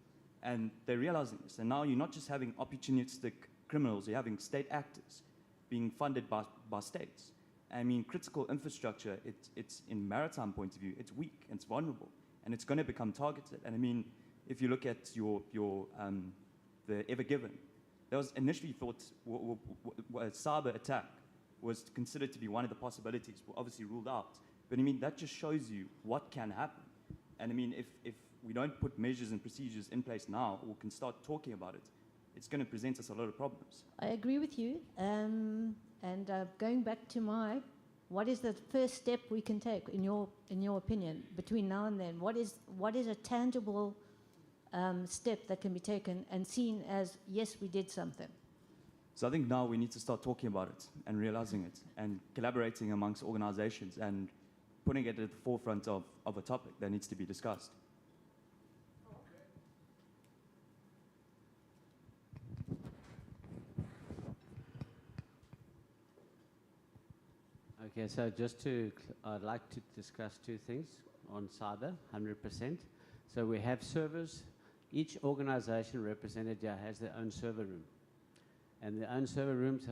And they're realizing this. And now you're not just having opportunistic criminals, you're having state actors being funded by states. I mean, critical infrastructure, it's in maritime point of view, it's weak, it's vulnerable, and it's going to become targeted. And I mean, if you look at the Ever Given, there was initially thought a cyber attack was considered to be one of the possibilities, obviously ruled out. But I mean, that just shows you what can happen. And I mean, if we don't put measures and procedures in place now, or can start talking about it, it's going to present us a lot of problems. I agree with you. Going back to what is the first step we can take, in your opinion, between now and then? What is a tangible step that can be taken and seen as, yes, we did something? So I think now we need to start talking about it and realizing it and collaborating amongst organizations and putting it at the forefront of a topic that needs to be discussed. Okay, so I'd like to discuss two things on cyber, 100%. So we have servers. Each organization represented here has their own server room. And their own server rooms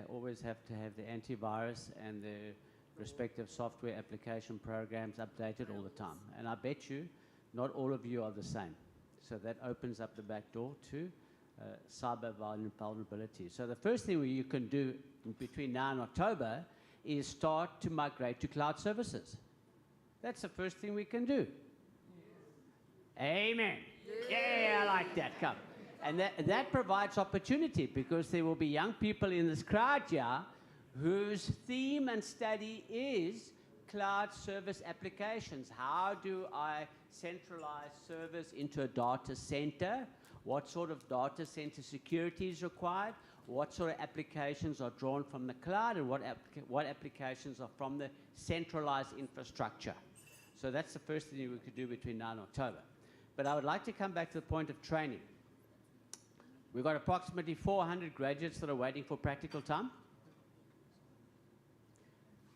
always have to have the antivirus and their respective software application programs updated all the time. And I bet you not all of you are the same. So that opens up the back door to cyber vulnerability. So the first thing you can do between now and October is start to migrate to cloud services. That's the first thing we can do. Amen. Yeah, I like that. Come. And that provides opportunity because there will be young people in this crowd here whose theme and study is cloud service applications. How do I centralize servers into a data center? What sort of data center security is required? What sort of applications are drawn from the cloud and what applications are from the centralized infrastructure? So that's the first thing we could do between now and October. But I would like to come back to the point of training. We've got approximately 400 graduates that are waiting for practical time.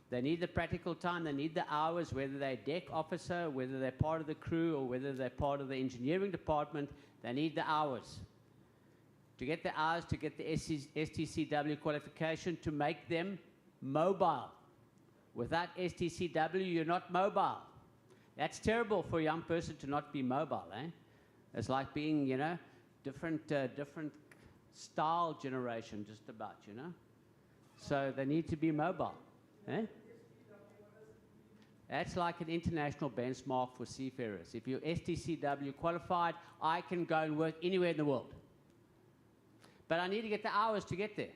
They need the practical time, they need the hours, whether they're deck officer, whether they're part of the crew, or whether they're part of the engineering department, they need the hours. To get the hours, to get the STCW qualification, to make them mobile. Without STCW, you're not mobile. That's terrible for a young person to not be mobile, eh? It's like being, you know, different style generation, just about, you know? So they need to be mobile, eh? That's like an international benchmark for seafarers. If you're STCW qualified, I can go and work anywhere in the world. But I need to get the hours to get there.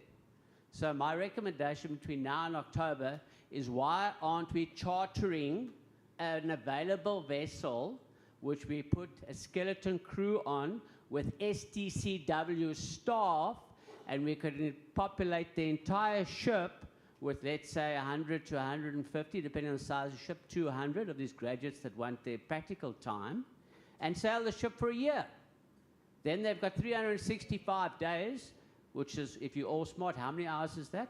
So my recommendation between now and October is, why aren't we chartering an available vessel which we put a skeleton crew on with STCW staff, and we could populate the entire ship with, let's say, 100 to 150, depending on the size of the ship, 200 of these graduates that want their practical time, and sail the ship for a year. Then they've got 365 days, which is, if you're all smart, how many hours is that?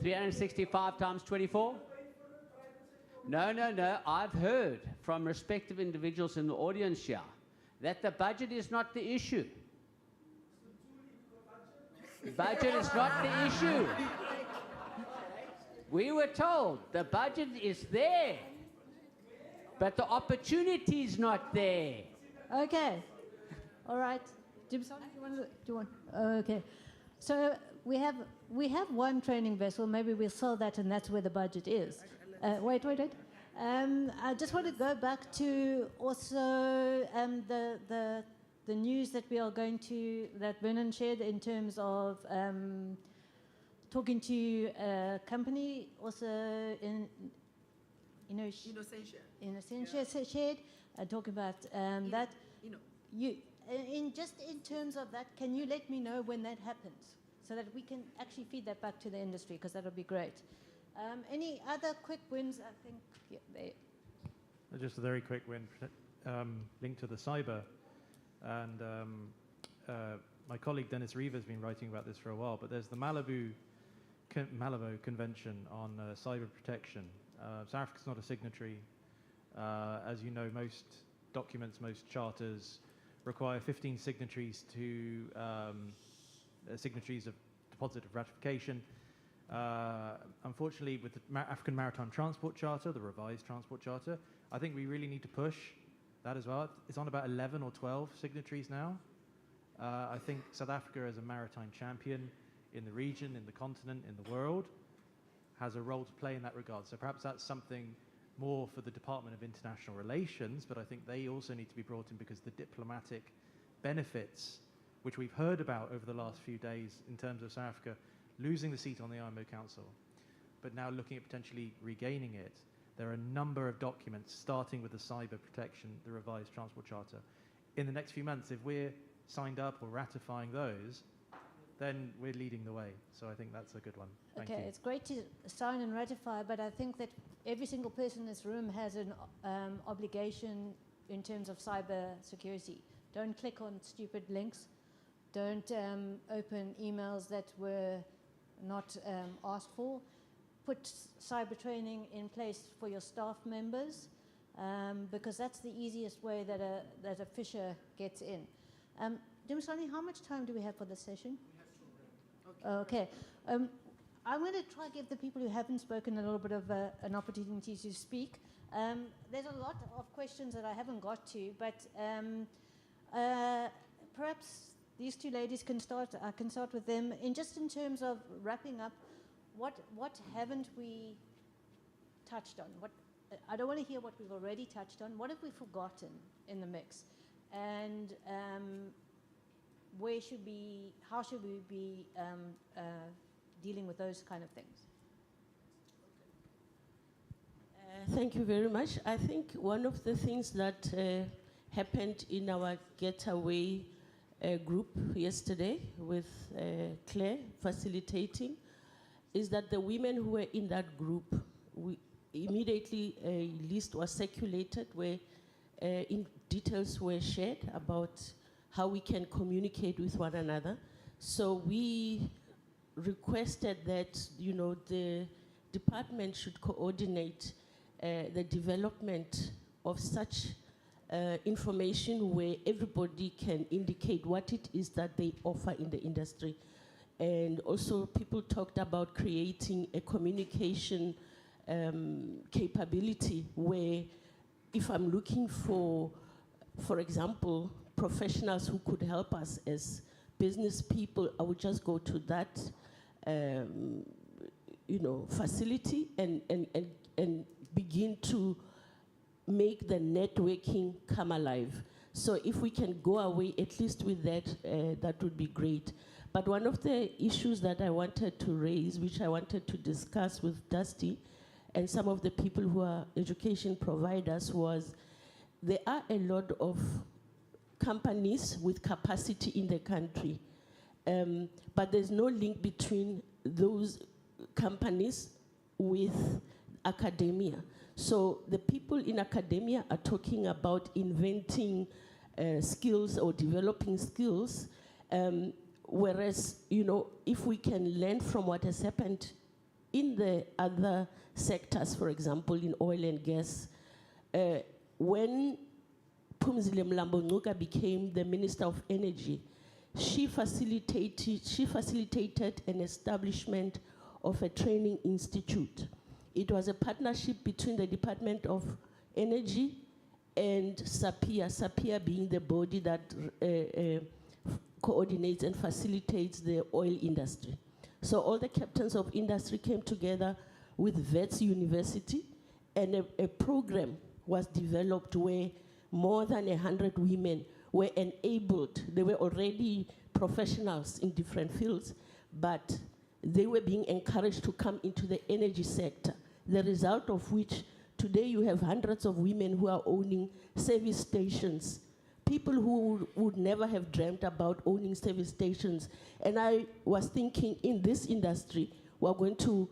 365 times 24? No. I've heard from respective individuals in the audience here that the budget is not the issue. Budget is not the issue. We were told the budget is there, but the opportunity is not there. Okay. All right. Jimson, do you want? Okay. So we have one training vessel. Maybe we'll sell that, and that's where the budget is. Wait. I just want to go back to also the news that we are going to, that Vernon shared in terms of talking to a company also in Innocentia shared, talking about that. In terms of that, can you let me know when that happens so that we can actually feed that back to the industry, because that would be great. Any other quick wins? I think there. Just a very quick win linked to the cyber. And my colleague Dennis Reeve has been writing about this for a while, but there's the Malabo Convention on Cyber Protection. South Africa's not a signatory. As you know, most documents, most charters require 15 signatories to signatories of deposit of ratification. Unfortunately, with the African Maritime Transport Charter, the revised Transport Charter, I think we really need to push that as well. It's on about 11 or 12 signatories now. I think South Africa, as a maritime champion in the region, in the continent, in the world, has a role to play in that regard. So perhaps that's something more for the Department of International Relations, but I think they also need to be brought in, because the diplomatic benefits, which we've heard about over the last few days in terms of South Africa losing the seat on the IMO Council, but now looking at potentially regaining it. There are a number of documents, starting with the cyber protection, the revised Transport Charter. In the next few months, if we're signed up or ratifying those, then we're leading the way. So I think that's a good one. Thank you. It's great to sign and ratify, but I think that every single person in this room has an obligation in terms of cyber security. Don't click on stupid links. Don't open emails that were not asked for. Put cyber training in place for your staff members, because that's the easiest way that a fisher gets in. Dumisani, how much time do we have for this session? Okay. I'm going to try to give the people who haven't spoken a little bit of an opportunity to speak. There's a lot of questions that I haven't got to, but perhaps these two ladies can start. I can start with them. In terms of wrapping up, what haven't we touched on? I don't want to hear what we've already touched on. What have we forgotten in the mix? And how should we be dealing with those kind of things? Thank you very much. I think one of the things that happened in our getaway group yesterday with Claire facilitating is that the women who were in that group, immediately a list was circulated where details were shared about how we can communicate with one another. So we requested that, the department should coordinate the development of such information where everybody can indicate what it is that they offer in the industry. And also people talked about creating a communication capability where if I'm looking for example, professionals who could help us as business people, I would just go to that facility and begin to make the networking come alive. So if we can go away at least with that, that would be great. But one of the issues that I wanted to raise, which I wanted to discuss with Dusty and some of the people who are education providers, was there are a lot of companies with capacity in the country, but there's no link between those companies with academia. So the people in academia are talking about inventing skills or developing skills, whereas, you know, if we can learn from what has happened in the other sectors, for example, in oil and gas, when Phumzile Mlambo-Ngcuka became the Minister of Energy, she facilitated an establishment of a training institute. It was a partnership between the Department of Energy and SAPIA being the body that coordinates and facilitates the oil industry. So all the captains of industry came together with Wits University, and a program was developed where more than 100 women were enabled. They were already professionals in different fields, but they were being encouraged to come into the energy sector, the result of which today you have hundreds of women who are owning service stations, people who would never have dreamt about owning service stations. And I was thinking, in this industry, we're going to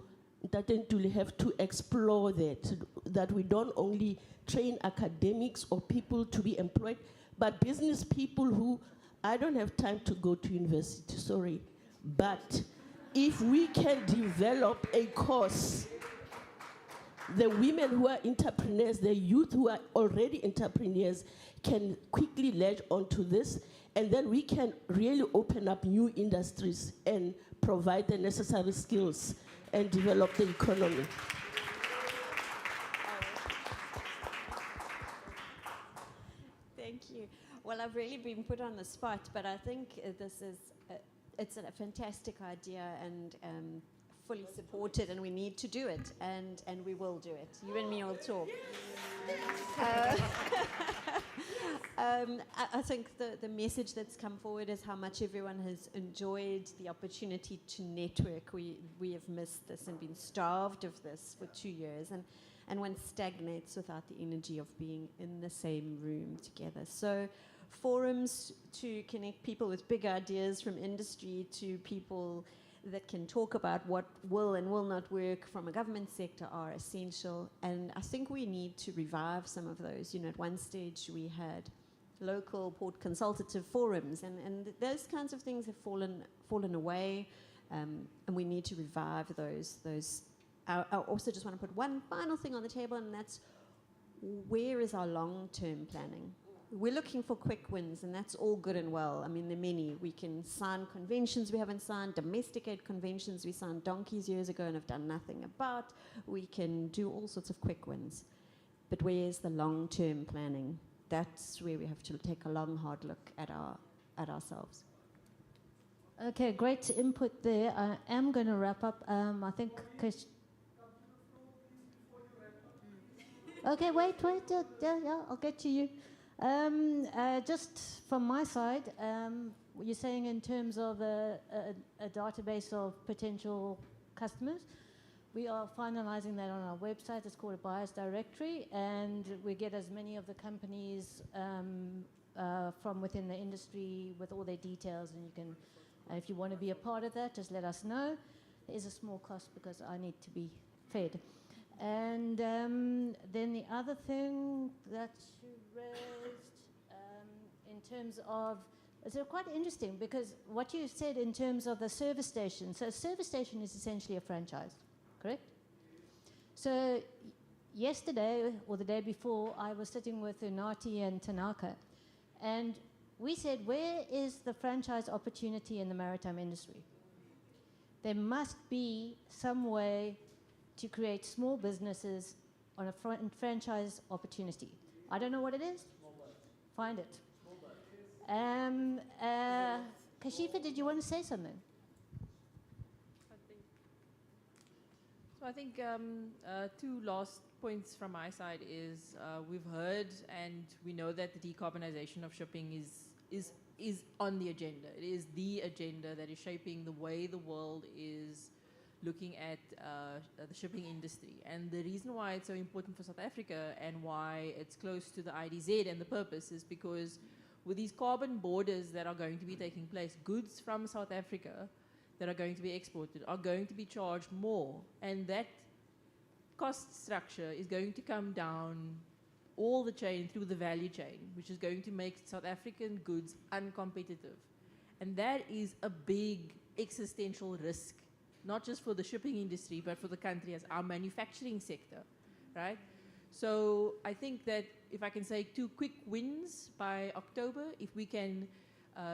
have to explore that we don't only train academics or people to be employed, but business people who, I don't have time to go to university, sorry, but if we can develop a course, the women who are entrepreneurs, the youth who are already entrepreneurs can quickly latch onto this, and then we can really open up new industries and provide the necessary skills and develop the economy. Thank you. Well, I've really been put on the spot, but I think this is it's a fantastic idea and fully supported, and we need to do it, and we will do it. You and me will talk. I think the message that's come forward is how much everyone has enjoyed the opportunity to network. We have missed this and been starved of this for 2 years, and one stagnates without the energy of being in the same room together. So forums to connect people with big ideas from industry to people that can talk about what will and will not work from a government sector are essential. And I think we need to revive some of those. You know, at one stage we had local port consultative forums, and those kinds of things have fallen away, and we need to revive those. I also just want to put one final thing on the table, and that's, where is our long-term planning? We're looking for quick wins, and that's all good and well. I mean, there are many. We can sign conventions we haven't signed, domesticate conventions we signed donkeys years ago and have done nothing about. We can do all sorts of quick wins. But where's the long-term planning? That's where we have to take a long, hard look at ourselves. Okay, great input there. I am going to wrap up. I think... Okay, wait, yeah, I'll get to you. Just from my side, you're saying in terms of a database of potential customers, we are finalizing that on our website. It's called a buyer's directory, and we get as many of the companies from within the industry with all their details, and you can, if you want to be a part of that, just let us know. There is a small cost because I need to be fed. And then the other thing that you raised in terms of, it's quite interesting because what you said in terms of the service station, so a service station is essentially a franchise, correct? So yesterday or the day before, I was sitting with Unati and Tanaka, and we said, where is the franchise opportunity in the maritime industry? There must be some way to create small businesses on a franchise opportunity. I don't know what it is. Find it. Kashifa, did you want to say something? I think two last points from my side is we've heard and we know that the decarbonization of shipping is on the agenda. It is the agenda that is shaping the way the world is looking at the shipping industry. And the reason why it's so important for South Africa and why it's close to the IDZ and the purpose is because with these carbon borders that are going to be taking place, goods from South Africa that are going to be exported are going to be charged more, and that cost structure is going to come down all the chain through the value chain, which is going to make South African goods uncompetitive. And that is a big existential risk, not just for the shipping industry, but for the country as our manufacturing sector, right? So I think that if I can say 2 quick wins by October, if we can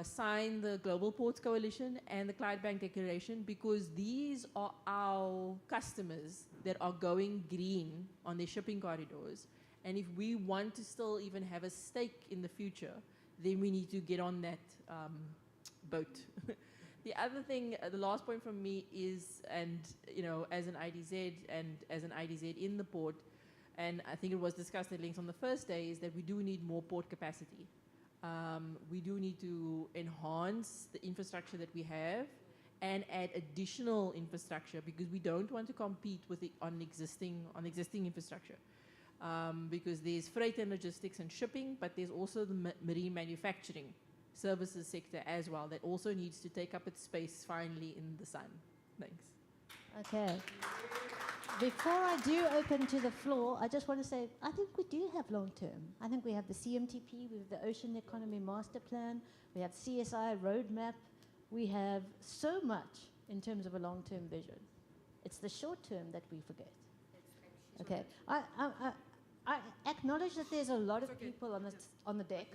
sign the Global Ports Coalition and the Clydebank Declaration, because these are our customers that are going green on their shipping corridors. And if we want to still even have a stake in the future, then we need to get on that boat. The other thing, the last point from me is, and you know, as an IDZ and as an IDZ in the port, and I think it was discussed at length on the first day, is that we do need more port capacity. We do need to enhance the infrastructure that we have and add additional infrastructure, because we don't want to compete with it on existing infrastructure. Because there's freight and logistics and shipping, but there's also the marine manufacturing services sector as well that also needs to take up its space finally in the sun. Thanks. Okay. Before I do open to the floor, I just want to say, I think we do have long term. I think we have the CMTP, we have the Ocean Economy Master Plan, we have CSI Roadmap. We have so much in terms of a long-term vision. It's the short term that we forget. Okay. I acknowledge that there's a lot of people on the deck,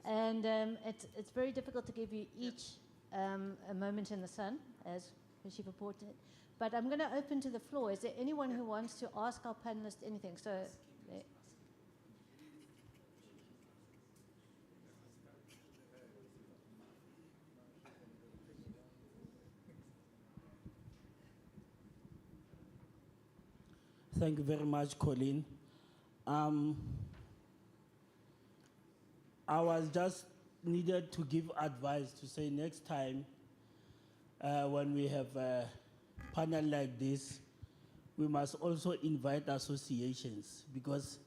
and it's very difficult to give you each a moment in the sun, as she reported. But I'm going to open to the floor. Is there anyone who wants to ask our panelists anything? So, Thank you very much, Colleen. I was just needed to give advice to say next time when we have a panel like this, we must also invite associations, because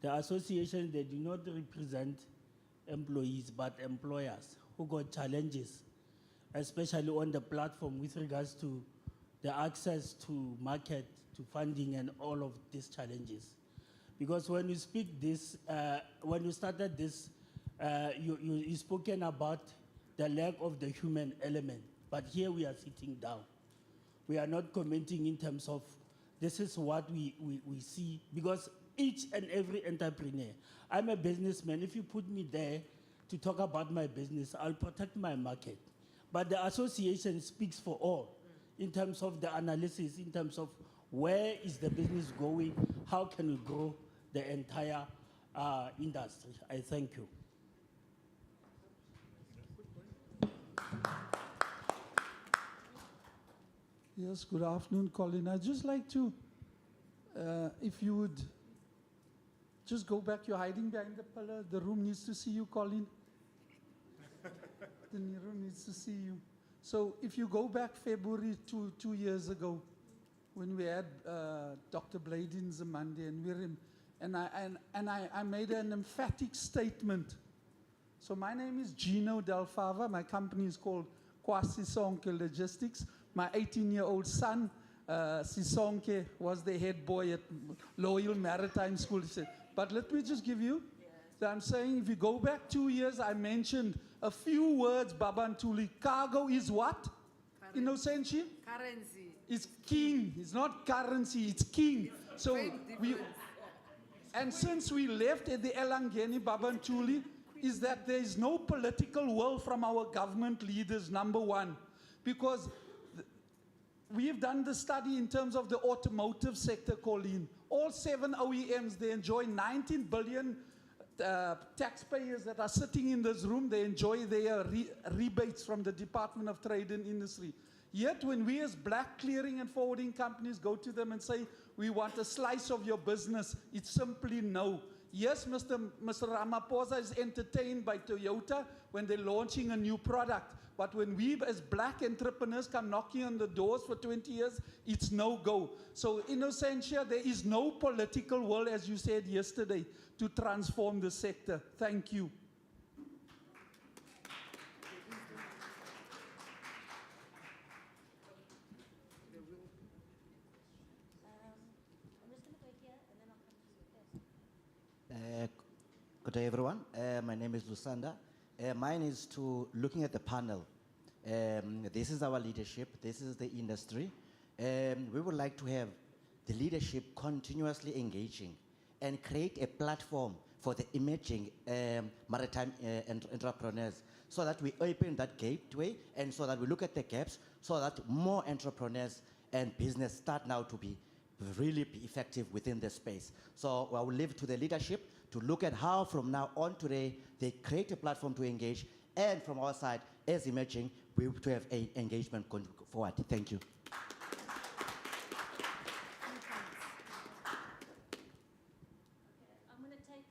the associations, they do not represent employees but employers who got challenges, especially on the platform with regards to the access to market, to funding and all of these challenges. Because when you speak this, when you started this, you spoken about the lack of the human element, but here we are sitting down. We are not commenting in terms of this is what we see, because each and every entrepreneur, I'm a businessman, if you put me there to talk about my business, I'll protect my market. But the association speaks for all in terms of the analysis, in terms of where is the business going, how can we grow the entire industry. I thank you. Yes, good afternoon, Colin. I'd just like to, if you would just go back, you're hiding behind the pillar. The room needs to see you, Colin. The room needs to see you. So if you go back February 2 years ago, when we had Dr. Bladin Zamande and Miriam, and I made an emphatic statement. So my name is Gino Delfava. My company is called Kwasisonke Logistics. My 18-year-old son, Sisonke, was the head boy at Loyal Maritime School. But let me just give you, I'm saying if you go back 2 years, I mentioned a few words, Babantuli. Cargo is what? Innocentia? Currency. It's king. It's not currency, it's king. So and since we left at the Elangeni Babantuli, is that there is no political will from our government leaders, number one. Because we have done the study in terms of the automotive sector, Colleen. All 7 OEMs, they enjoy 19 billion taxpayers that are sitting in this room. They enjoy their rebates from the Department of Trade and Industry. Yet when we as black clearing and forwarding companies go to them and say, we want a slice of your business, it's simply no. Yes, Mr. Ramaphosa is entertained by Toyota when they're launching a new product. But when we as black entrepreneurs come knocking on the doors for 20 years, it's no go. So in Innocentia, there is no political will, as you said yesterday, to transform the sector. Thank you. Good day, everyone. My name is Lusanda. Mine is to looking at the panel. This is our leadership. This is the industry. We would like to have the leadership continuously engaging and create a platform for the emerging maritime entrepreneurs so that we open that gateway and so that we look at the gaps so that more entrepreneurs and business start now to be really be effective within the space. So I will leave to the leadership to look at how from now on today they create a platform to engage, and from our side as emerging we will to have an engagement going forward. Thank you. I'm going to take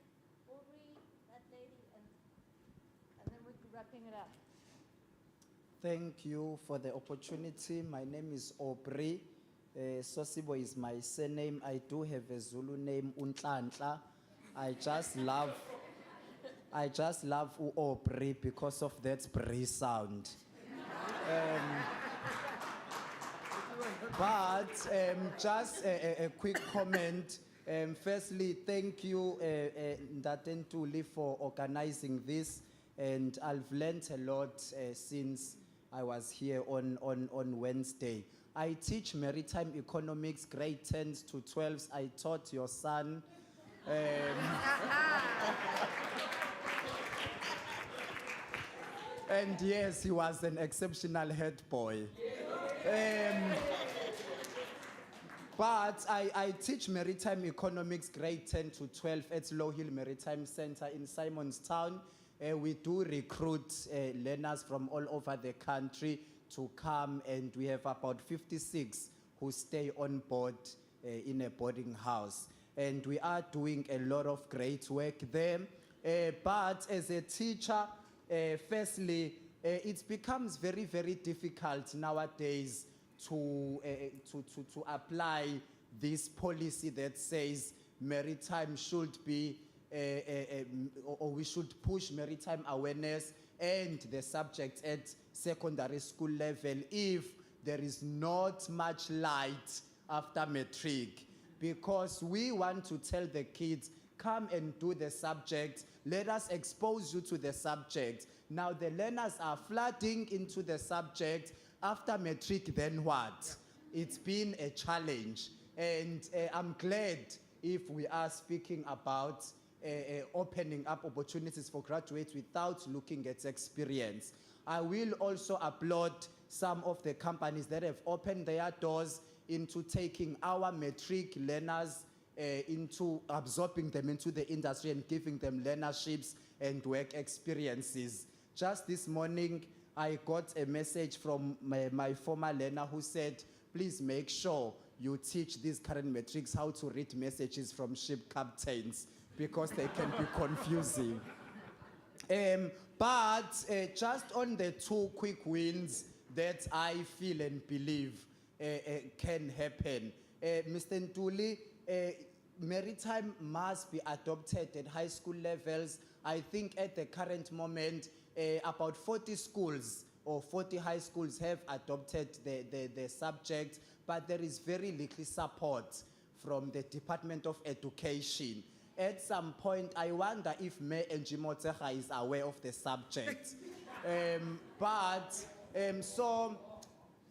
Aubrey, that lady, and then we're wrapping it up. Thank you for the opportunity. My name is Aubrey. Sosibo is my surname. I do have a Zulu name, Untlanhla. I just love Aubrey because of that Bree sound. But just a quick comment. Firstly, thank you, Ndatentuli, for organizing this. And I've learned a lot since I was here on Wednesday. I teach maritime economics, grade 10s to 12s. I taught your son. And yes, he was an exceptional head boy. But I teach maritime economics, grade 10 to 12 at Low Hill Maritime Center in Simonstown. We do recruit learners from all over the country to come, and we have about 56 who stay on board in a boarding house. And we are doing a lot of great work there. But as a teacher, firstly, it becomes very, very difficult nowadays to apply this policy that says maritime should be, or we should push maritime awareness and the subject at secondary school level if there is not much light after matric. Because we want to tell the kids, come and do the subject, let us expose you to the subject. Now the learners are flooding into the subject. After matric, then what? It's been a challenge. And I'm glad if we are speaking about opening up opportunities for graduates without looking at experience. I will also applaud some of the companies that have opened their doors into taking our matric learners into absorbing them into the industry and giving them learnerships and work experiences. Just this morning, I got a message from my former learner who said, please make sure you teach these current matrics how to read messages from ship captains because they can be confusing. But just on the two quick wins that I feel and believe can happen. Mr. Ntuli, maritime must be adopted at high school levels. I think at the current moment, about 40 schools or 40 high schools have adopted the subject, but there is very little support from the Department of Education. At some point, I wonder if May Njimoteha is aware of the subject. So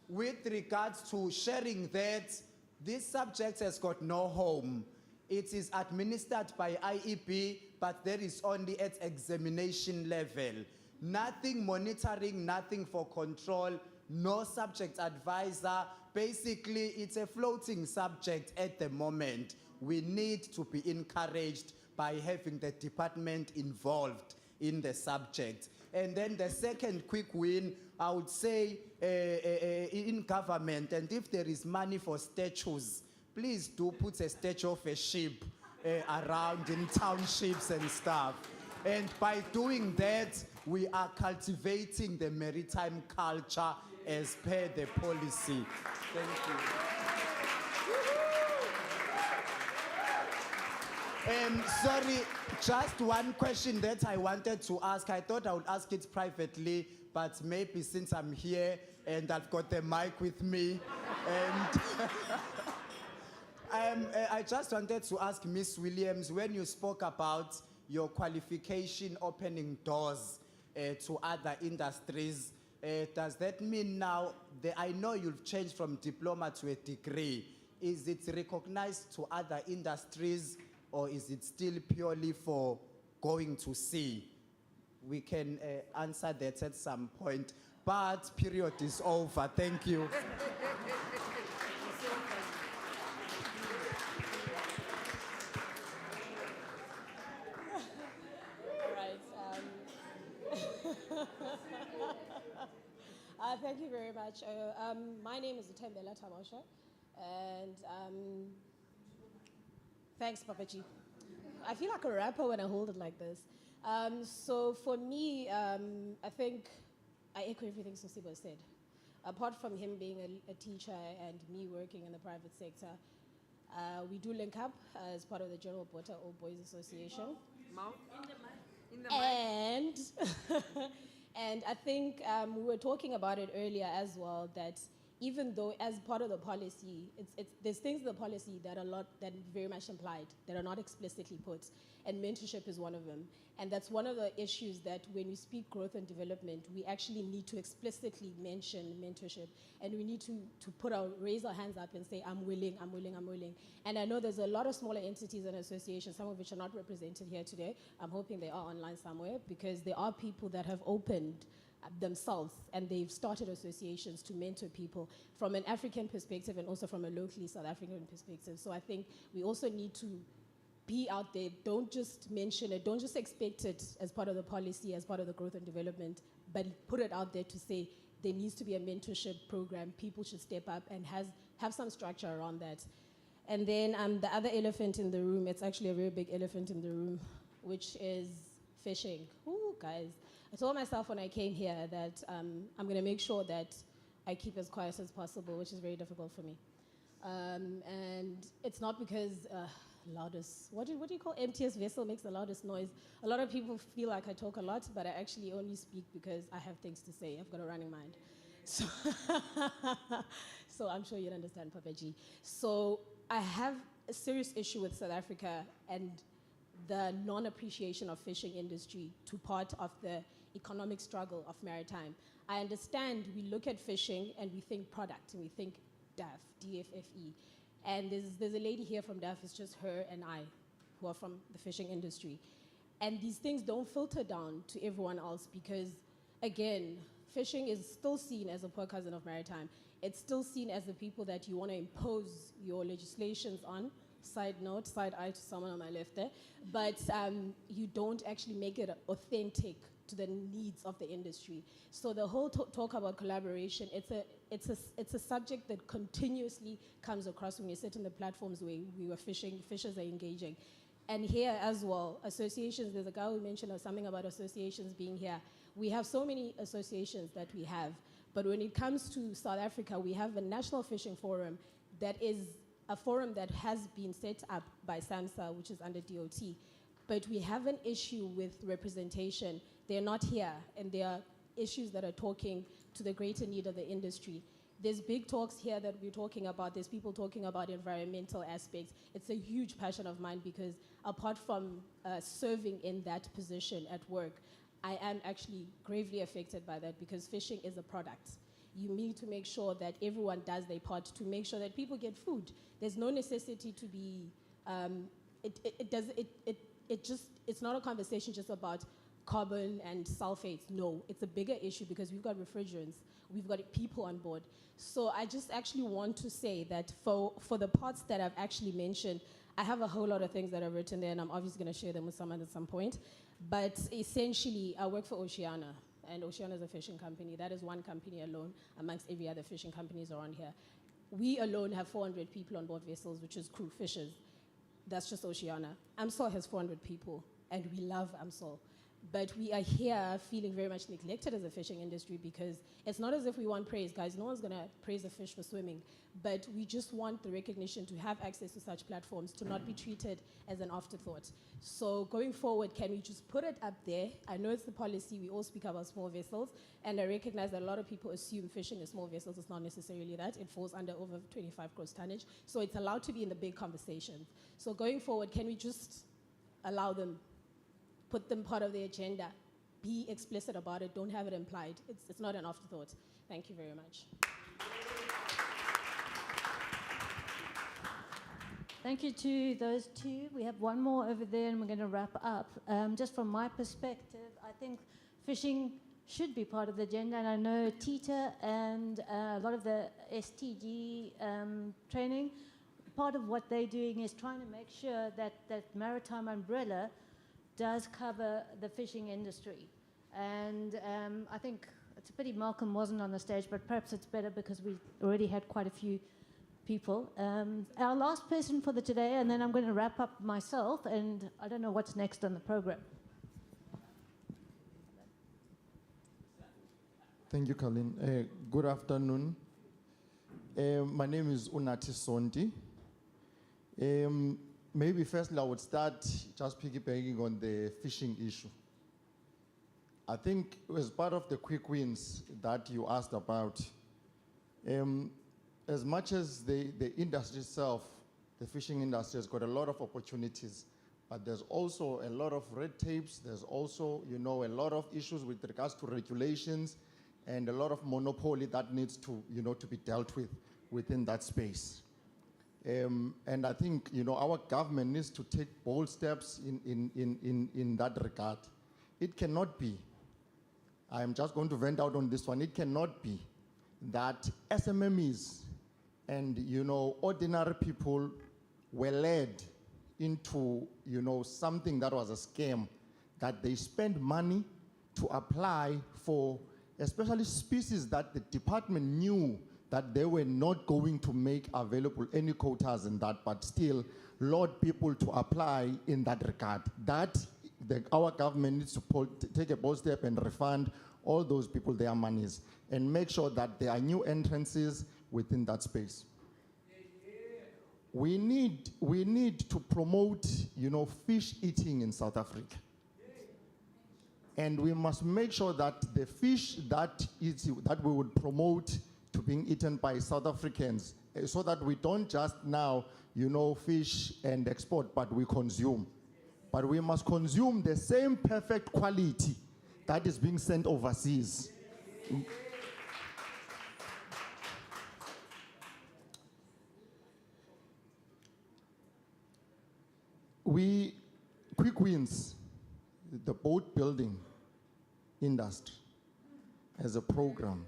with regards to sharing that, this subject has got no home. It is administered by IEB, but there is only at examination level. Nothing monitoring, nothing for control, no subject advisor. Basically, it's a floating subject at the moment. We need to be encouraged by having the department involved in the subject. And then the second quick win, I would say in government, and if there is money for statues, please do put a statue of a ship around in townships and stuff. And by doing that, we are cultivating the maritime culture as per the policy. Thank you. Sorry, just one question that I wanted to ask. I thought I would ask it privately, but maybe since I'm here and I've got the mic with me, and I just wanted to ask Miss Williams, when you spoke about your qualification opening doors to other industries, does that mean now, I know you've changed from diploma to a degree, is it recognized to other industries or is it still purely for going to sea? We can answer that at some point, but period is over. Thank you. Thank you very much. My name is Utembela Tabosha, and thanks, Papaji. I feel like a rapper when I hold it like this. So for me, I think I echo everything Sosibo said. Apart from him being a teacher and me working in the private sector, we do link up as part of the General Bota Old Boys Association. And and I think we were talking about it earlier as well, that even though as part of the policy, there's things in the policy that are very much implied, that are not explicitly put, and mentorship is one of them. And that's one of the issues that when we speak growth and development, we actually need to explicitly mention mentorship, and we need to raise our hands up and say, I'm willing, I'm willing, I'm willing. And I know there's a lot of smaller entities and associations, some of which are not represented here today. I'm hoping they are online somewhere, because there are people that have opened themselves and they've started associations to mentor people from an African perspective and also from a locally South African perspective. So I think we also need to be out there. Don't just mention it, don't just expect it as part of the policy, as part of the growth and development, but put it out there to say there needs to be a mentorship program. People should step up and have some structure around that. And then the other elephant in the room, it's actually a very big elephant in the room, which is fishing. Ooh, guys. I told myself when I came here that I'm going to make sure that I keep as quiet as possible, which is very difficult for me. And it's not because loudest, what do you call emptiest vessel makes the loudest noise? A lot of people feel like I talk a lot, but I actually only speak because I have things to say. I've got a running mind. So, so I'm sure you'd understand, Papa G. So I have a serious issue with South Africa and the non-appreciation of fishing industry to part of the economic struggle of maritime. I understand we look at fishing and we think product and we think DAF, DFFE. And there's a lady here from DAF, it's just her and I who are from the fishing industry. And these things don't filter down to everyone else because, again, fishing is still seen as a poor cousin of maritime. It's still seen as the people that you want to impose your legislations on. Side note, side eye to someone on my left there. But you don't actually make it authentic to the needs of the industry. So the whole talk about collaboration, it's a subject that continuously comes across when you sit on the platforms where we were fishing, fishers are engaging. And here as well, associations, there's a guy who mentioned something about associations being here. We have so many associations that we have, but when it comes to South Africa, we have a National Fishing Forum that is a forum that has been set up by SAMSA, which is under DOT. But we have an issue with representation. They're not here, and there are issues that are talking to the greater need of the industry. There's big talks here that we're talking about. There's people talking about environmental aspects. It's a huge passion of mine because apart from serving in that position at work, I am actually gravely affected by that because fishing is a product. You need to make sure that everyone does their part to make sure that people get food. There's no necessity to be, it's not a conversation just about carbon and sulfates. No, it's a bigger issue because we've got refrigerants, we've got people on board. So I just actually want to say that for the parts that I've actually mentioned, I have a whole lot of things that I've written there and I'm obviously gonna share them with someone at some point. But essentially, I work for Oceana. And Oceana is a fishing company. That is one company alone amongst every other fishing companies around here. We alone have 400 people on board vessels, which is crew fishers. That's just Oceana. AMSOL has 400 people, and we love AMSOL. But we are here feeling very much neglected as a fishing industry because it's not as if we want praise, guys. No one's going to praise a fish for swimming. But we just want the recognition to have access to such platforms, to not be treated as an afterthought. So going forward, can we just put it up there? I know it's the policy. We all speak about small vessels. And I recognize that a lot of people assume fishing in small vessels is not necessarily that. It falls under over 25 gross tonnage. So it's allowed to be in the big conversations. So going forward, can we just allow them, put them part of the agenda, be explicit about it, don't have it implied. It's not an afterthought. Thank you very much. Thank you to those two. We have one more over there and we're going to wrap up. Just from my perspective, I think fishing should be part of the agenda, and I know TITA and a lot of the STG training, part of what they're doing is trying to make sure that that maritime umbrella does cover the fishing industry. And I think it's a pity Malcolm wasn't on the stage, but perhaps it's better because we already had quite a few people. Our last person for the today, and then I'm going to wrap up myself, and I don't know what's next on the program. Thank you, Colleen. Good afternoon. My name is Unati Sonti. Maybe firstly I would start just piggybacking on the fishing issue. I think as part of the quick wins that you asked about, as much as the industry itself, the fishing industry has got a lot of opportunities, but there's also a lot of red tapes, there's also, a lot of issues with regards to regulations and a lot of monopoly that needs to, to be dealt with within that space. And I think, our government needs to take bold steps in that regard. It cannot be, I am just going to vent out on this one, it cannot be that SMMEs and, ordinary people were led into, something that was a scam, that they spend money to apply for, especially species that the department knew that they were not going to make available any quotas in that, but still lured people to apply in that regard. That our government needs to take a bold step and refund all those people their monies and make sure that there are new entrances within that space. We need to promote, fish eating in South Africa. And we must make sure that the fish that we would promote to being eaten by South Africans, so that we don't just now, fish and export, but we consume. But we must consume the same perfect quality that is being sent overseas. Quick wins, the boat building industry as a program.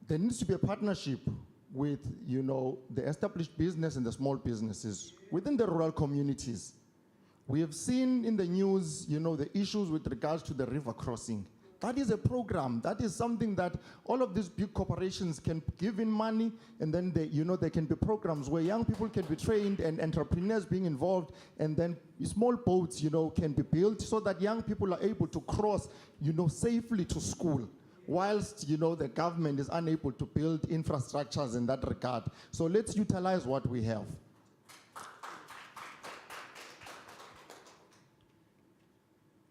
There needs to be a partnership with, the established business and the small businesses within the rural communities. We have seen in the news, the issues with regards to the river crossing. That is a program. That is something that all of these big corporations can give in money, and then there can be programs where young people can be trained and entrepreneurs being involved, and then small boats, can be built so that young people are able to cross, safely to school, whilst, the government is unable to build infrastructures in that regard. So let's utilize what we have.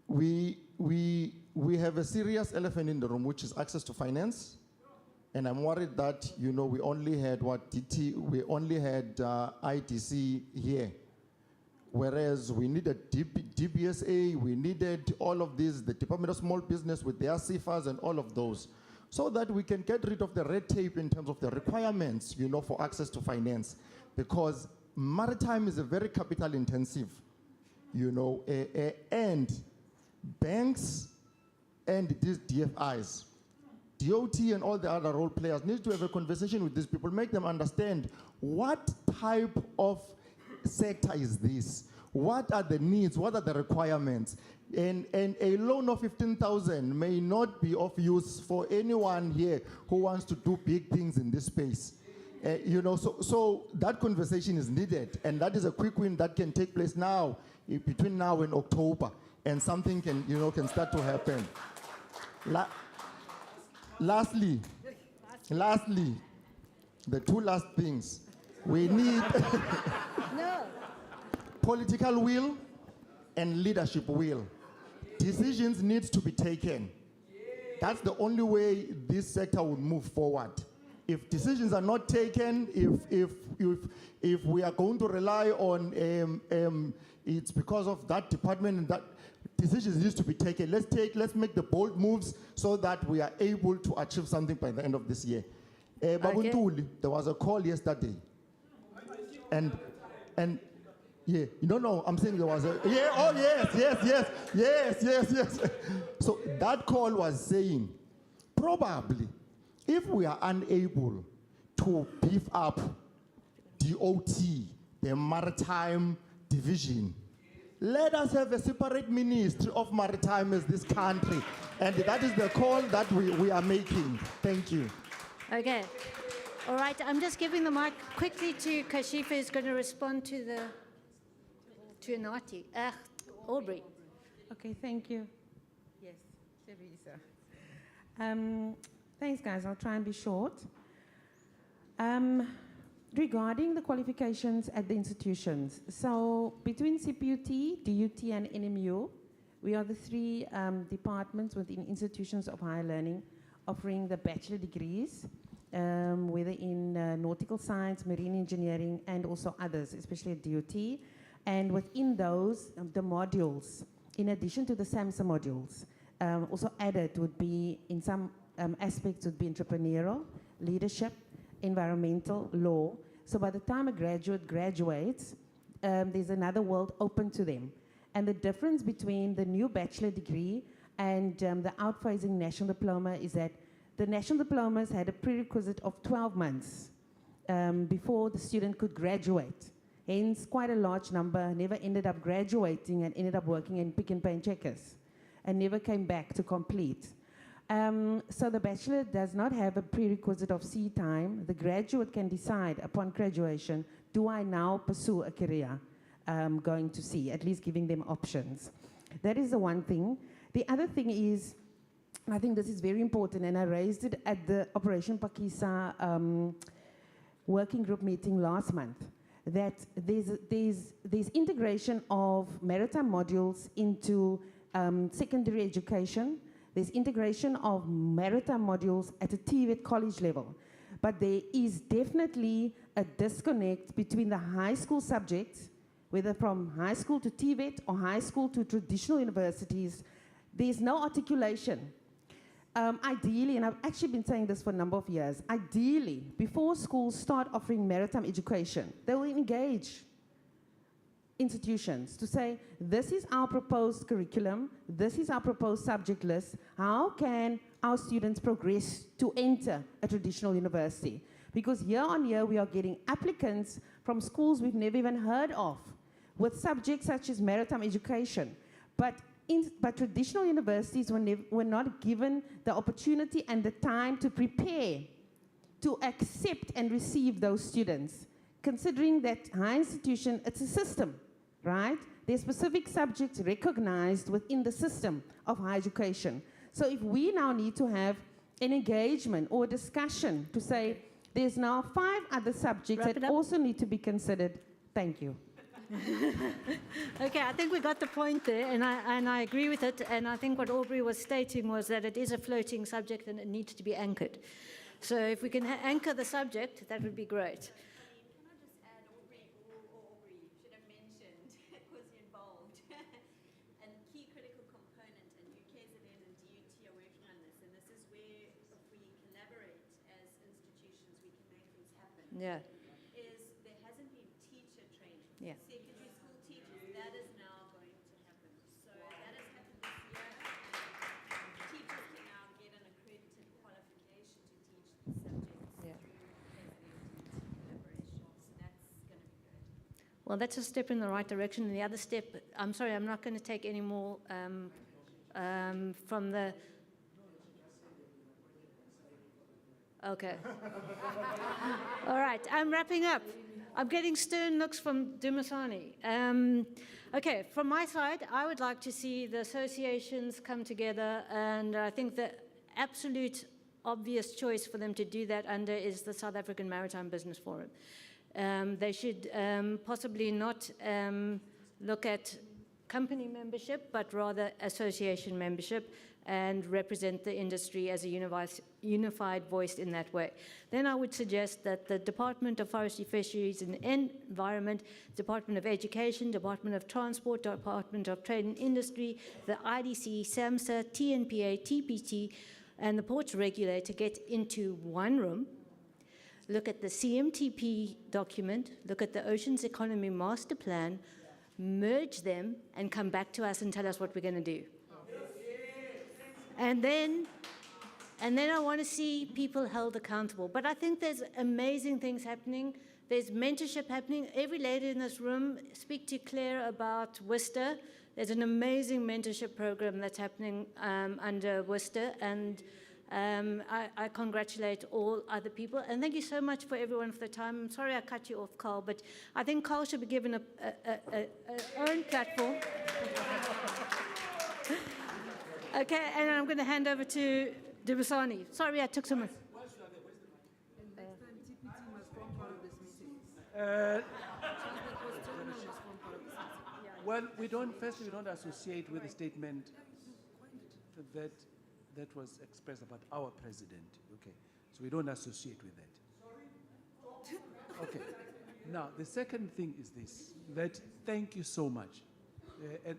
We have a serious elephant in the room, which is access to finance. And I'm worried that, we only had we only had IDC here. Whereas we needed DBSA, we needed all of these, the Department of Small Business with their CFAs and all of those, so that we can get rid of the red tape in terms of the requirements, for access to finance. Because maritime is a very capital intensive, and banks and these DFIs, DOT and all the other role players need to have a conversation with these people, make them understand what type of sector is this, what are the needs, what are the requirements, and a loan of 15,000 may not be of use for anyone here who wants to do big things in this space. You know, so that conversation is needed, and that is a quick win that can take place now, between now and October, and something can start to happen. Lastly, the two last things. We need political will and leadership will. Decisions need to be taken. That's the only way this sector will move forward. If decisions are not taken, if we are going to rely on it's because of that department and that decisions need to be taken. Let's make the bold moves so that we are able to achieve something by the end of this year. Babuntuli, there was a call yesterday, and yeah, no, I'm saying there was a yes. So that call was saying, probably, if we are unable to beef up DOT, the Maritime Division, let us have a separate ministry of maritime as this country. And that is the call that we are making. Thank you. Okay. All right, I'm just giving the mic quickly to Kashifa, who's going to respond to Nati. Aubrey. Okay, thank you. Yes, Teresa. Thanks, guys. I'll try and be short. Regarding the qualifications at the institutions, so between CPUT, DUT, and NMU, we are the three departments within institutions of higher learning offering the bachelor degrees, whether in nautical science, marine engineering, and also others, especially at DUT. And within those, the modules, in addition to the SAMHSA modules, also added would be, in some aspects, would be entrepreneurial, leadership, environmental, law. So by the time a graduate graduates, there's another world open to them. And the difference between the new bachelor degree and the outphasing national diploma is that the national diplomas had a prerequisite of 12 months before the student could graduate. Hence, quite a large number never ended up graduating and ended up working in Pick n Pay and Checkers and never came back to complete. So the bachelor does not have a prerequisite of C time. The graduate can decide upon graduation, do I now pursue a career going to C, at least giving them options. That is the one thing. The other thing is, I think this is very important, and I raised it at the Operation Pakisa working group meeting last month, that there's integration of maritime modules into secondary education. There's integration of maritime modules at a TVET college level. But there is definitely a disconnect between the high school subjects, whether from high school to TVET or high school to traditional universities. There's no articulation. Ideally, and I've actually been saying this for a number of years, ideally, before schools start offering maritime education, they will engage institutions to say, this is our proposed curriculum, this is our proposed subject list, how can our students progress to enter a traditional university? Because year on year, we are getting applicants from schools we've never even heard of, with subjects such as maritime education. But traditional universities were not given the opportunity and the time to prepare to accept and receive those students, considering that higher institution, it's a system, right? There's specific subjects recognized within the system of higher education. So if we now need to have an engagement or a discussion to say, there's now 5 other subjects that also need to be considered. Thank you. Okay, I think we got the point there, and I agree with it. And I think what Aubrey was stating was that it is a floating subject and it needs to be anchored. So if we can anchor the subject, that would be great. Can I just add, Aubrey should have mentioned, because you're involved, and key critical component, and UKZN and DUT are working on this, and this is where, if we collaborate as institutions, we can make things happen. Yeah. Is there hasn't been teacher training. Yeah. Secondary school teachers, that is now going to happen. So that has happened this year, and teachers can now get an accredited qualification to teach the subjects Yeah. through collaboration. So that's going to be good. Well, that's a step in the right direction. And the other step, I'm sorry, I'm not going to take any more from the... Okay. All right. right, I'm wrapping up. I'm getting stern looks from Dumasani. Okay, from my side, I would like to see the associations come together, and I think the absolute obvious choice for them to do that under is the South African Maritime Business Forum. They should possibly not look at company membership, but rather association membership, and represent the industry as a unified voice in that way. Then I would suggest that the Department of Forestry, Fisheries and Environment, Department of Education, Department of Transport, Department of Trade and Industry, the IDC, SAMSA, TNPA, TPT, and the ports regulator get into one room, look at the CMTP document, look at the Oceans Economy Master Plan, merge them, and come back to us and tell us what we're going to do. And then I want to see people held accountable. But I think there's amazing things happening. There's mentorship happening. Every lady in this room, speak to Claire about Worcester. There's an amazing mentorship program that's happening under Worcester, and I congratulate all other people. And thank you so much for everyone for the time. I'm sorry I cut you off, Carl, but I think Carl should be given a own platform. Okay, and I'm going to hand over to Dubasani. Sorry, I took so much. Well, we don't associate with the statement that was expressed about our president. Okay, so we don't associate with that. Okay. Now, the second thing is this, that thank you so much. And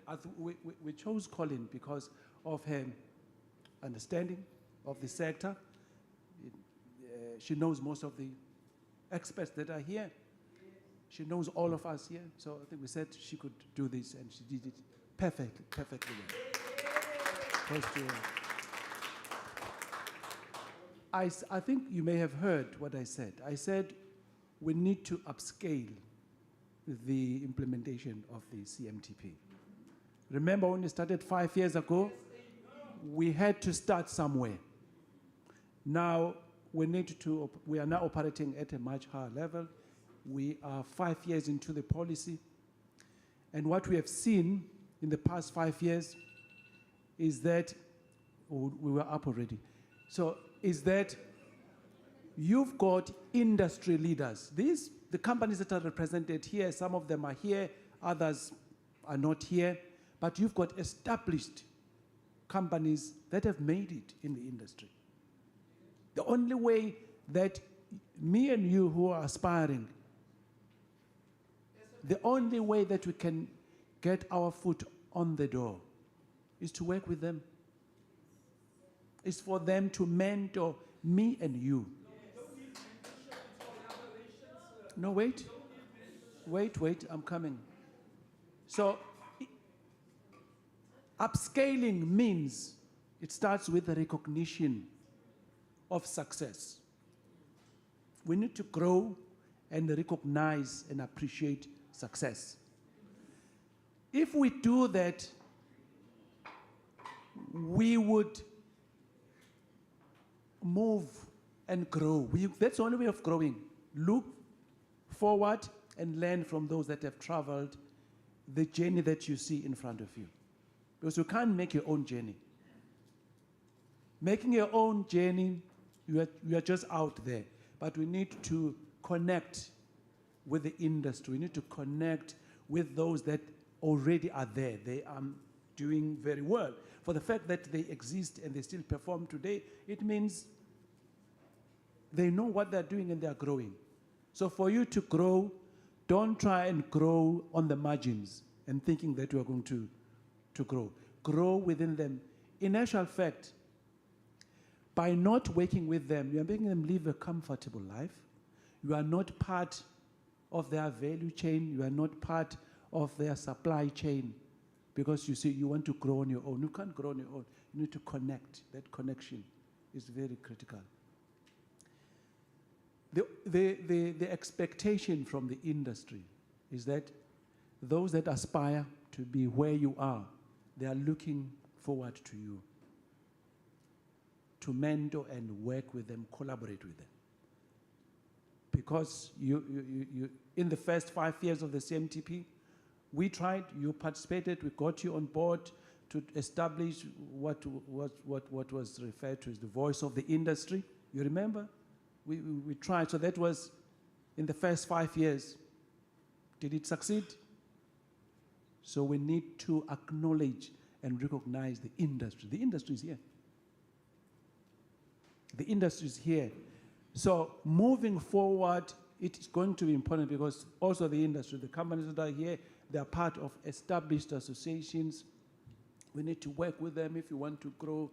we chose Colin because of her understanding of the sector. She knows most of the experts that are here. She knows all of us here. So I think we said she could do this, and she did it perfectly well. I think you may have heard what I said. I said we need to upscale the implementation of the CMTP. Remember when we started 5 years ago? We had to start somewhere. Now we are now operating at a much higher level. We are 5 years into the policy. And what we have seen in the past 5 years is that, we were up already, is that you've got industry leaders. The companies that are represented here, some of them are here, others are not here, but you've got established companies that have made it in the industry. The only way that me and you who are aspiring, the only way that we can get our foot on the door is to work with them. It's for them to mentor me and you. No, wait, I'm coming. So, upscaling means it starts with the recognition of success. We need to grow and recognize and appreciate success. If we do that, we would move and grow. That's the only way of growing. Look forward and learn from those that have traveled the journey that you see in front of you. Because you can't make your own journey. Making your own journey, you are just out there. But we need to connect with the industry. We need to connect with those that already are there. They are doing very well. For the fact that they exist and they still perform today, it means they know what they're doing and they're growing. So for you to grow, don't try and grow on the margins and thinking that you are going to grow. Grow within them. In actual fact, by not working with them, you are making them live a comfortable life. You are not part of their value chain. You are not part of their supply chain. Because you see, you want to grow on your own. You can't grow on your own. You need to connect. That connection is very critical. The expectation from the industry is that those that aspire to be where you are, they are looking forward to you, to mentor and work with them, collaborate with them. because you, in the first 5 years of the CMTP, we tried, you participated, we got you on board to establish what was referred to as the voice of the industry. You remember? We tried, so that was in the first 5 years. Did it succeed? So we need to acknowledge and recognize the industry. The industry is here. The industry is here. So moving forward, it is going to be important because also the industry, the companies that are here, they are part of established associations. We need to work with them if you want to grow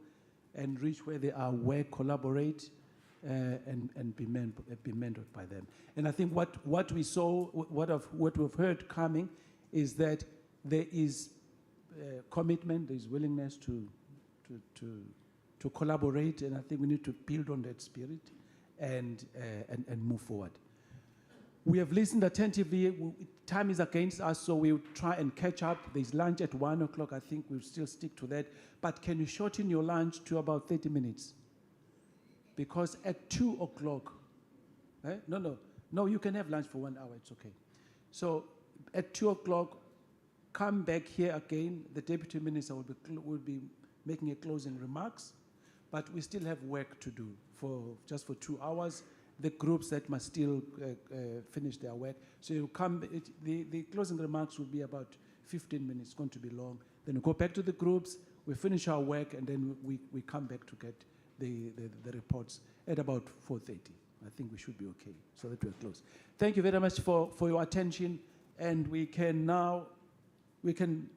and reach where they are, work, collaborate, and be mentored by them. And I think what we saw, what we've heard coming is that there is commitment, there is willingness to collaborate, and I think we need to build on that spirit and move forward. We have listened attentively. Time is against us, so we'll try and catch up. There's lunch at 1 o'clock. I think we'll still stick to that. But can you shorten your lunch to about 30 minutes? Because at 2 o'clock, no, you can have lunch for 1 hour. It's okay. So at 2 o'clock, come back here again. The Deputy Minister will be making a closing remarks, but we still have work to do just for 2 hours. The groups that must still finish their work. So you come, the closing remarks will be about 15 minutes, it's going to be long. Then we go back to the groups, we finish our work, and then we come back to get the reports at about 4:30. I think we should be okay, so that we're close. Thank you very much for your attention, and we can now, we can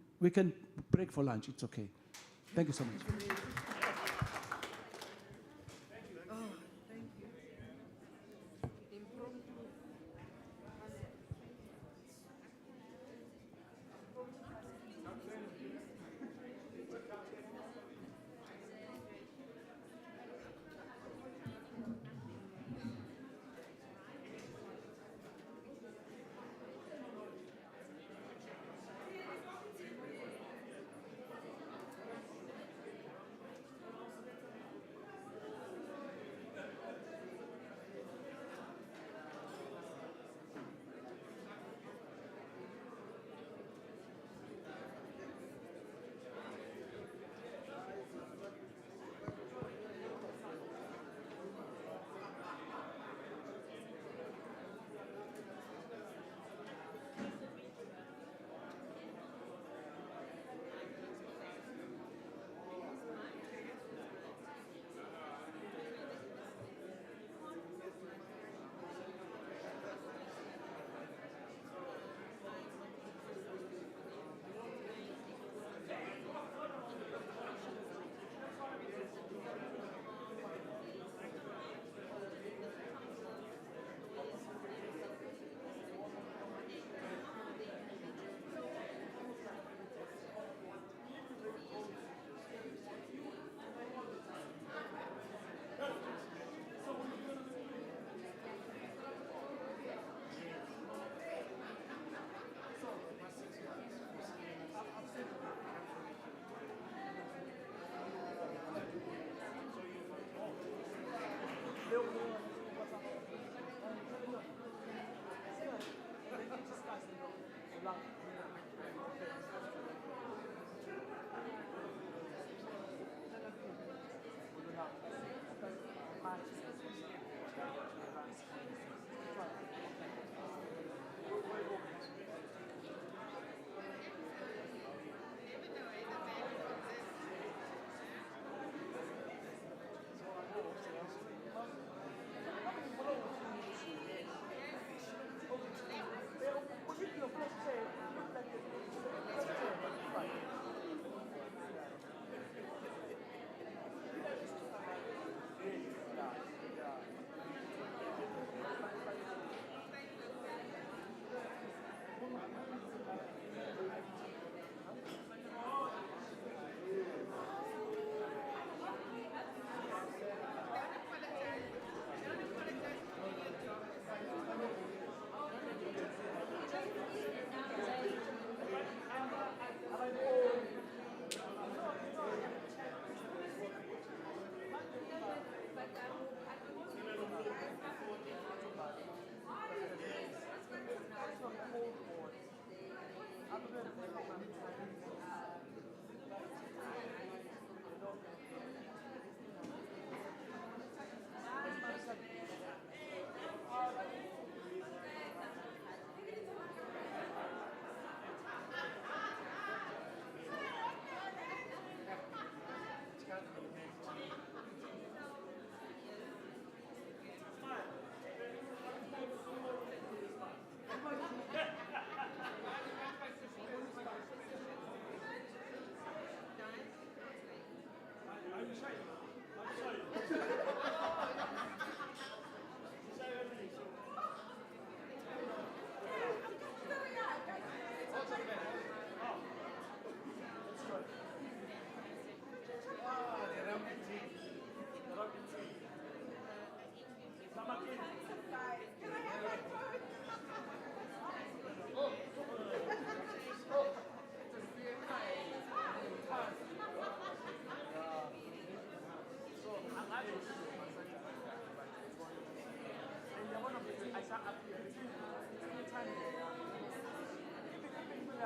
break for lunch, it's okay. Thank you so much.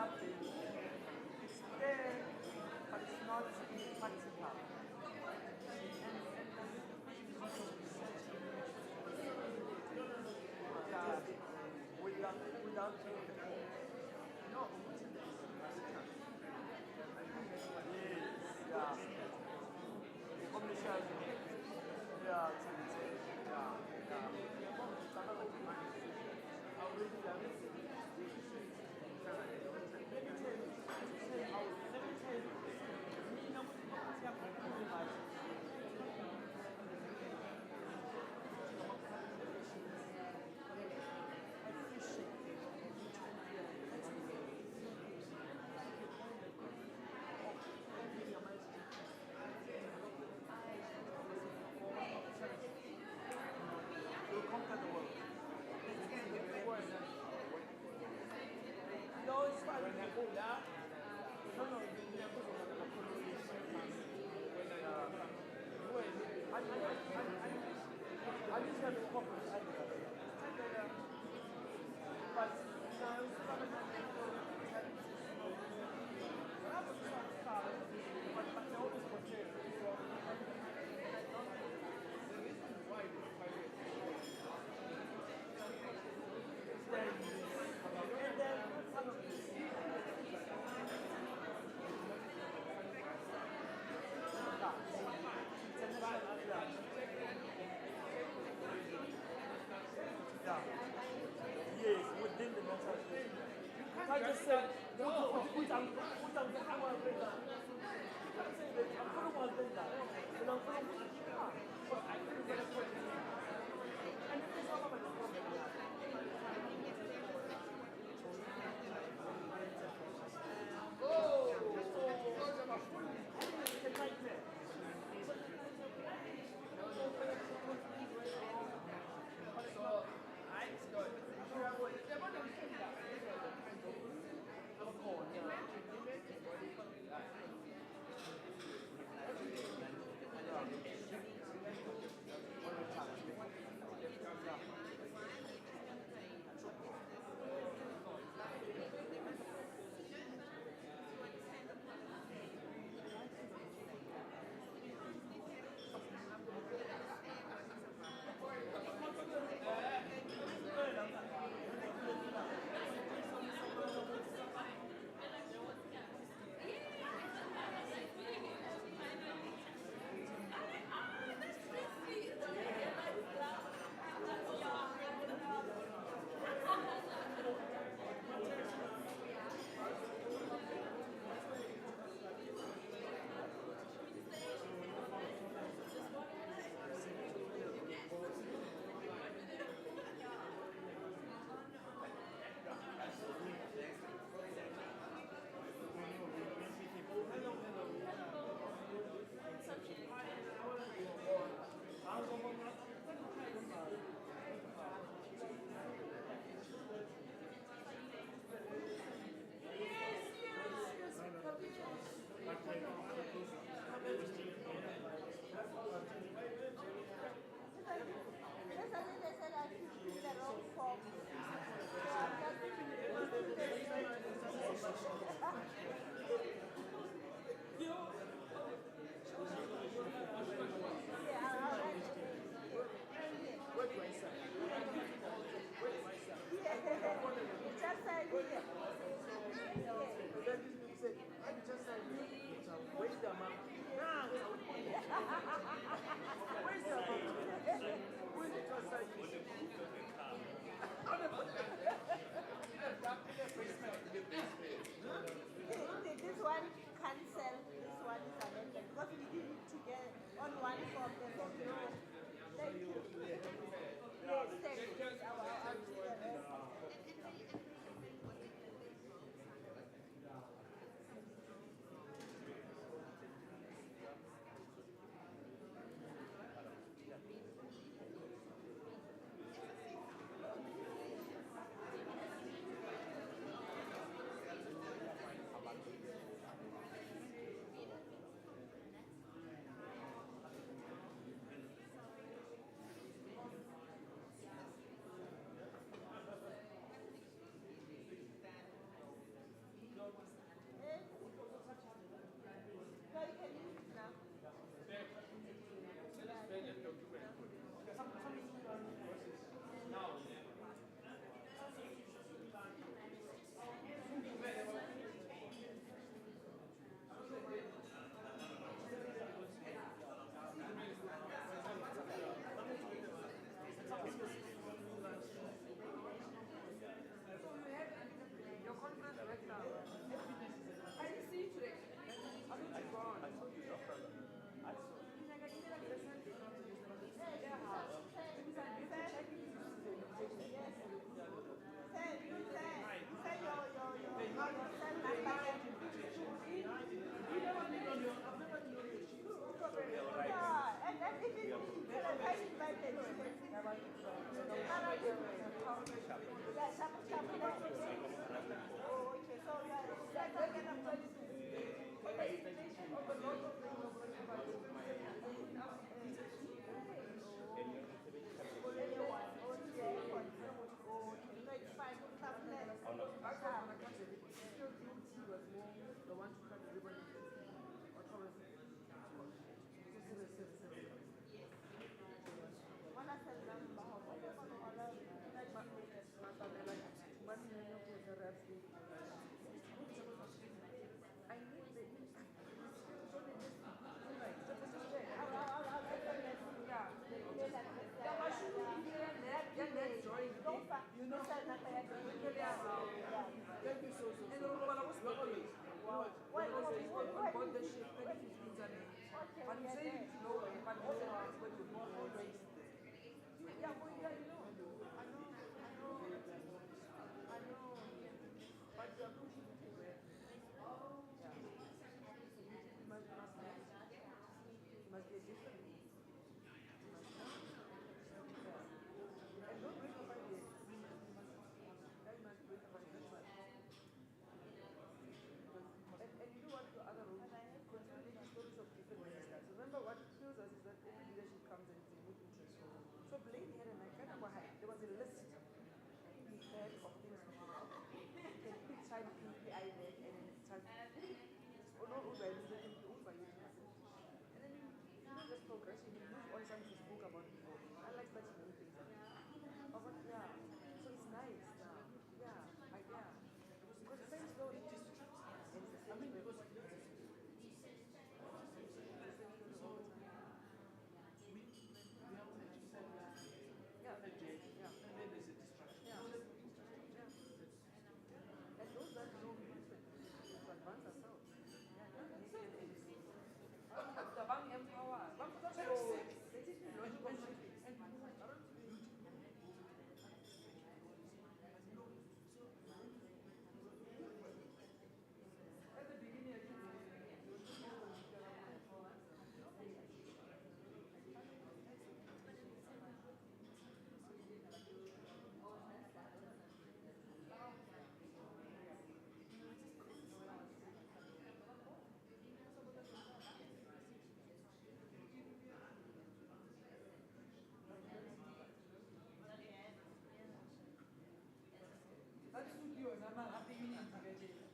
It's there, but it's not practical. Without no. Yes, within the mental state. You can't just say, This one cancel, this one is amended, because we did it together on one form, there's no. Thank you. Yes, thank you.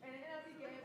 And